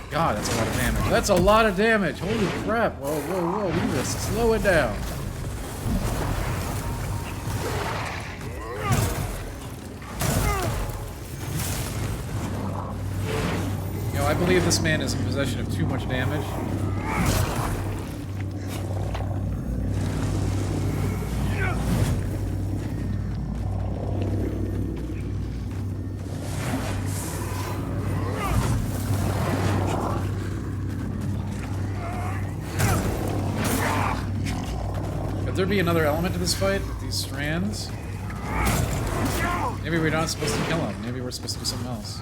God, that's a lot of damage. That's a lot of damage! Holy crap! Whoa, whoa, whoa, we need to slow it down. You know, I believe this man is in possession of too much damage. Could there be another element to this fight with these strands? Maybe we're not supposed to kill him. Maybe we're supposed to do something else.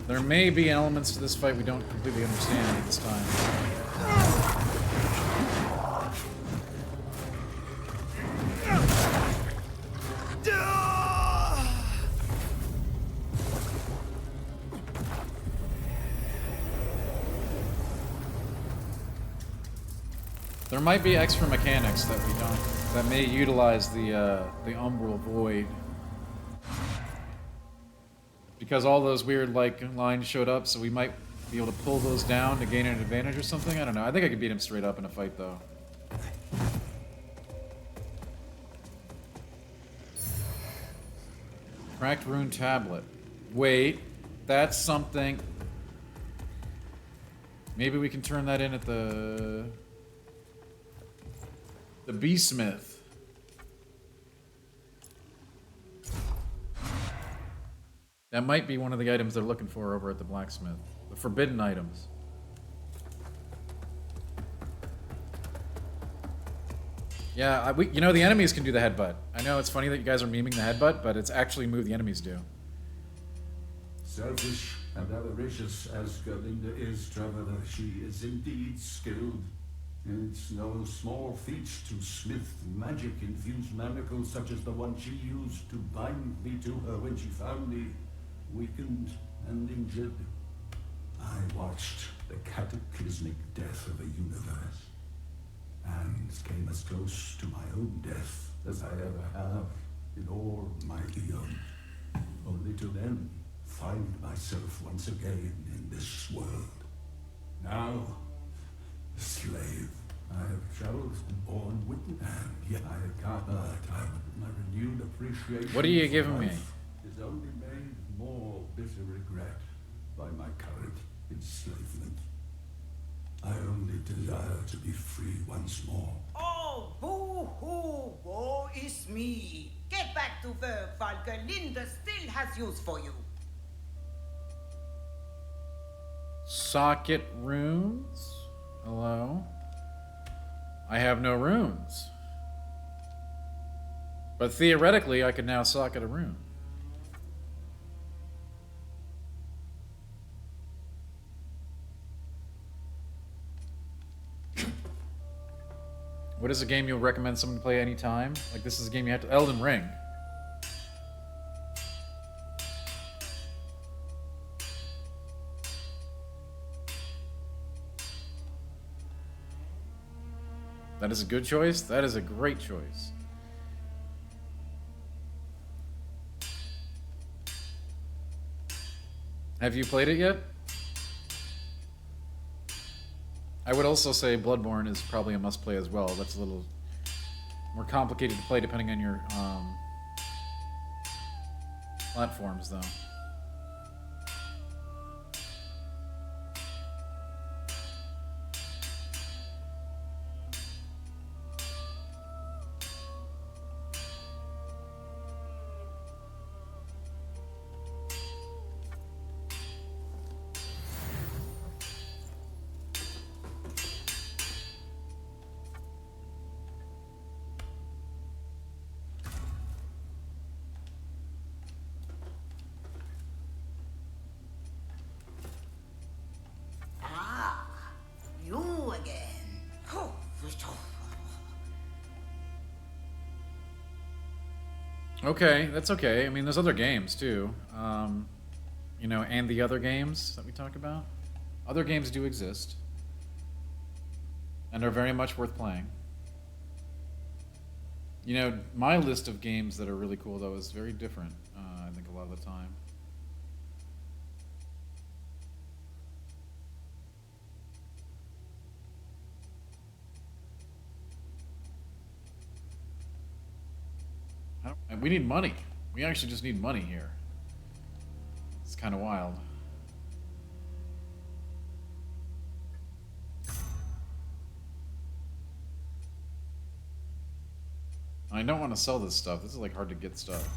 There may be elements to this fight we don't completely understand at this time. There might be extra mechanics that we don't, that may utilize the Umbral Void. Because all those weird, like, lines showed up, so we might be able to pull those down to gain an advantage or something? I don't know. I think I could beat him straight up in a fight, though. Cracked Rune Tablet. Wait, that's something... Maybe we can turn that in at the Beastsmith. That might be one of the items they're looking for over at the blacksmith. The forbidden items. Yeah, you know, the enemies can do the headbutt. I know it's funny that you guys are memeing the headbutt, but it's actually a move the enemies do. Selfish and avaricious as Gerlinda is, Traveler, she is indeed skilled. It's no small feat to smith magic-infused manacles such as the one she used to bind me to her when she found me weakened and injured. I watched the cataclysmic death of a universe, and came as close to my own death as I ever have in all my eon, only to then find myself once again in this world. Now, a slave. I have traveled and borne witness, and yet I have gathered my renewed appreciation. What are you giving me? Is only made more bitter regret by my current enslavement. I only desire to be free once more. Oh, boo-hoo! Woe is me! Get back to work while Gerlinda still has use for you. Socket runes? Hello? I have no runes. But theoretically, I could now socket a rune. What is a game you'll recommend someone to play anytime? Like, this is a game you have to... Elden Ring. is a good choice. That is a great choice. Have you played it yet? I would also say Bloodborne is probably a must-play as well. That's a little more complicated to play depending on your platforms, though. You again. Okay, that's okay. I mean, there's other games too. You know, and the other games that we talk about. Other games do exist. And are very much worth playing. You know, my list of games that are really cool, though, is very different, I think, a lot of the time. We need money. We actually just need money here. It's kind of wild. I don't want to sell this stuff. This is like hard to get stuff.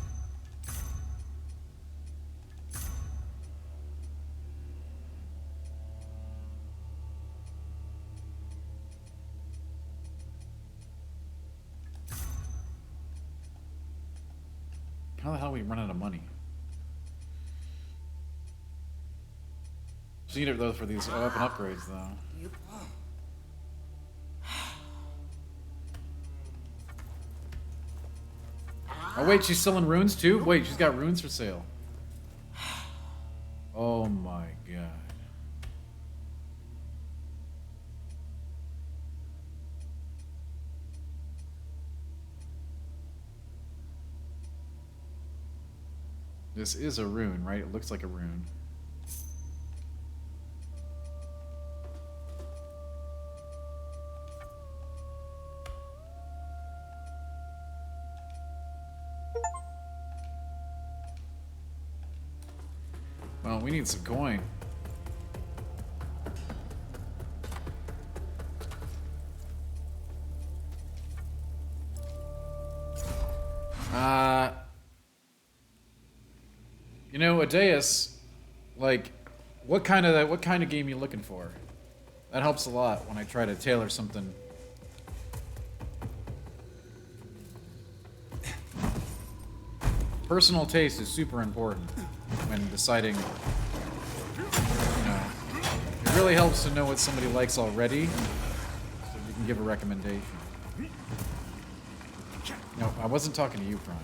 How the hell are we run out of money? Just need it though for these weapon upgrades though. Oh wait, she's selling runes too? Wait, she's got runes for sale. Oh my god. This is a rune, right? It looks like a rune. Well, we need some coin. You know, Adeus, like, what kind of game you looking for? That helps a lot when I try to tailor something. Personal taste is super important when deciding, you know, it really helps to know what somebody likes already, so you can give a recommendation. No, I wasn't talking to you, Prime.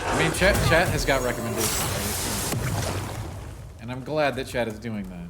I mean, chat has got recommendations, right? And I'm glad that chat is doing that.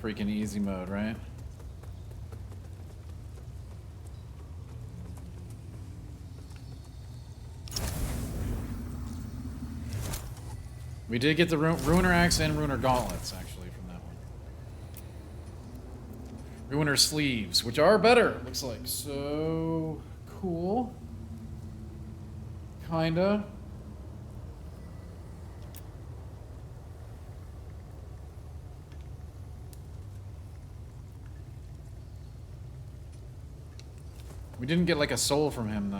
freaking easy mode, right? We did get the Ruiner Axe and Ruiner Gauntlets, actually, from that one. Ruiner Sleeves, which are better, looks like. So, cool. Kinda. We didn't get, like, a soul from him, though.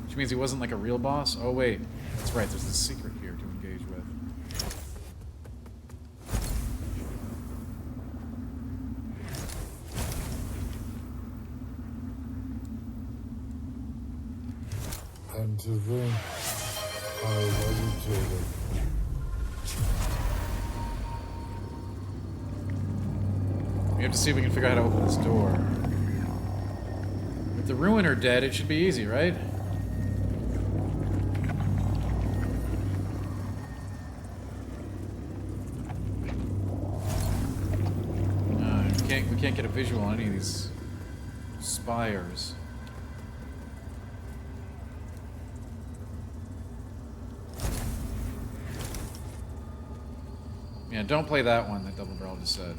Which means he wasn't, like, a real boss. Oh, wait. That's right, there's a secret here to engage with. And to think I wasn't taken. We have to see if we can figure out how to open this door. With the Ruiner dead, it should be easy, right? We can't get a visual on any of these spires. Yeah, don't play that one that Double Barrel just said.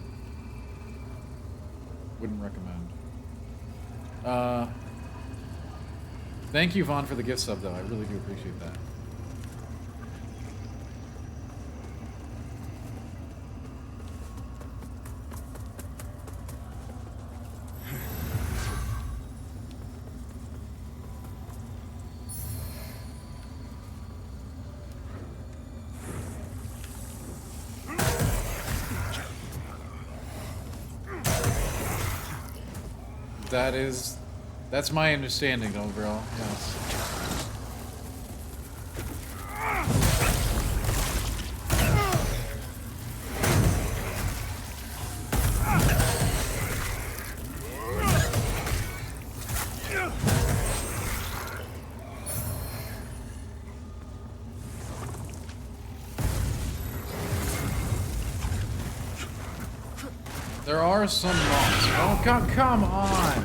Wouldn't recommend. Thank you, Vaughn, for the gift sub, though. I really do appreciate that. That's my understanding, overall, yes. There are some mobs. Oh, God, come on!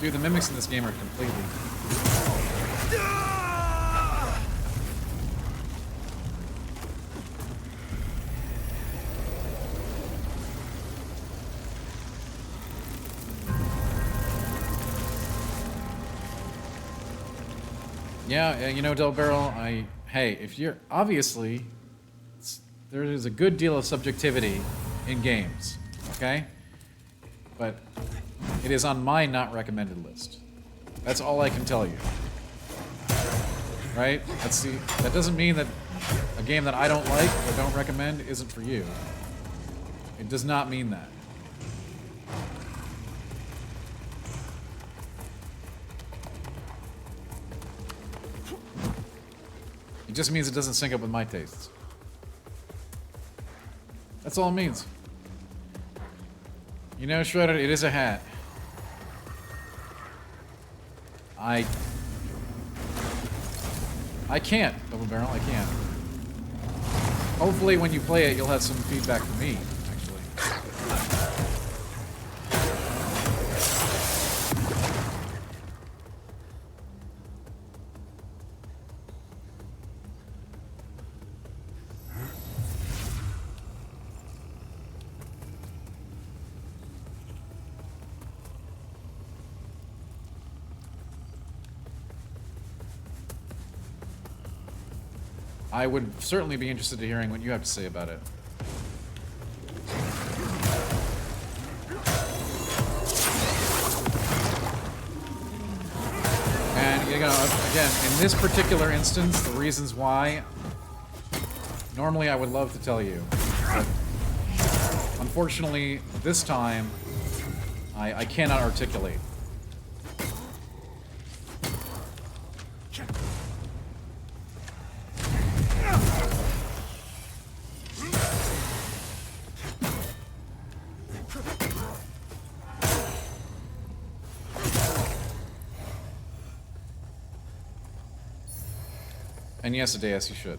Dude, the mimics in this game are completely... Yeah, you know, Del Barrel, hey, if you're... Obviously, there is a good deal of subjectivity in games, okay? But it is on my not recommended list. That's all I can tell you. Right? That doesn't mean that a game that I don't like or don't recommend isn't for you. It does not mean that. It just means it doesn't sync up with my tastes. That's all it means. You know, Shredder, it is a hat. I can't, Double Barrel, I can't. Hopefully when you play it, you'll have some feedback from me, actually. I would certainly be interested in hearing what you have to say about it. And, you know, again, in this particular instance, the reasons why, normally I would love to tell you. But unfortunately, this time, I cannot articulate. And yes, Adeus, you should.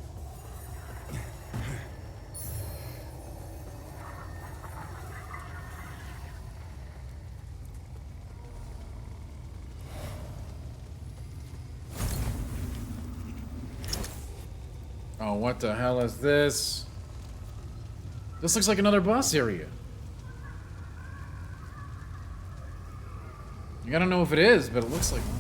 Oh, what the hell is this? This looks like another boss area. I don't know if it is, but it looks like one.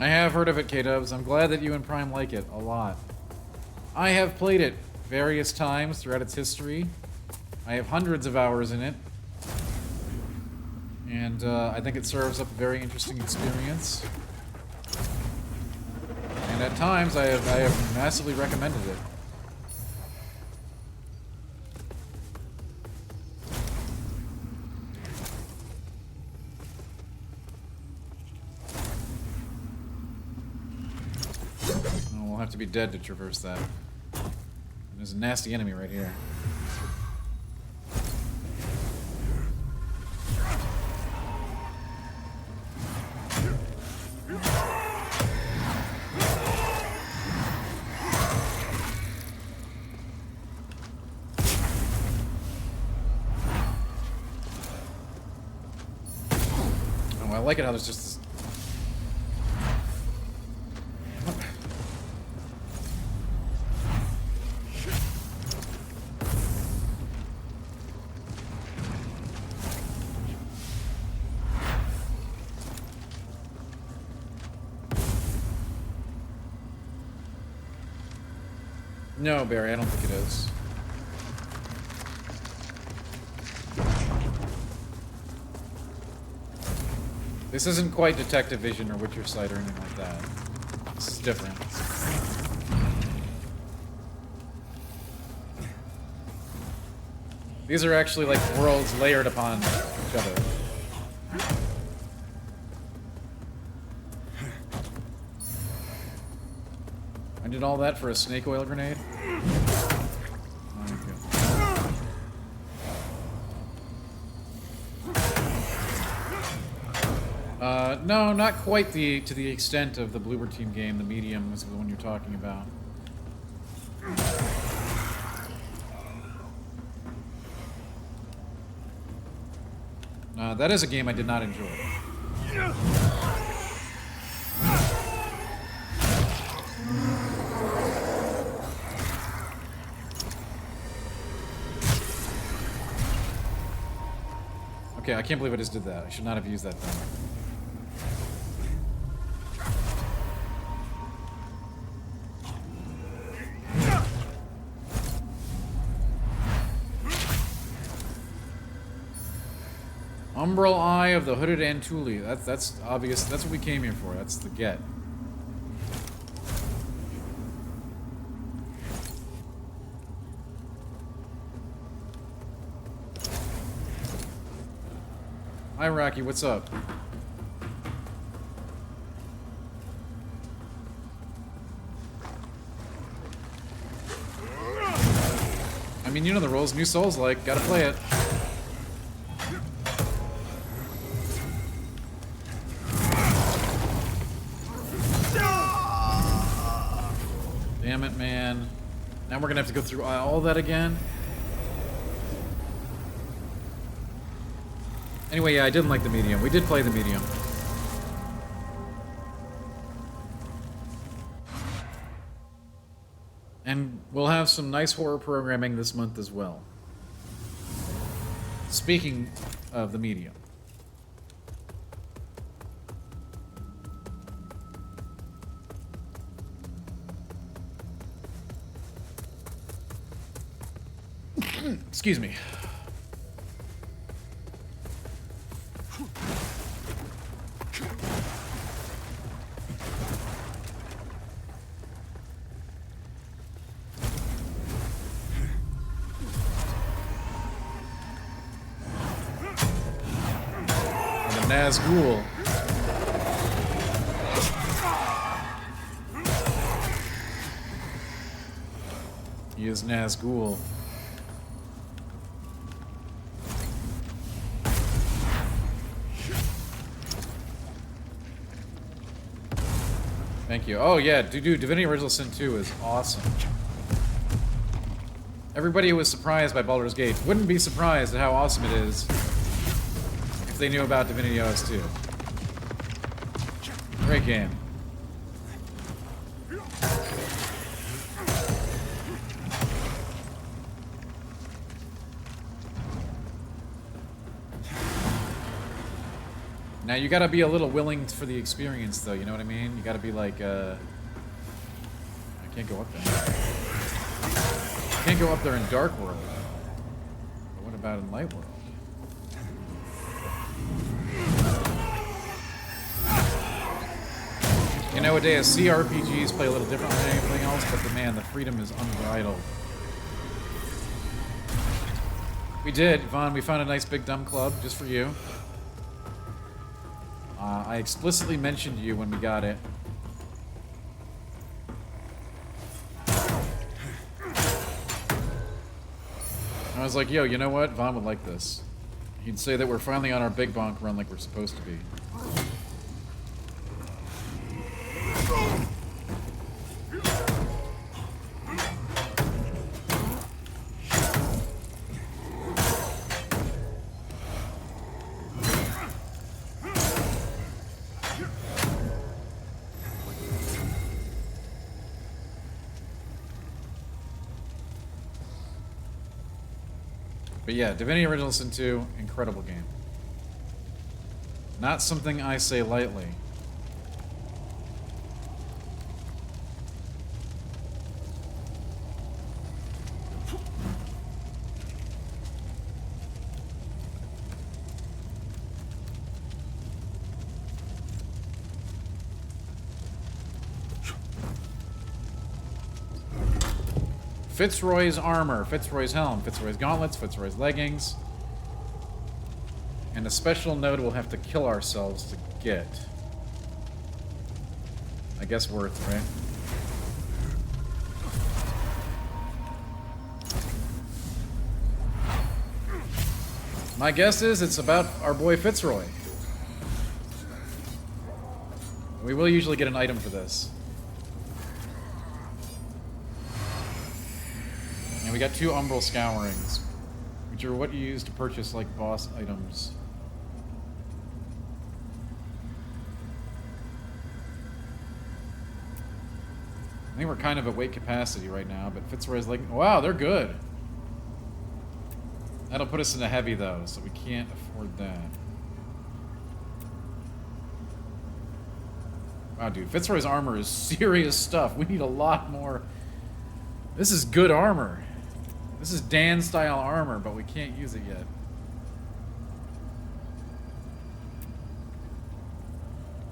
I have heard of it, K-Dubs. I'm glad that you and Prime like it a lot. I have played it various times throughout its history. I have hundreds of hours in it. And I think it serves up a very interesting experience. And at times I have massively recommended it. We'll have to be dead to traverse that. There's a nasty enemy right here. Oh, I like it how there's just this. No, Barry, I don't think it is. This isn't quite Detective Vision or Witcher Sight or anything like that. This is different. These are actually like worlds layered upon each other. I did all that for a snake oil grenade? No, not quite to the extent of the Bloober Team game. The medium was the one you're talking about. That is a game I did not enjoy. Okay, I can't believe I just did that. I should not have used that thing. Umbral Eye of the Hooded Antuli. That's obvious. That's what we came here for. That's the get. Hi, Rocky. What's up? I mean, you know the rules. New Souls like. Gotta play it. Damn it, man. Now we're gonna have to go through all that again. Anyway, yeah, I didn't like the medium. We did play the medium. And we'll have some nice horror programming this month as well. Speaking of the medium. Excuse me. And the Nazgul. He is Nazgul. you. Oh yeah, dude, Divinity Original Sin 2 is awesome. Everybody was surprised by Baldur's Gate wouldn't be surprised at how awesome it is if they knew about Divinity OS 2. Great game. Now you gotta be a little willing for the experience though, you know what I mean? You gotta be like, I can't go up there. I can't go up there in Dark World. But what about in Light World? You know, nowadays CRPGs play a little different than anything else, but the freedom is unbridled. We did, Vaughn, we found a nice big dumb club just for you. I explicitly mentioned you when we got it. I was like, yo, you know what? Vaughn would like this. He'd say that we're finally on our big bonk run like we're supposed to be. But yeah, Divinity Original Sin 2, incredible game. Not something I say lightly. Fitzroy's armor, Fitzroy's helm, Fitzroy's gauntlets, Fitzroy's leggings. And a special node we'll have to kill ourselves to get. I guess worth, right? My guess is it's about our boy Fitzroy. We will usually get an item for this. And we got 2 Umbral Scourings, which are what you use to purchase, like, boss items. I think we're kind of at weight capacity right now, but Fitzroy's like, wow, they're good. That'll put us in a heavy, though, so we can't afford that. Wow, dude, Fitzroy's armor is serious stuff. We need a lot more. This is good armor. This is Dan-style armor, but we can't use it yet.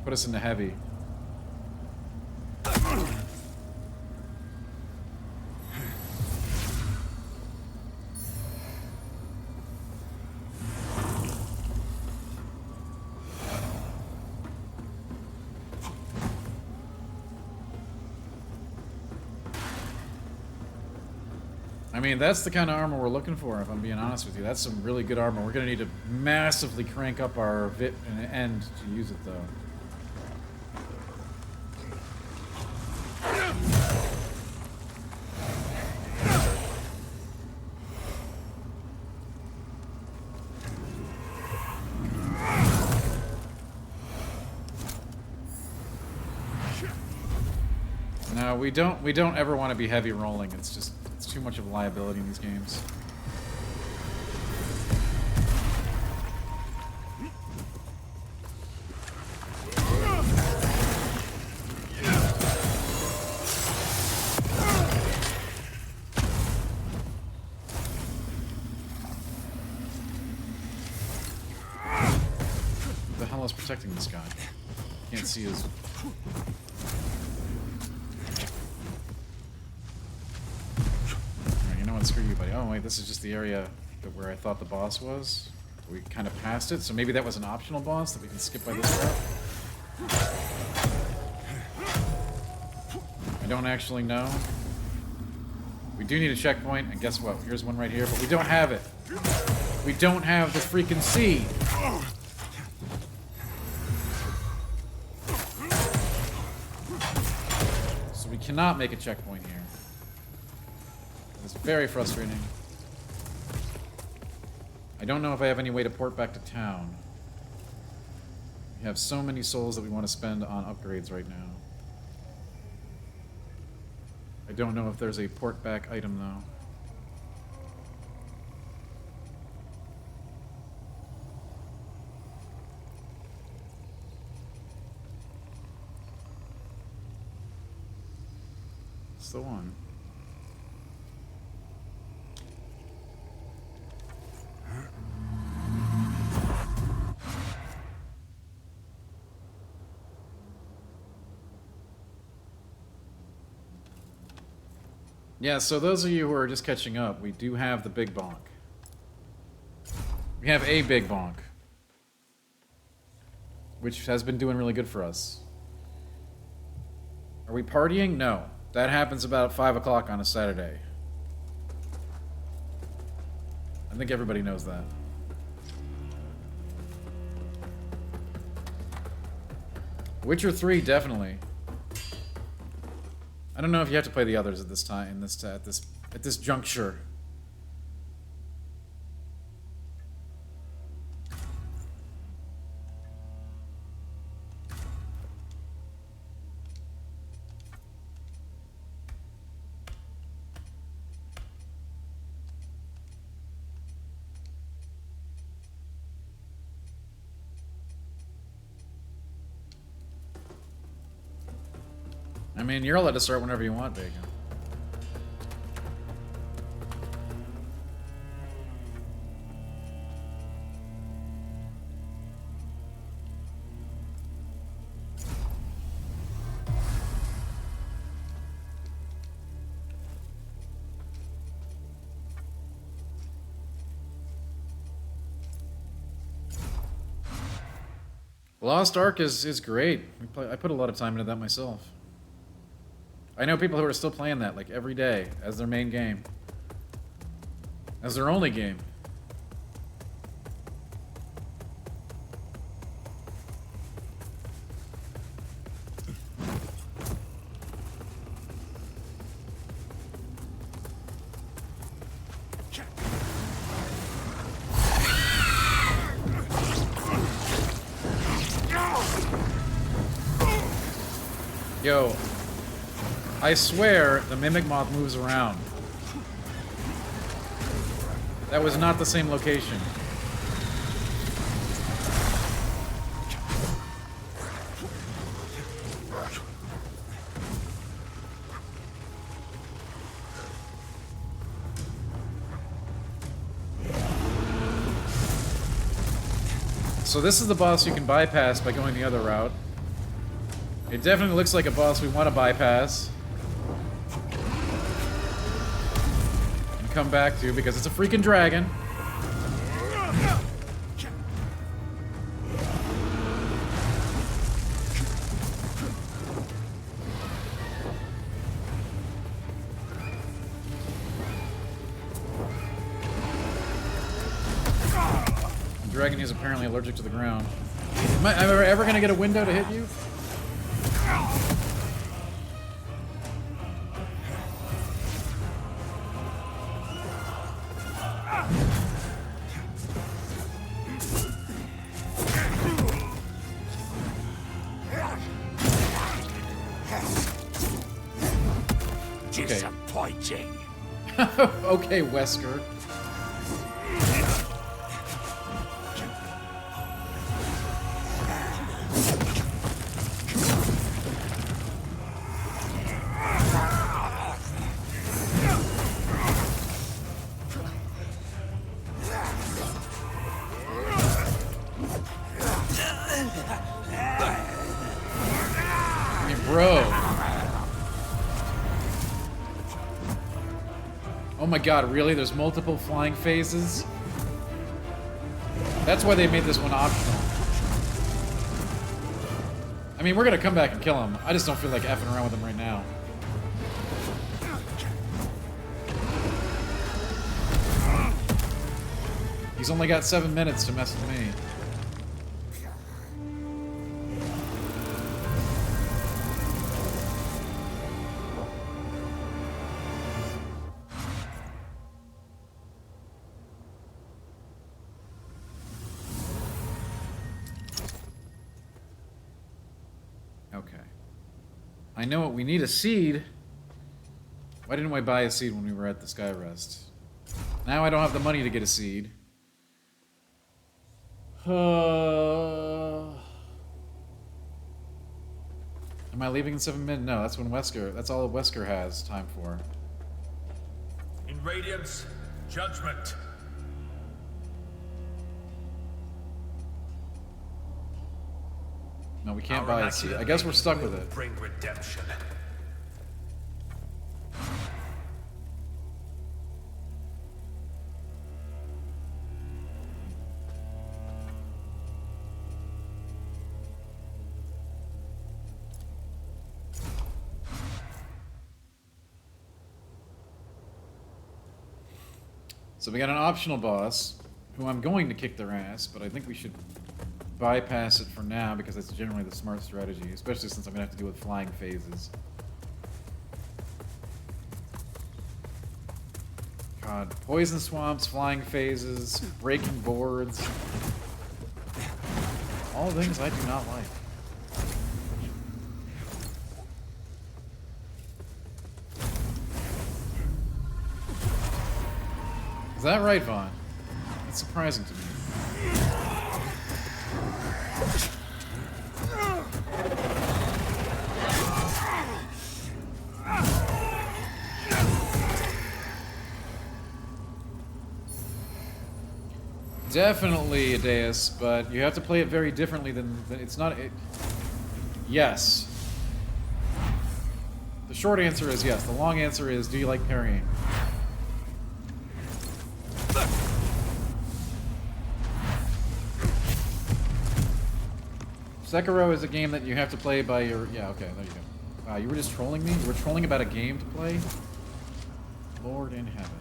Put us into heavy. I mean, that's the kind of armor we're looking for, if I'm being honest with you. That's some really good armor. We're going to need to massively crank up our VIT and end to use it, though. No, we don't ever want to be heavy rolling. It's just too much of a liability in these games. What the hell is protecting this guy? Can't see his... Screw you, buddy. Oh, wait, this is just the area where I thought the boss was. We kind of passed it, so maybe that was an optional boss that we can skip by this route. I don't actually know. We do need a checkpoint, and guess what? Here's one right here, but we don't have it. We don't have the freaking seed. cannot make a checkpoint here. It's very frustrating. I don't know if I have any way to port back to town. We have so many souls that we want to spend on upgrades right now. I don't know if there's a port back item though. It's the one. Yeah, so those of you who are just catching up, we do have the Big Bonk. We have a Big Bonk, which has been doing really good for us. Are we partying? No. That happens about 5 o'clock on a Saturday. I think everybody knows that. Witcher 3, definitely. I don't know if you have to play the others at this time, at this juncture. I mean, you're allowed to start whenever you want, Bacon. Lost Ark is great. I put a lot of time into that myself. I know people who are still playing that, like, every day, as their main game. As their only game. Yo. I swear the Mimic Moth moves around. That was not the same location. So this is the boss you can bypass by going the other route. It definitely looks like a boss we want to bypass. Come back to because it's a freaking dragon. The dragon is apparently allergic to the ground. Am I ever gonna get a window to hit you? Disappointing. Okay, Wesker. I mean, bro. Oh my god, really? There's multiple flying phases? That's why they made this one optional. I mean, we're gonna come back and kill him. I just don't feel like effing around with him right now. He's only got 7 minutes to mess with me. I know it. We need a seed. Why didn't I buy a seed when we were at the Skyrest? Now I don't have the money to get a seed. Am I leaving in 7 minutes? No, that's when Wesker. That's all Wesker has time for. In Radiance, judgment. No, we can't buy a seed. I guess we're stuck with it. Bring redemption. So we got an optional boss, who I'm going to kick their ass, but I think we should bypass it for now because that's generally the smart strategy, especially since I'm going to have to deal with flying phases. God, poison swamps, flying phases, breaking boards. All things I do not like. Is that right, Vaughn? That's surprising to me. Definitely a Deus, but you have to play it very differently than it's not. Yes. The short answer is yes. The long answer is, do you like parrying? Sekiro is a game that you have to play by your... Yeah, okay, there you go. Wow, you were just trolling me? You were trolling about a game to play? Lord in heaven.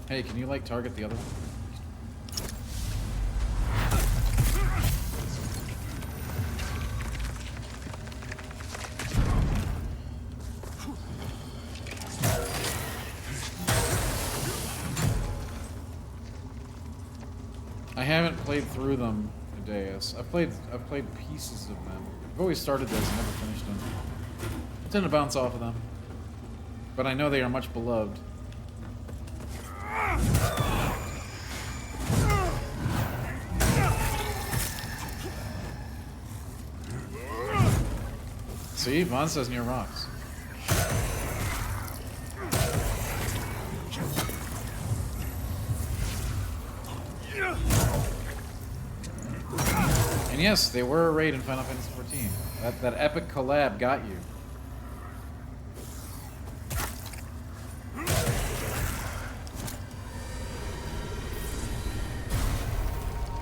Hey, can you, like, target the other one? I haven't played through them a Deus. I've played pieces of them. I've always started those and never finished them. I tend to bounce off of them. But I know they are much beloved. See, Vaughn says near rocks. And yes, they were a raid in Final Fantasy XIV. That epic collab got you.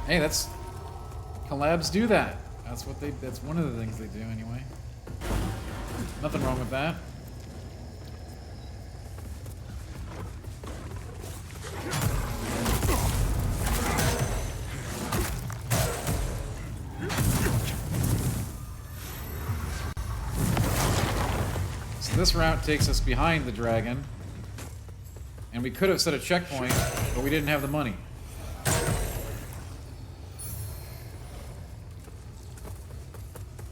Hey, that's... collabs do that. That's what they... that's one of the things they do, anyway. Nothing wrong with that. So this route takes us behind the dragon. And we could have set a checkpoint, but we didn't have the money.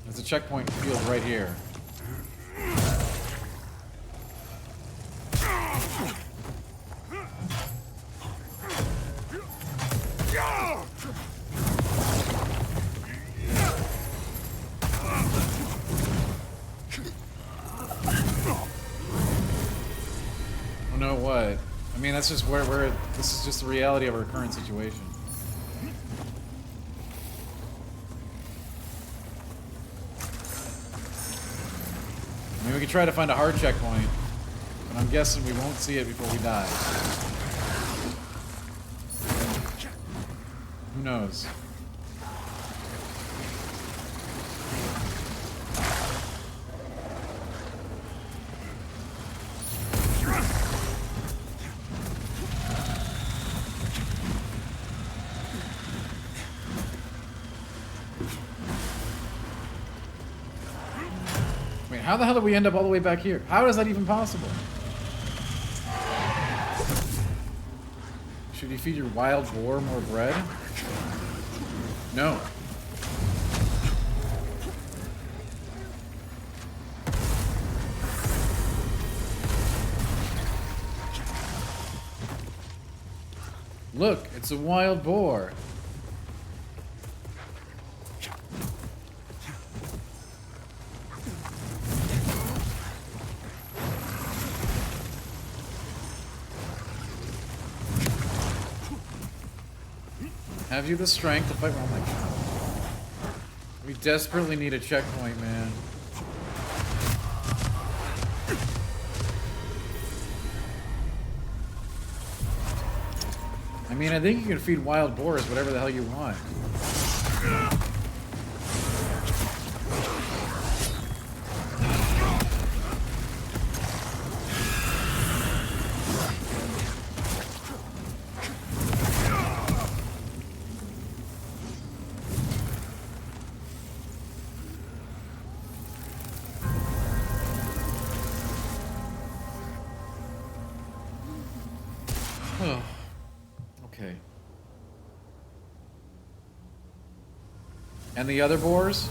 There's a checkpoint field right here. Oh no, what? I mean, that's just where we're... this is just the reality of our current situation. I mean, we could try to find a hard checkpoint, but I'm guessing we won't see it before we die. Who knows? How the hell did we end up all the way back here? How is that even possible? Should you feed your wild boar more bread? No. Look, it's a wild boar. Have you the strength to fight? Oh my god. We desperately need a checkpoint, man. I mean, I think you can feed wild boars whatever the hell you want. Okay. And the other boars?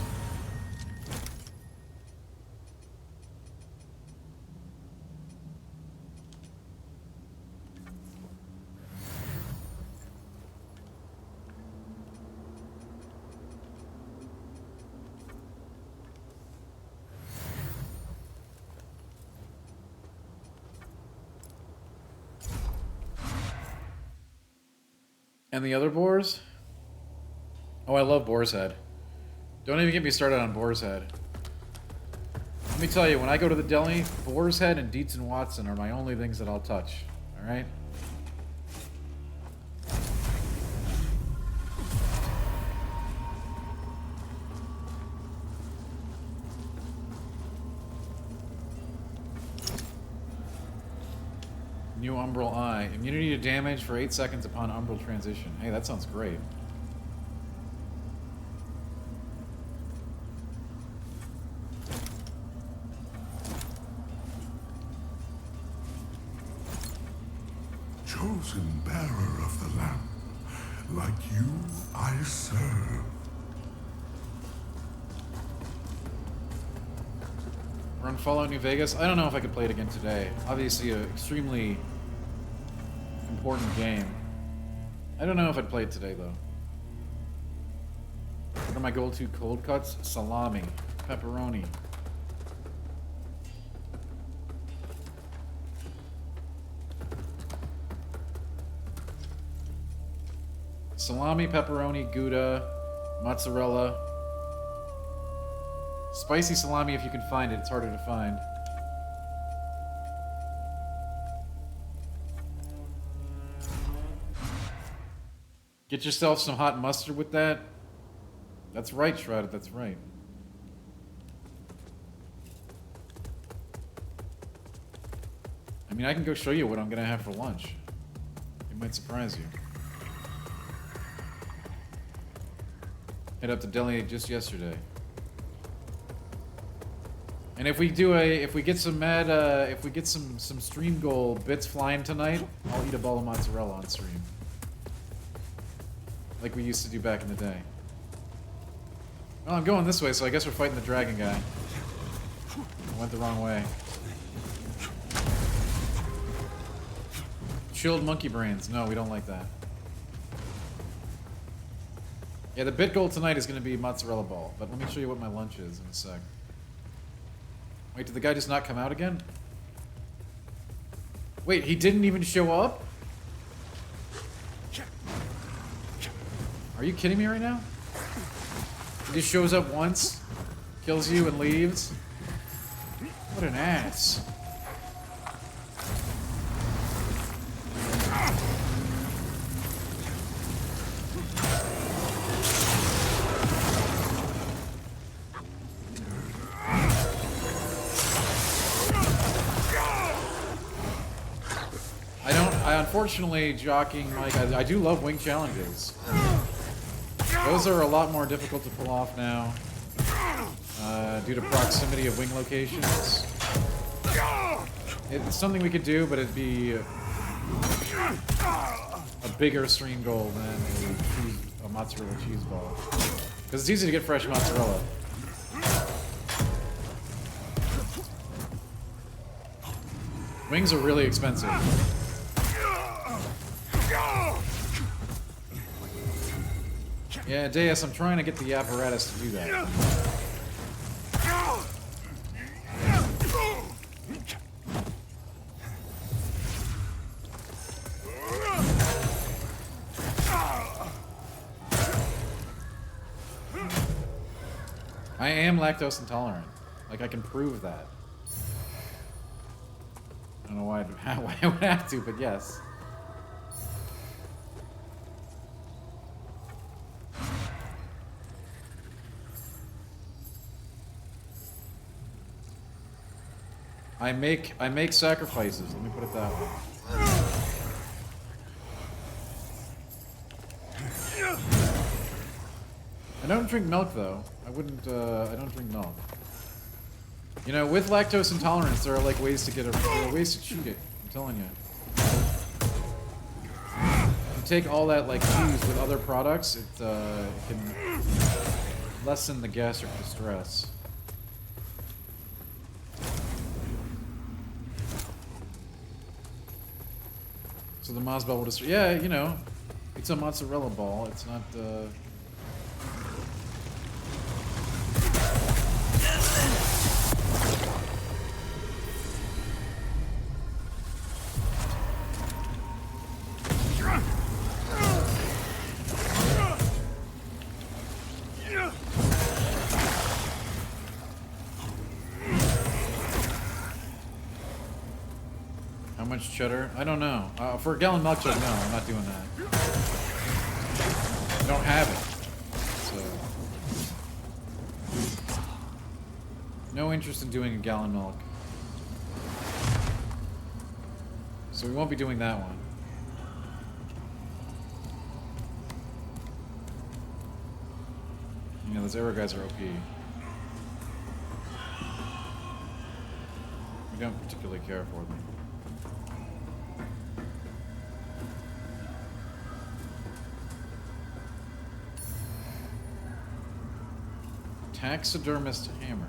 And the other boars? Oh, I love Boar's Head. Don't even get me started on Boar's Head. Let me tell you, when I go to the deli, Boar's Head and Dietz and Watson are my only things that I'll touch. Alright? New Umbral Eye. Immunity to damage for 8 seconds upon Umbral transition. Hey, that sounds great. Chosen bearer of the Lamb, like you I serve. Run Fallout New Vegas. I don't know if I could play it again today. Obviously, an extremely important game. I don't know if I'd play it today, though. What are my go-to cold cuts? Salami, pepperoni. Salami, pepperoni, Gouda, mozzarella. Spicy salami if you can find it. It's harder to find. Get yourself some hot mustard with that. That's right, Shrouded. That's right. I mean, I can go show you what I'm gonna have for lunch. It might surprise you. Hit up the deli just yesterday. And if we do if we get some stream goal bits flying tonight, I'll eat a ball of mozzarella on stream. Like we used to do back in the day. Well, I'm going this way, so I guess we're fighting the dragon guy. I went the wrong way. Chilled monkey brains. No, we don't like that. Yeah, the bit goal tonight is going to be mozzarella ball, but let me show you what my lunch is in a sec. Wait, did the guy just not come out again? Wait, he didn't even show up? Are you kidding me right now? He just shows up once, kills you, and leaves? What an ass. Unfortunately, jockeying Mike, I do love wing challenges. Those are a lot more difficult to pull off now due to proximity of wing locations. It's something we could do, but it'd be a bigger stream goal than a mozzarella cheese ball. Because it's easy to get fresh mozzarella. Wings are really expensive. Yeah, Deus, I'm trying to get the apparatus to do that. I am lactose intolerant. Like, I can prove that. I don't know why I would have to, but yes. I make sacrifices, let me put it that way. I don't drink milk though. I don't drink milk. You know, with lactose intolerance, there are like ways to there are ways to cheat it. I'm telling you. You take all that like cheese with other products, it can lessen the gastric distress. So the Moz ball will just, yeah, you know, it's a mozzarella ball. It's not. How much cheddar? I don't know. For a gallon milk jug, no, I'm not doing that. I don't have it. So. No interest in doing a gallon milk. So we won't be doing that one. You know, those arrow guys are OP. We don't particularly care for them. Taxidermist hammer.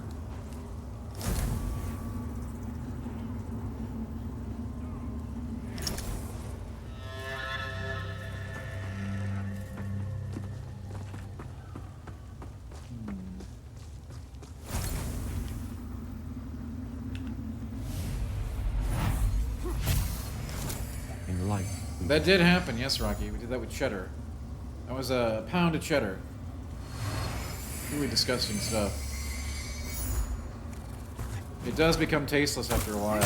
In life. That did happen, yes, Rocky. We did that with cheddar. That was a pound of cheddar. Really disgusting stuff. It does become tasteless after a while.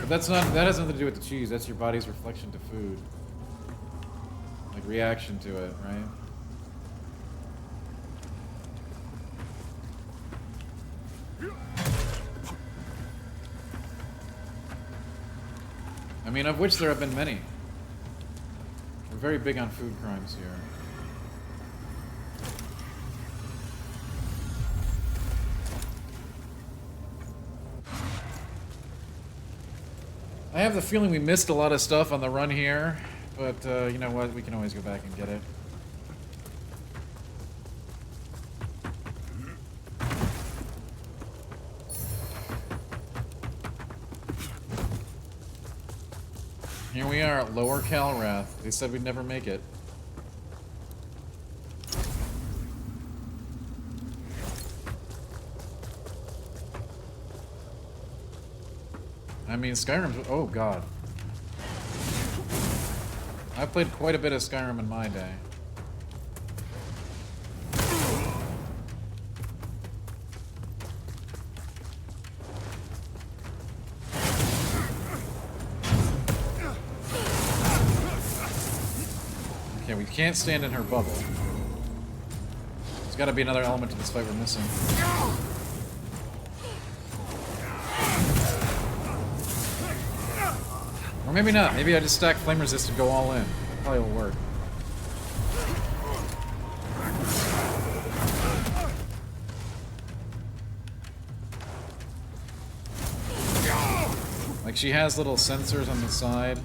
But that has nothing to do with the cheese, that's your body's reflection to food. Like reaction to it, right? I mean, of which there have been many. We're very big on food crimes here. I have the feeling we missed a lot of stuff on the run here, but you know what? We can always go back and get it. Here we are at Lower Calrath. They said we'd never make it. I mean, Skyrim's... Oh, God. I've played quite a bit of Skyrim in my day. Okay, we can't stand in her bubble. There's got to be another element to this fight we're missing. Or maybe not. Maybe I just stack flame resist and go all in. That probably will work. Like she has little sensors on the side.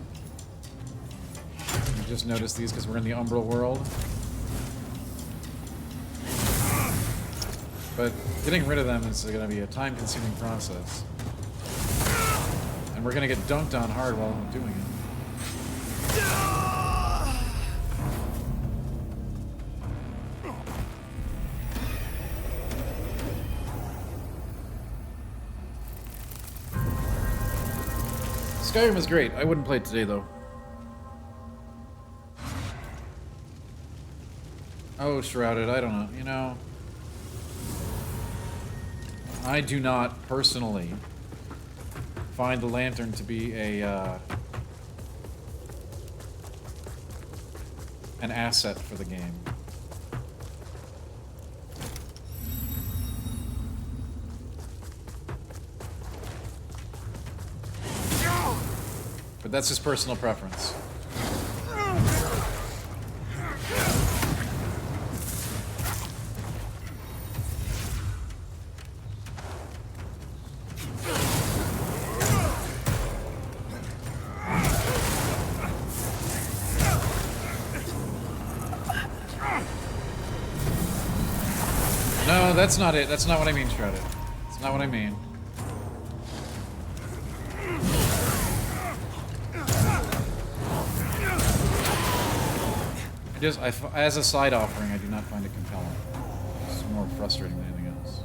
just noticed these because we're in the Umbral world. But getting rid of them is going to be a time-consuming process. And we're going to get dunked on hard while I'm doing it. Skyrim is great. I wouldn't play it today, though. Oh, Shrouded, I don't know. You know, I do not personally find the Lantern to be a an asset for the game. But that's just personal preference. No, that's not it. That's not what I mean, Shrouded. That's not what I mean. As a side offering, I do not find it compelling. It's more frustrating than anything else.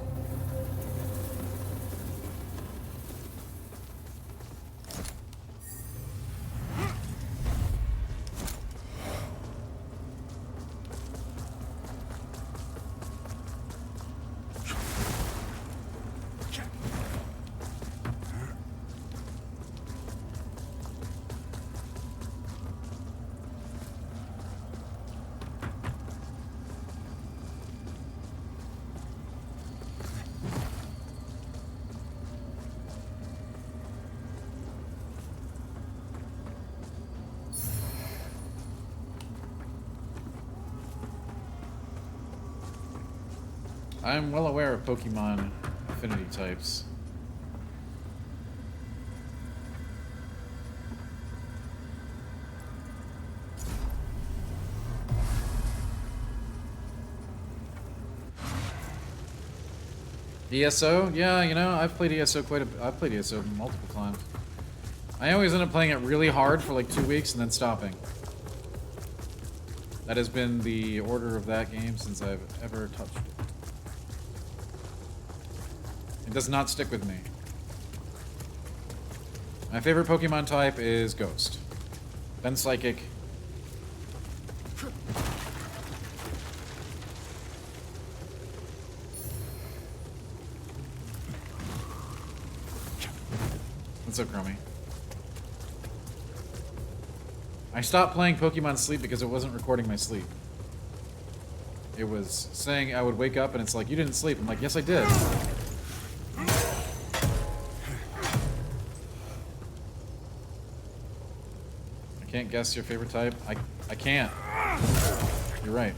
I'm well aware of Pokemon affinity types. ESO? Yeah, you know, I've played ESO I've played ESO multiple times. I always end up playing it really hard for like 2 weeks and then stopping. That has been the order of that game since I've ever touched it. It does not stick with me. My favorite Pokemon type is Ghost. Then Psychic. What's up, Chromie? I stopped playing Pokemon Sleep because it wasn't recording my sleep. It was saying I would wake up and it's like, you didn't sleep. I'm like, yes I did. I can't guess your favorite type. I can't. You're right.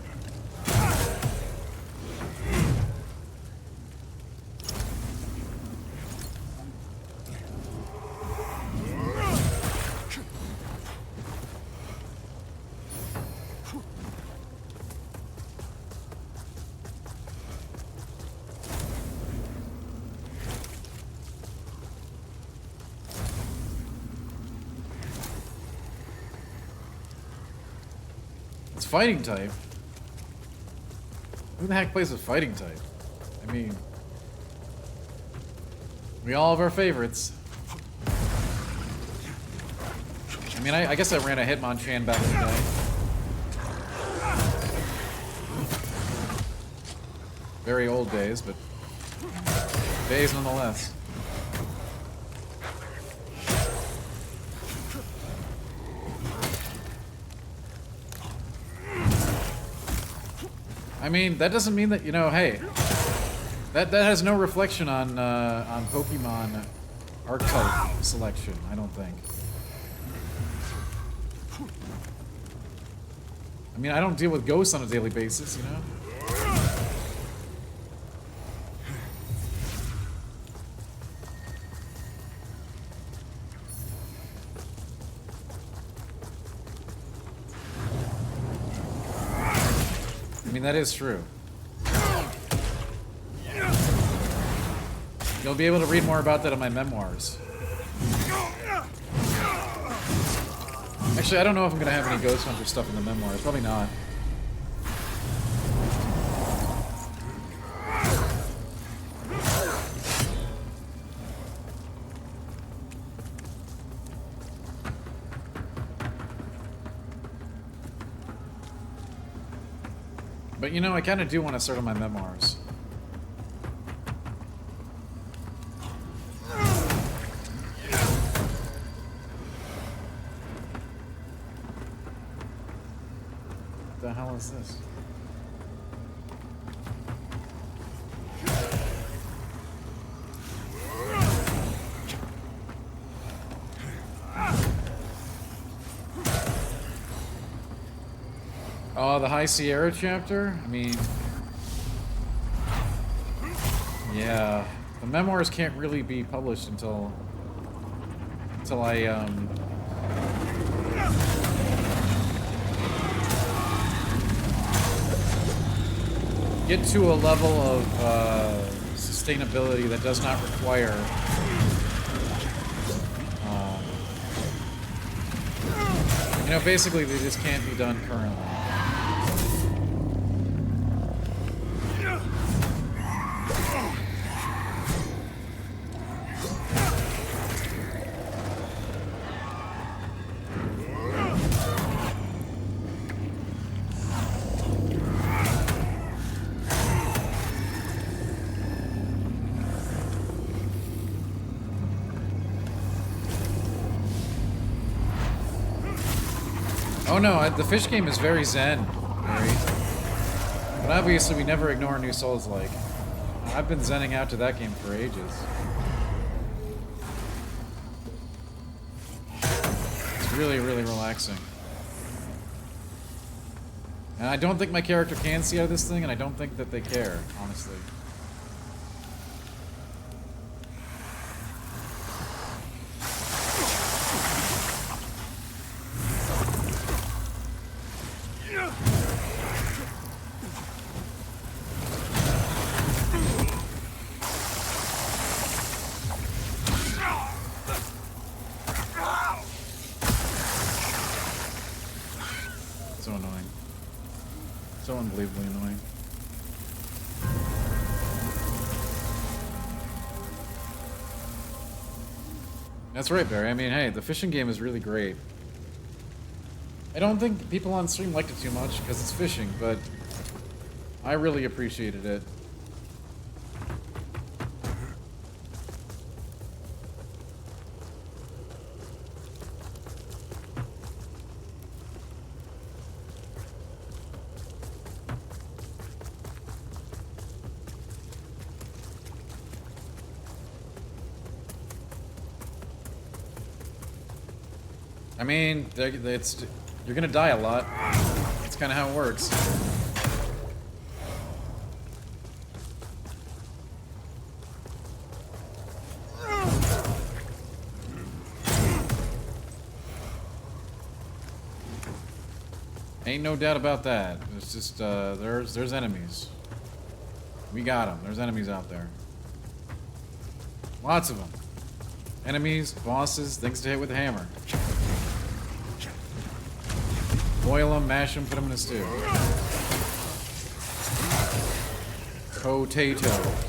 Fighting type? Who the heck plays a fighting type? I mean, we all have our favorites. I mean, I guess I ran a Hitmonchan back in the day. Very old days, but days nonetheless. I mean, that doesn't mean that, you know, hey, that has no reflection on Pokemon archetype selection, I don't think. I mean, I don't deal with ghosts on a daily basis, you know? mean, that is true. You'll be able to read more about that in my memoirs. Actually, I don't know if I'm gonna have any Ghost Hunter stuff in the memoirs. Probably not. But you know, I kind of do want to start on my memoirs. What the hell is this? Oh, the High Sierra chapter? I mean... Yeah. The memoirs can't really be published until I, get to a level of, sustainability that does not require, you know, basically they just can't be done currently. Oh no, the fish game is very zen, Mary. But obviously we never ignore new Souls-like. I've been zenning out to that game for ages. It's really, really relaxing. And I don't think my character can see out of this thing, and I don't think that they care, honestly. So annoying. So unbelievably annoying. That's right, Barry. I mean, hey, the fishing game is really great. I don't think people on stream liked it too much because it's fishing, but I really appreciated it. I mean, you're gonna die a lot. That's kind of how it works. Ain't no doubt about that. It's just there's enemies. We got them. There's enemies out there. Lots of them. Enemies, bosses, things to hit with a hammer. Boil them, mash them, put them in a stew. Potatoes.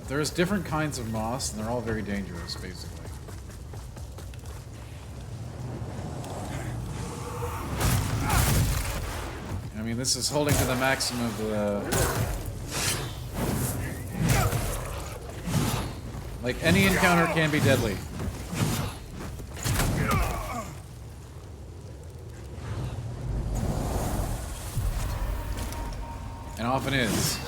There's different kinds of moss, and they're all very dangerous, basically. I mean, this is holding to the maximum of the... Like, any encounter can be deadly. And often is.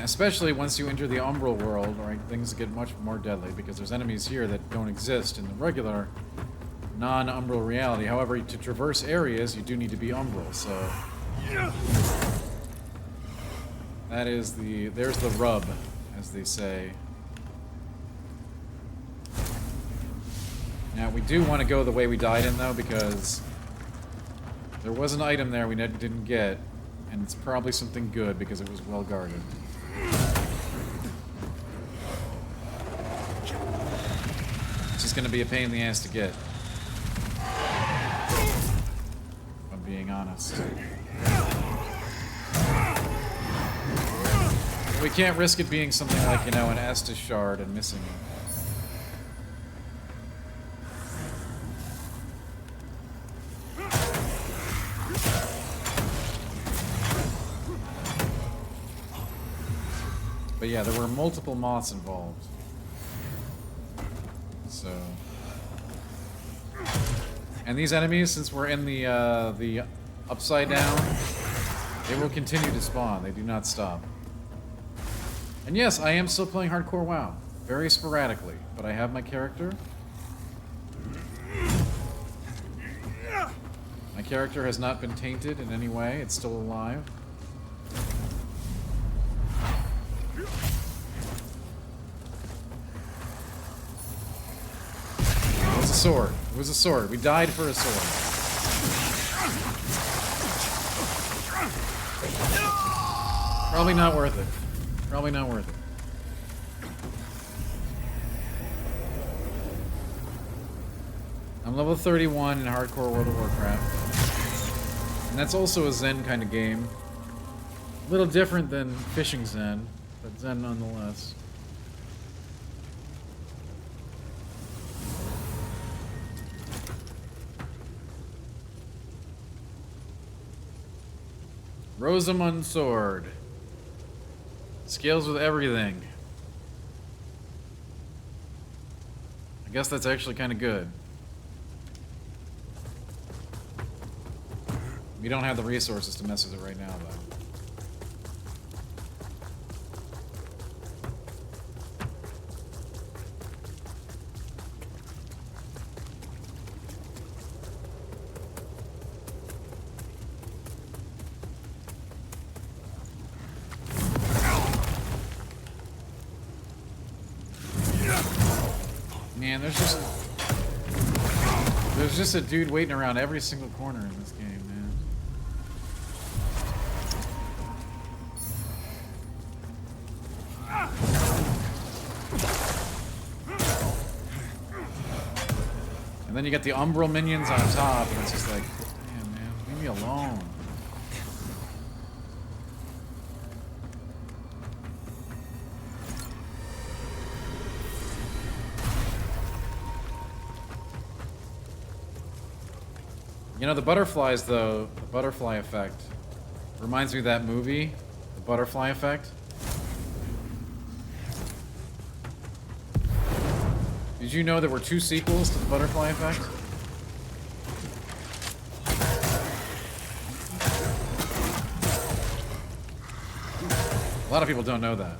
especially once you enter the Umbral world, right, things get much more deadly because there's enemies here that don't exist in the regular non-Umbral reality. However, to traverse areas, you do need to be Umbral, so... That is there's the rub, as they say. Now, we do want to go the way we died in, though, because there was an item there we didn't get, and it's probably something good because it was well guarded. It's just going to be a pain in the ass to get. If I'm being honest. We can't risk it being something like, you know, an Estus shard and missing it. But yeah, there were multiple moths involved. So... And these enemies, since we're in the upside down, they will continue to spawn. They do not stop. And yes, I am still playing Hardcore WoW. Very sporadically. But I have my character. My character has not been tainted in any way. It's still alive. It was a sword. It was a sword. We died for a sword. Probably not worth it. Probably not worth it. I'm level 31 in Hardcore World of Warcraft. And that's also a Zen kind of game. A little different than fishing Zen, but Zen nonetheless. Rosamund Sword. Scales with everything. I guess that's actually kind of good. We don't have the resources to mess with it right now, though. Man, there's just a dude waiting around every single corner in this game, man. And then you get the Umbral minions on top, and it's just like, damn, man, leave me alone. You know, the butterflies, though, the butterfly effect, reminds me of that movie, The Butterfly Effect. Did you know there were 2 sequels to The Butterfly Effect? A lot of people don't know that.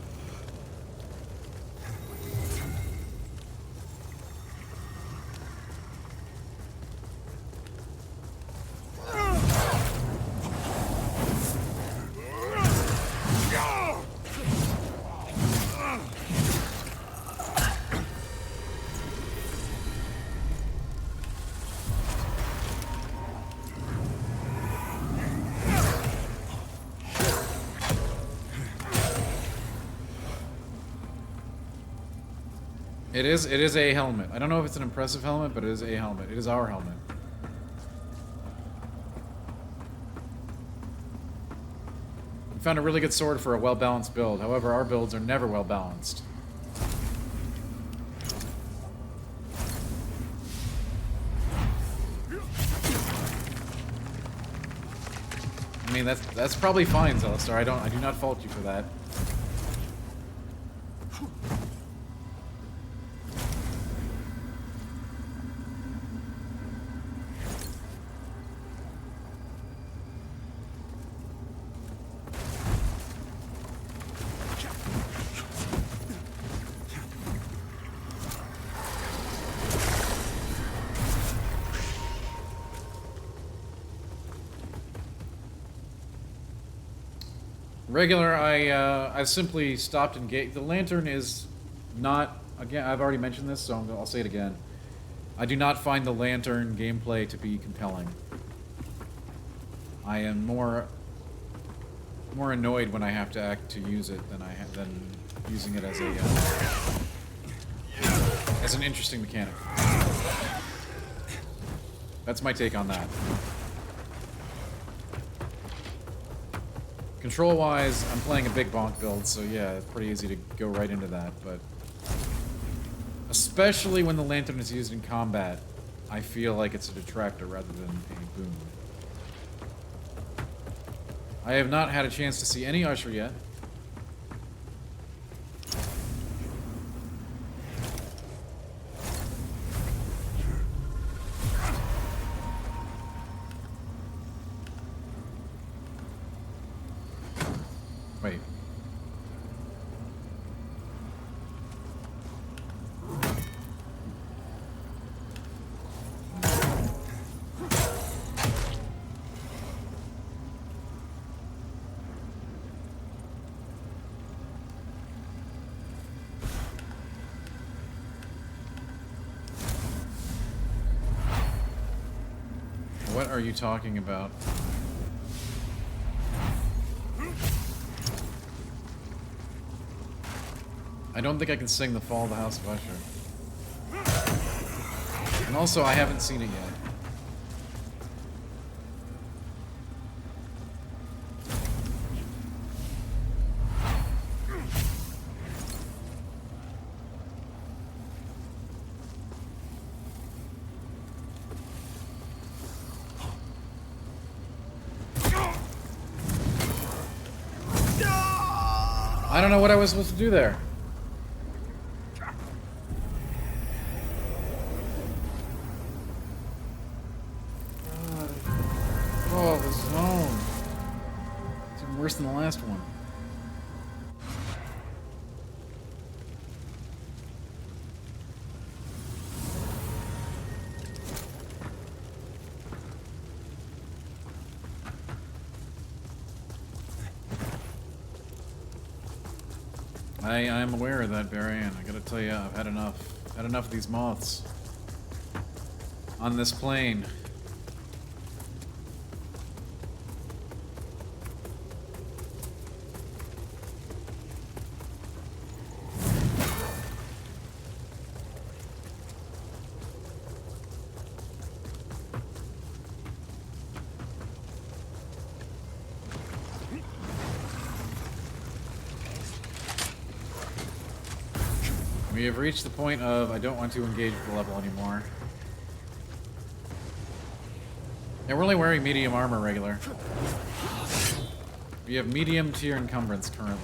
It is a helmet. I don't know if it's an impressive helmet, but it is a helmet. It is our helmet. We found a really good sword for a well-balanced build. However, our builds are never well-balanced. I mean, that's probably fine, Zelistar. I do not fault you for that. Regular, I simply stopped engaging. The lantern is not, again, I've already mentioned this, so I'll say it again. I do not find the lantern gameplay to be compelling. I am more annoyed when I have to use it than using it as an interesting mechanic. That's my take on that. Control-wise, I'm playing a big bonk build, so yeah, it's pretty easy to go right into that, but especially when the lantern is used in combat, I feel like it's a detractor rather than a boon. I have not had a chance to see any Usher yet. Wait. What are you talking about? I don't think I can sing The Fall of the House of Usher. And also, I haven't seen it yet. I don't know what I was supposed to do there. Oh, the zone. It's even worse than the last one. I'm aware of that, Barry, and I gotta tell you, I've had enough. Had enough of these moths. On this plane. We have reached the point of I don't want to engage with the level anymore. And we're only wearing medium armor regular. We have medium tier encumbrance currently.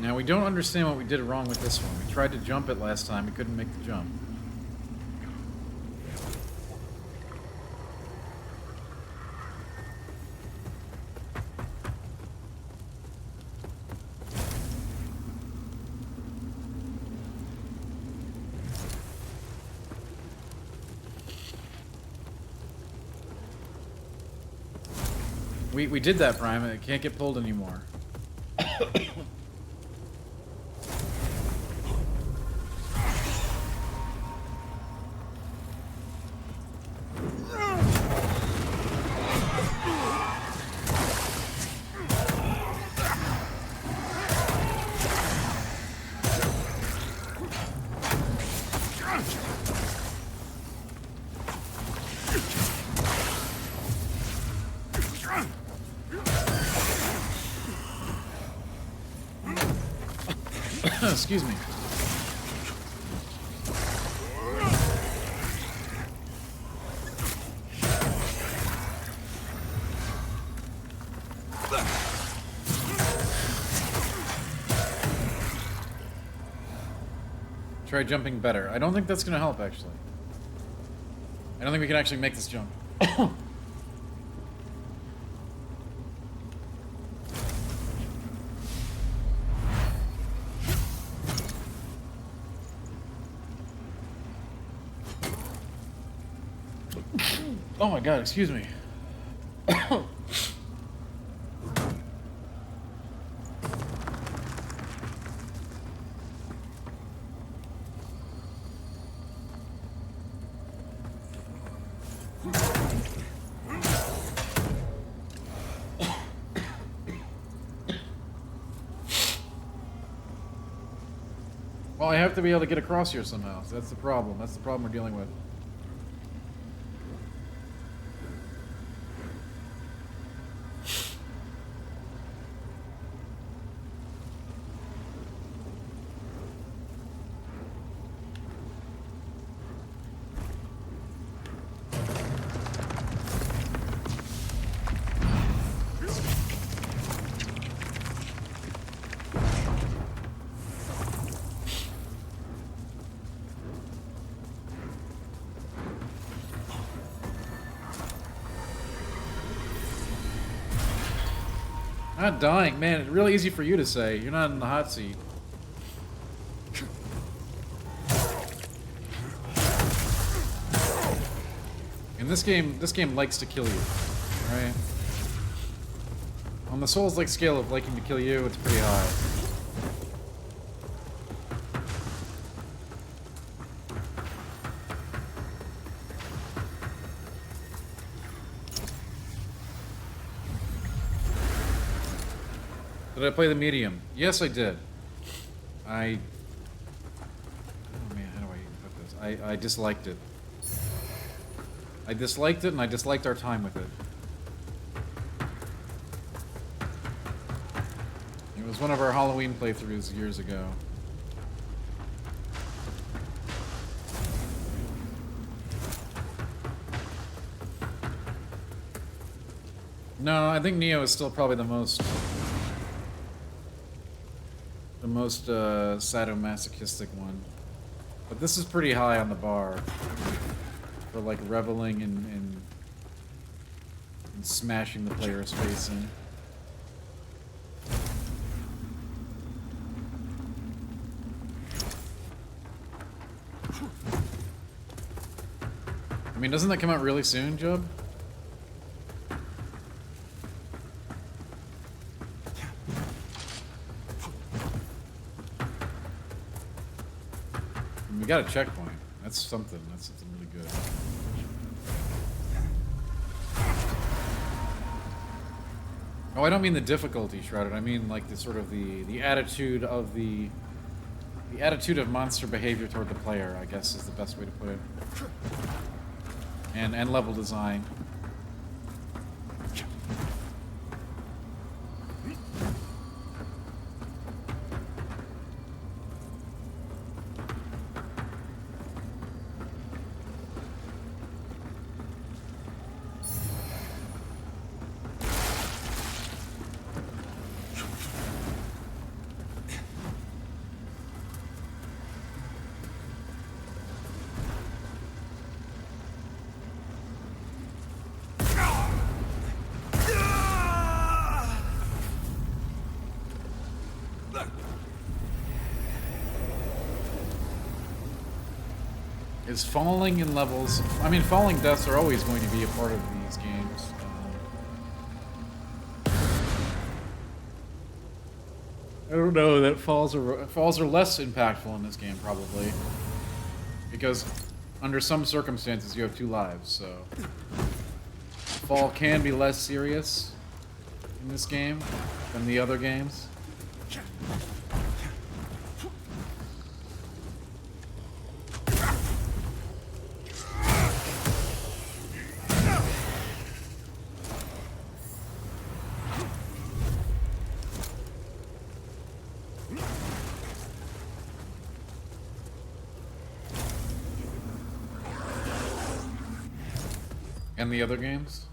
Now, we don't understand what we did wrong with this one. We tried to jump it last time, we couldn't make the jump. We did that, Prime, and it can't get pulled anymore. Excuse me. Try jumping better. I don't think that's gonna help, actually. I don't think we can actually make this jump. Oh my god, excuse me. Well, I have to be able to get across here somehow, so that's the problem. That's the problem we're dealing with. Not dying, man. It's really easy for you to say. You're not in the hot seat. And this game likes to kill you, right? On the Souls-like scale of liking to kill you, it's pretty high. Did I play the medium? Yes, I did. Oh man, how do I even put this? I disliked it. I disliked it, and I disliked our time with it. It was one of our Halloween playthroughs years ago. No, I think Neo is still probably the most sadomasochistic one. But this is pretty high on the bar for like reveling and smashing the player's face in. I mean, doesn't that come out really soon, Jub? We got a checkpoint. That's something. That's something really good. Oh, I don't mean the difficulty, Shrouded. I mean like the sort of the attitude of the attitude of monster behavior toward the player, I guess is the best way to put it. And level design. Is falling in levels... I mean, falling deaths are always going to be a part of these games. I don't know that falls are less impactful in this game, probably. Because under some circumstances you have 2 lives, so... Fall can be less serious in this game than the other games. And the other games?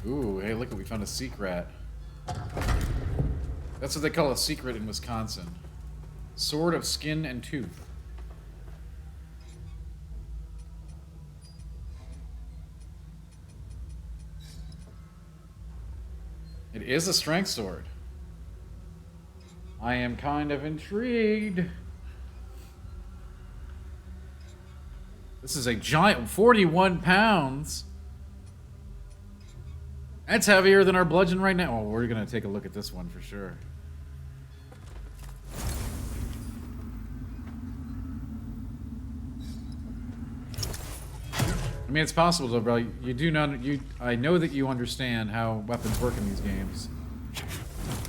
Ooh, hey, look, we found a secret. That's what they call a secret in Wisconsin. Sword of Skin and Tooth. It is a strength sword. I am kind of intrigued. This is a giant 41 pounds. That's heavier than our bludgeon right now. Oh, we're going to take a look at this one for sure. I mean, it's possible though, bro. You do not. I know that you understand how weapons work in these games.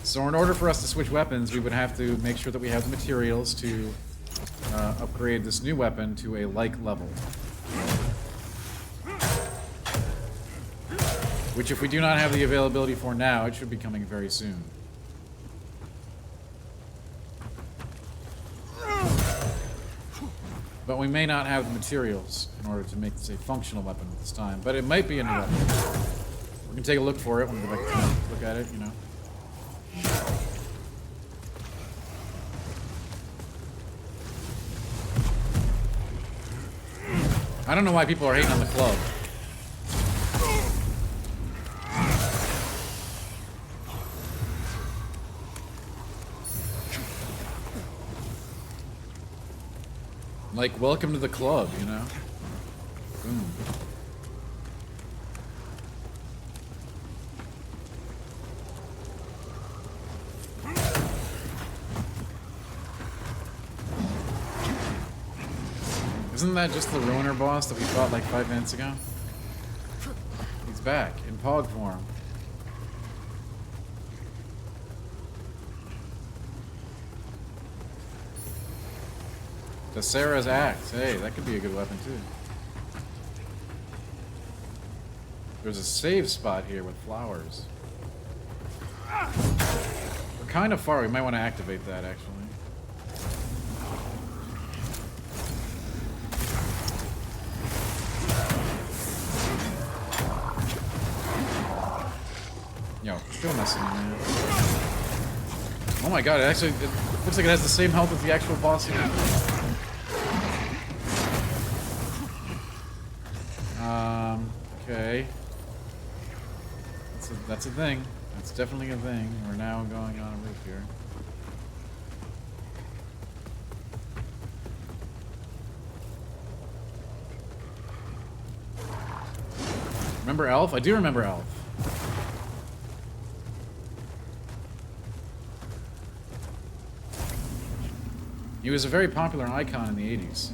So in order for us to switch weapons, we would have to make sure that we have the materials to upgrade this new weapon to a like level. Which, if we do not have the availability for now, it should be coming very soon. But we may not have the materials in order to make this a functional weapon at this time. But it might be a new weapon. We can take a look for it when we go back to look at it, you know. I don't know why people are hating on the club. Like, welcome to the club, you know? Boom. Isn't that just the Ruiner boss that we fought like 5 minutes ago? He's back in Pog form. Sarah's axe. Hey, that could be a good weapon too. There's a save spot here with flowers. We're kind of far. We might want to activate that actually. Yo, still messing, man. Oh my god, it looks like it has the same health as the actual boss here. Okay. That's a thing. That's definitely a thing. We're now going on a roof here. Remember Elf? I do remember Elf. He was a very popular icon in the 80s.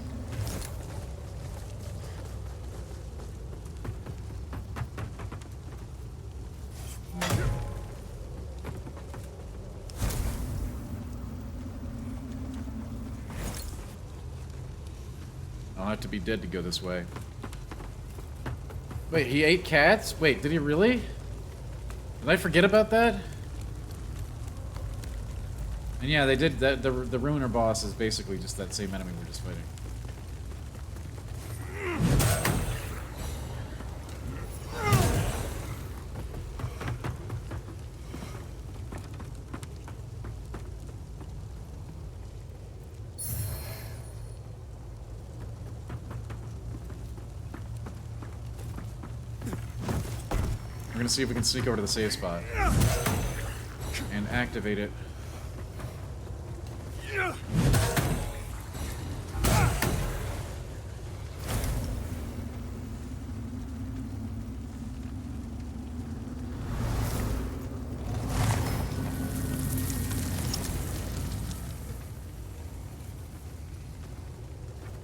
I'll have to be dead to go this way. Wait, he ate cats? Wait, did he really? Did I forget about that? And yeah, they did that. The Ruiner boss is basically just that same enemy we're just fighting. We're gonna see if we can sneak over to the save spot and activate it.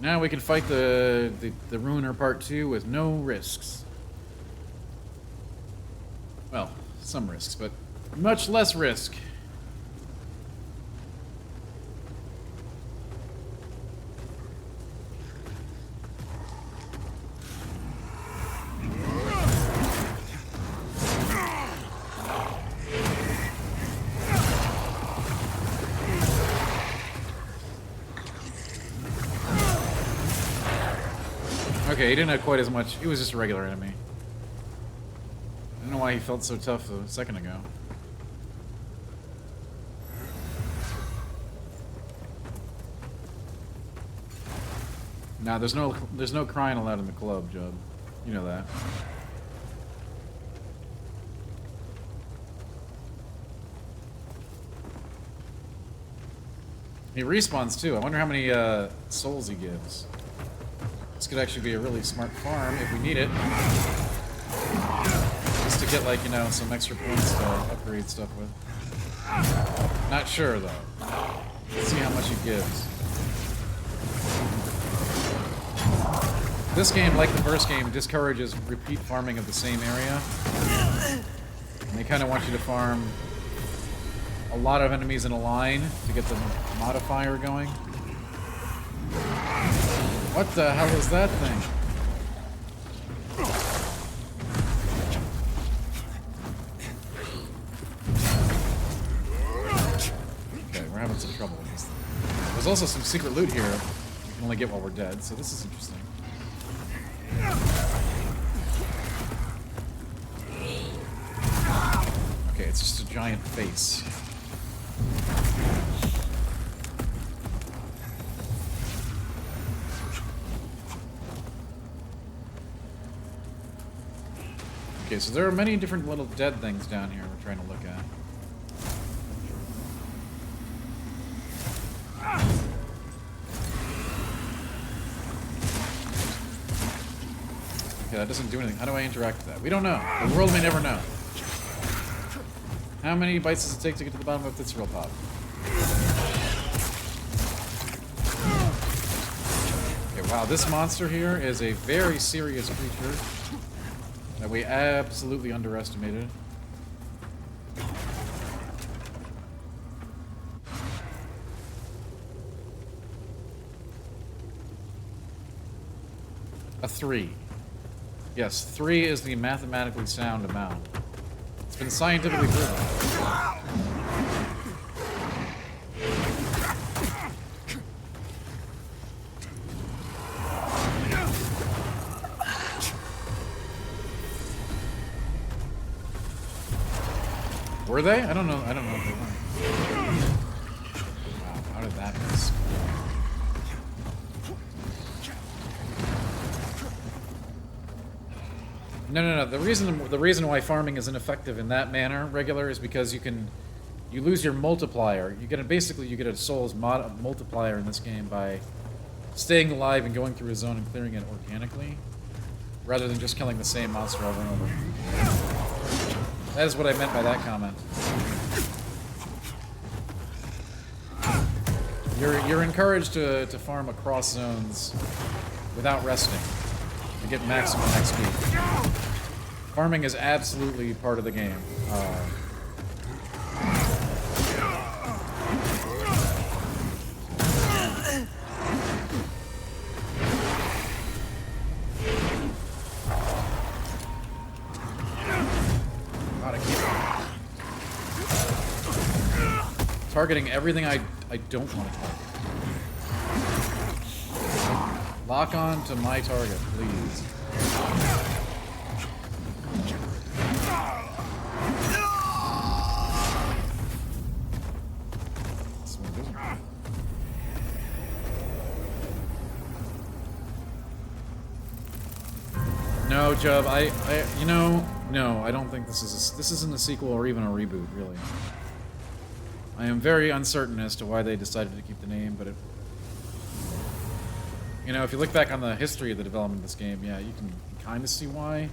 Now we can fight the Ruiner Part 2 with no risks. Well, some risks, but much less risk. Okay, he didn't have quite as much. He was just a regular enemy. I don't know why he felt so tough a second ago. Nah, there's no crying allowed in the club, Judd. You know that. He respawns too. I wonder how many souls he gives. This could actually be a really smart farm if we need it. Just to get, like, you know, some extra points to upgrade stuff with. Not sure though. Let's see how much he gives. This game, like the first game, discourages repeat farming of the same area. And they kind of want you to farm a lot of enemies in a line to get the modifier going. What the hell is that thing? Okay, we're having some trouble with this thing. There's also some secret loot here we can only get while we're dead, so this is interesting. Okay, it's just a giant face. Okay, so there are many different little dead things down here we're trying to look at. Okay, that doesn't do anything. How do I interact with that? We don't know. The world may never know. How many bites does it take to get to the bottom of this real pop? Okay, wow, this monster here is a very serious creature that we absolutely underestimated. A 3. Yes, 3 is the mathematically sound amount. It's been scientifically proven. Were they? I don't know. I don't know if they were. Wow, how did that miss? No. The reason why farming isn't effective in that manner, regular, is because you lose your multiplier. You get a soul's multiplier in this game by staying alive and going through a zone and clearing it organically, rather than just killing the same monster over and over. That is what I meant by that comment. You're encouraged to farm across zones without resting to get maximum XP. Farming is absolutely part of the game. Targeting everything I don't want to target. Lock on to my target, please. No, Jub, no, I don't think this isn't a sequel or even a reboot, really. I am very uncertain as to why they decided to keep the name, but if you look back on the history of the development of this game, yeah, you can kind of see why.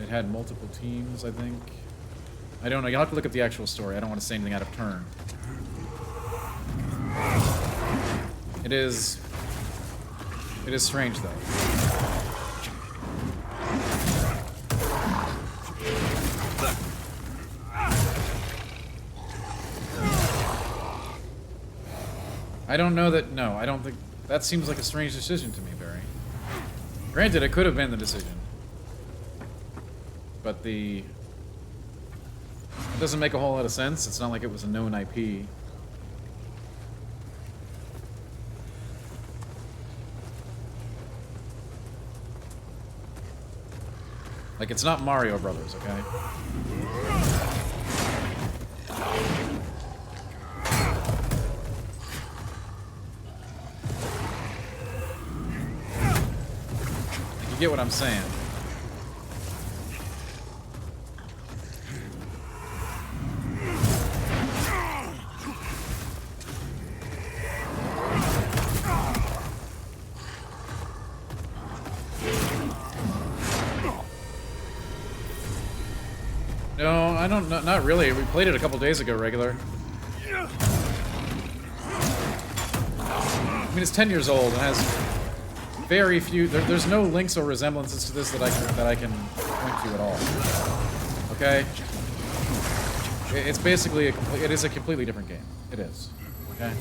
It had multiple teams, I think. I don't know, you'll have to look at the actual story. I don't want to say anything out of turn. It is strange, though. I don't know that, no, I don't think, that seems like a strange decision to me, Barry. Granted, it could have been the decision. But it doesn't make a whole lot of sense. It's not like it was a known IP. Like, it's not Mario Brothers, okay? You get what I'm saying? No, I don't. Not really. We played it a couple days ago, regular. I mean, it's 10 years old and has very few. There's no links or resemblances to this that I can point to at all. Okay. It's basically it is a completely different game. It is. Okay.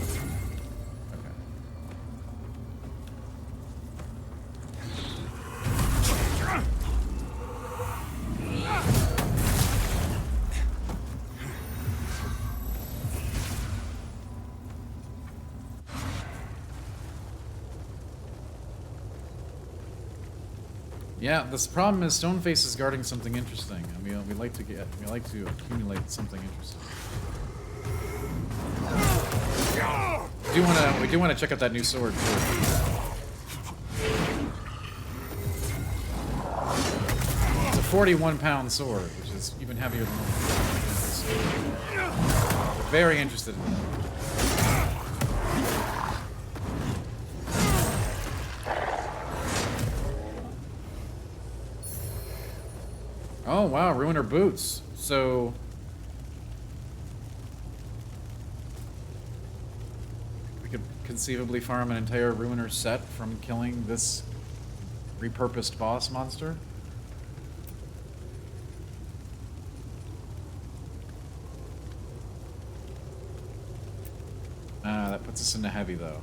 Yeah, this problem is Stoneface is guarding something interesting, and we like to accumulate something interesting. We do wanna check out that new sword too. It's a 41-pound sword, which is even heavier than normal. Very interested in that. Oh wow, Ruiner boots. So we could conceivably farm an entire Ruiner set from killing this repurposed boss monster. That puts us into heavy though.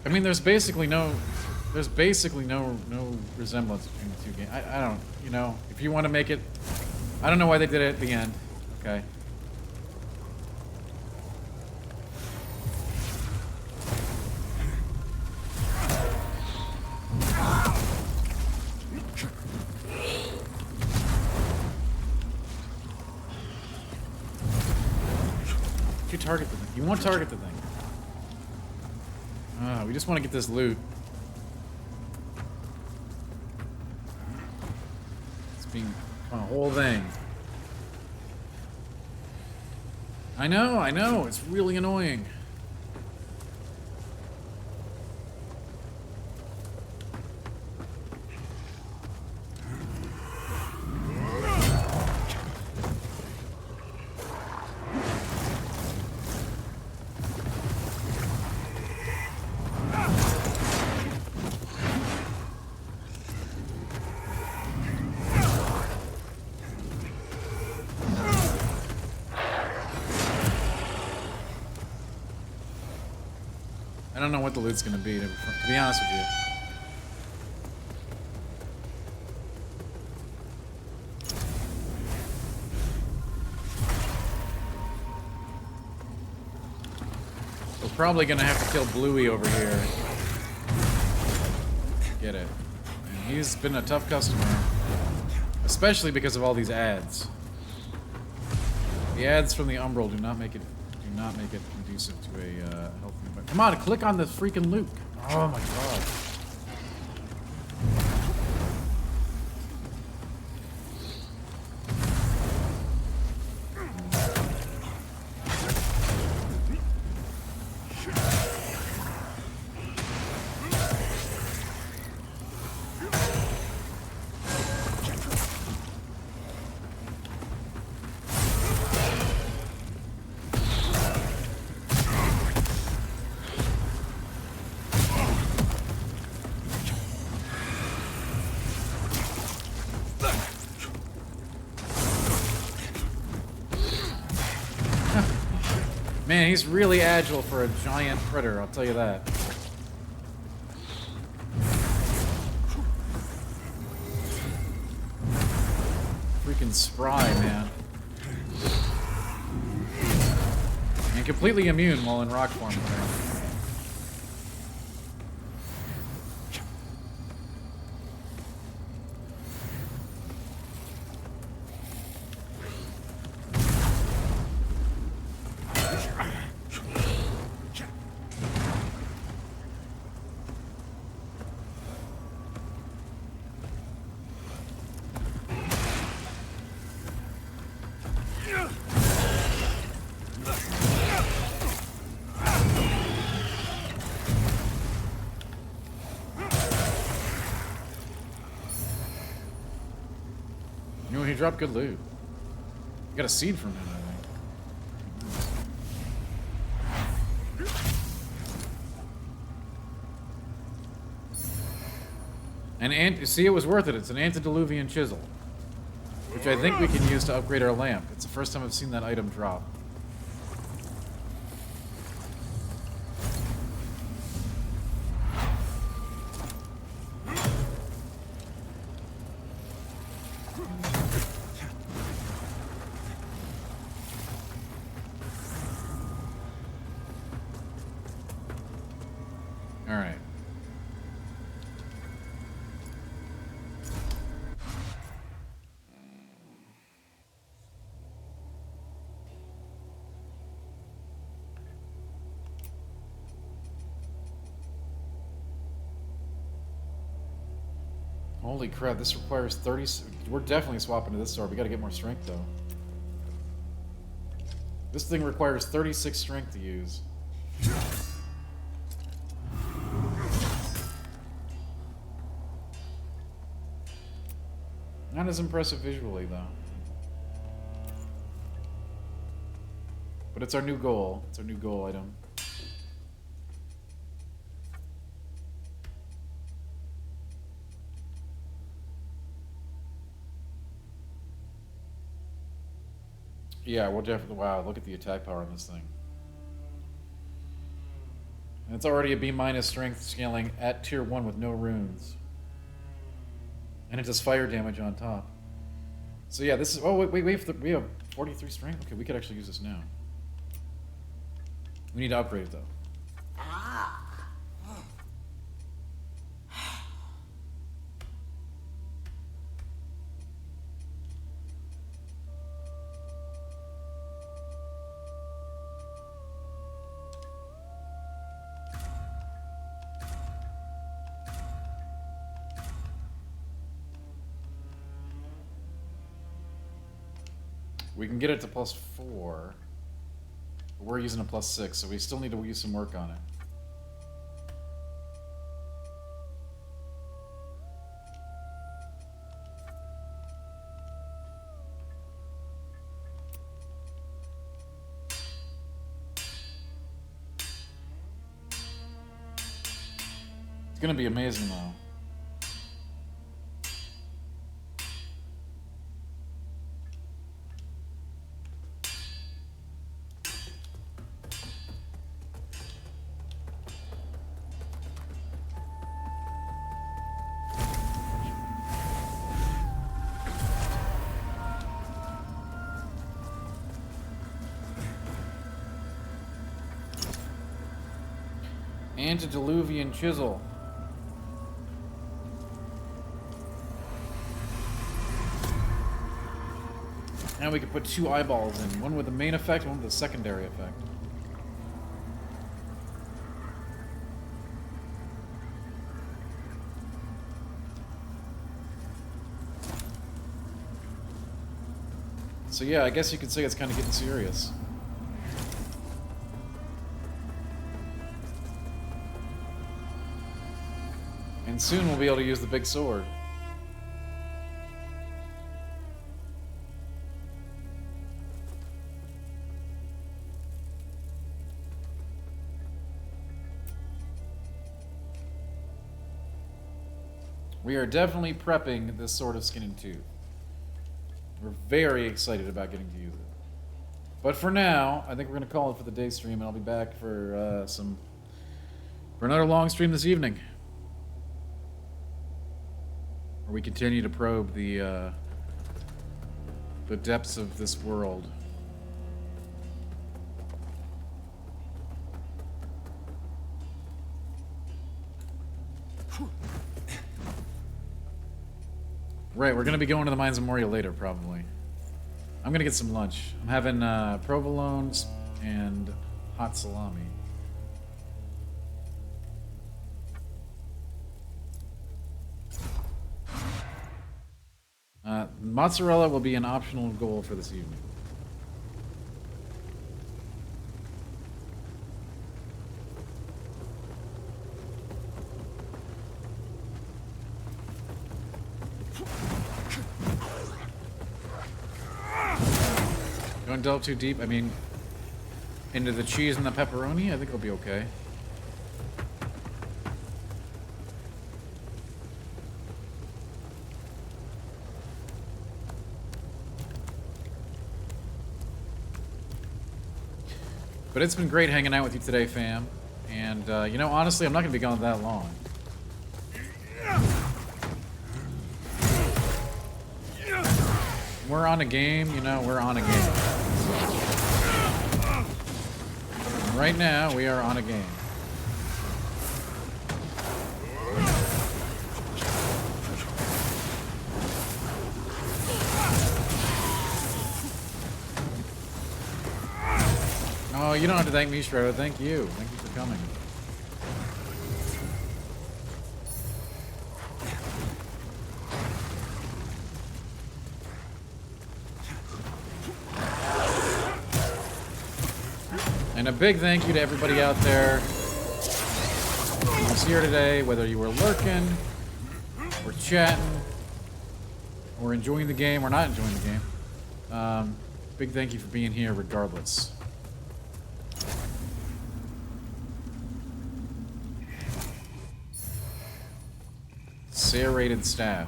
I mean, there's basically no resemblance between the two games. I don't, you know, if you want to make it, I don't know why they did it at the end. Okay. You target the thing. You won't target the thing. We just want to get this loot. It's being a whole thing. I know, it's really annoying. I don't know what the loot's gonna be, to be honest with you. We're probably gonna have to kill Bluey over here. Get it. And he's been a tough customer. Especially because of all these ads. The ads from the Umbral do not make it conducive to a healthy environment. Come on, click on the freaking loot. Oh my god. Man, he's really agile for a giant critter, I'll tell you that. Freaking spry, man. And completely immune while in rock form. You know, he dropped good loot. You got a seed from him, I think. And see, it was worth it. It's an antediluvian chisel, which I think we can use to upgrade our lamp. It's the first time I've seen that item drop. Holy crap, this requires 30... We're definitely swapping to this sword. We gotta get more strength, though. This thing requires 36 strength to use. Not as impressive visually, though. But it's our new goal. It's our new goal item. Yeah, we'll definitely... Wow, look at the attack power on this thing. And it's already a B- strength scaling at tier 1 with no runes. And it does fire damage on top. So yeah, this is... Oh, wait, we have 43 strength? Okay, we could actually use this now. We need to upgrade it, though. We can get it to +4. But we're using a +6, so we still need to use some work on it. It's gonna be amazing, though. Antediluvian chisel. Now we can put 2 eyeballs in, one with the main effect, one with the secondary effect. So yeah, I guess you could say it's kind of getting serious. And soon we'll be able to use the big sword. We are definitely prepping this Sword of Skin and Tooth. We're very excited about getting to use it. But for now, I think we're going to call it for the day stream, and I'll be back for another long stream this evening. Where we continue to probe the depths of this world. Right, we're gonna be going to the Mines of Moria later, probably. I'm gonna get some lunch. I'm having provolones and hot salami. Mozzarella will be an optional goal for this evening. Don't delve too deep. I mean, into the cheese and the pepperoni, I think it'll be okay. But it's been great hanging out with you today, fam. And, you know, honestly, I'm not going to be gone that long. We're on a game, you know, we're on a game. And right now, we are on a game. Oh, you don't have to thank me, Shredder. Thank you. Thank you for coming. And a big thank you to everybody out there who was here today, whether you were lurking, or chatting, or enjoying the game, or not enjoying the game. Big thank you for being here regardless. Serrated staff.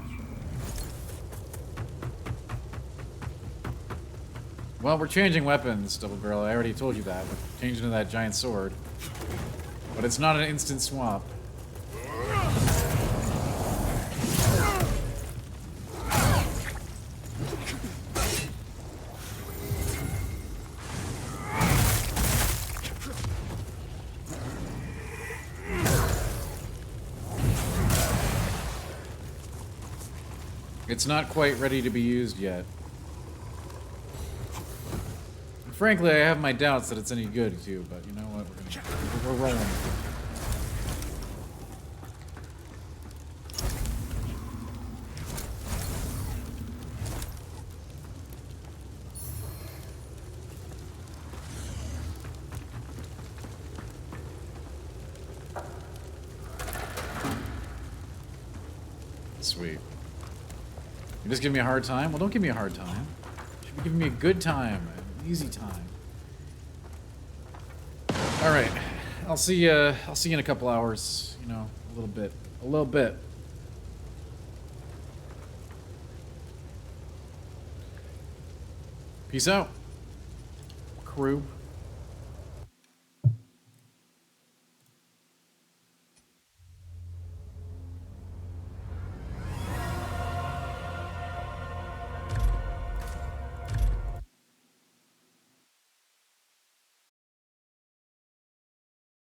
Well, we're changing weapons, Double Barrel. I already told you that. We're changing to that giant sword. But it's not an instant swap. It's not quite ready to be used yet. Frankly, I have my doubts that it's any good too, but you know what? We're rolling with it. Sweet. You just give me a hard time? Well, don't give me a hard time. You should be giving me a good time, an easy time. All right, I'll see you in a couple hours. You know, a little bit. Peace out, crew.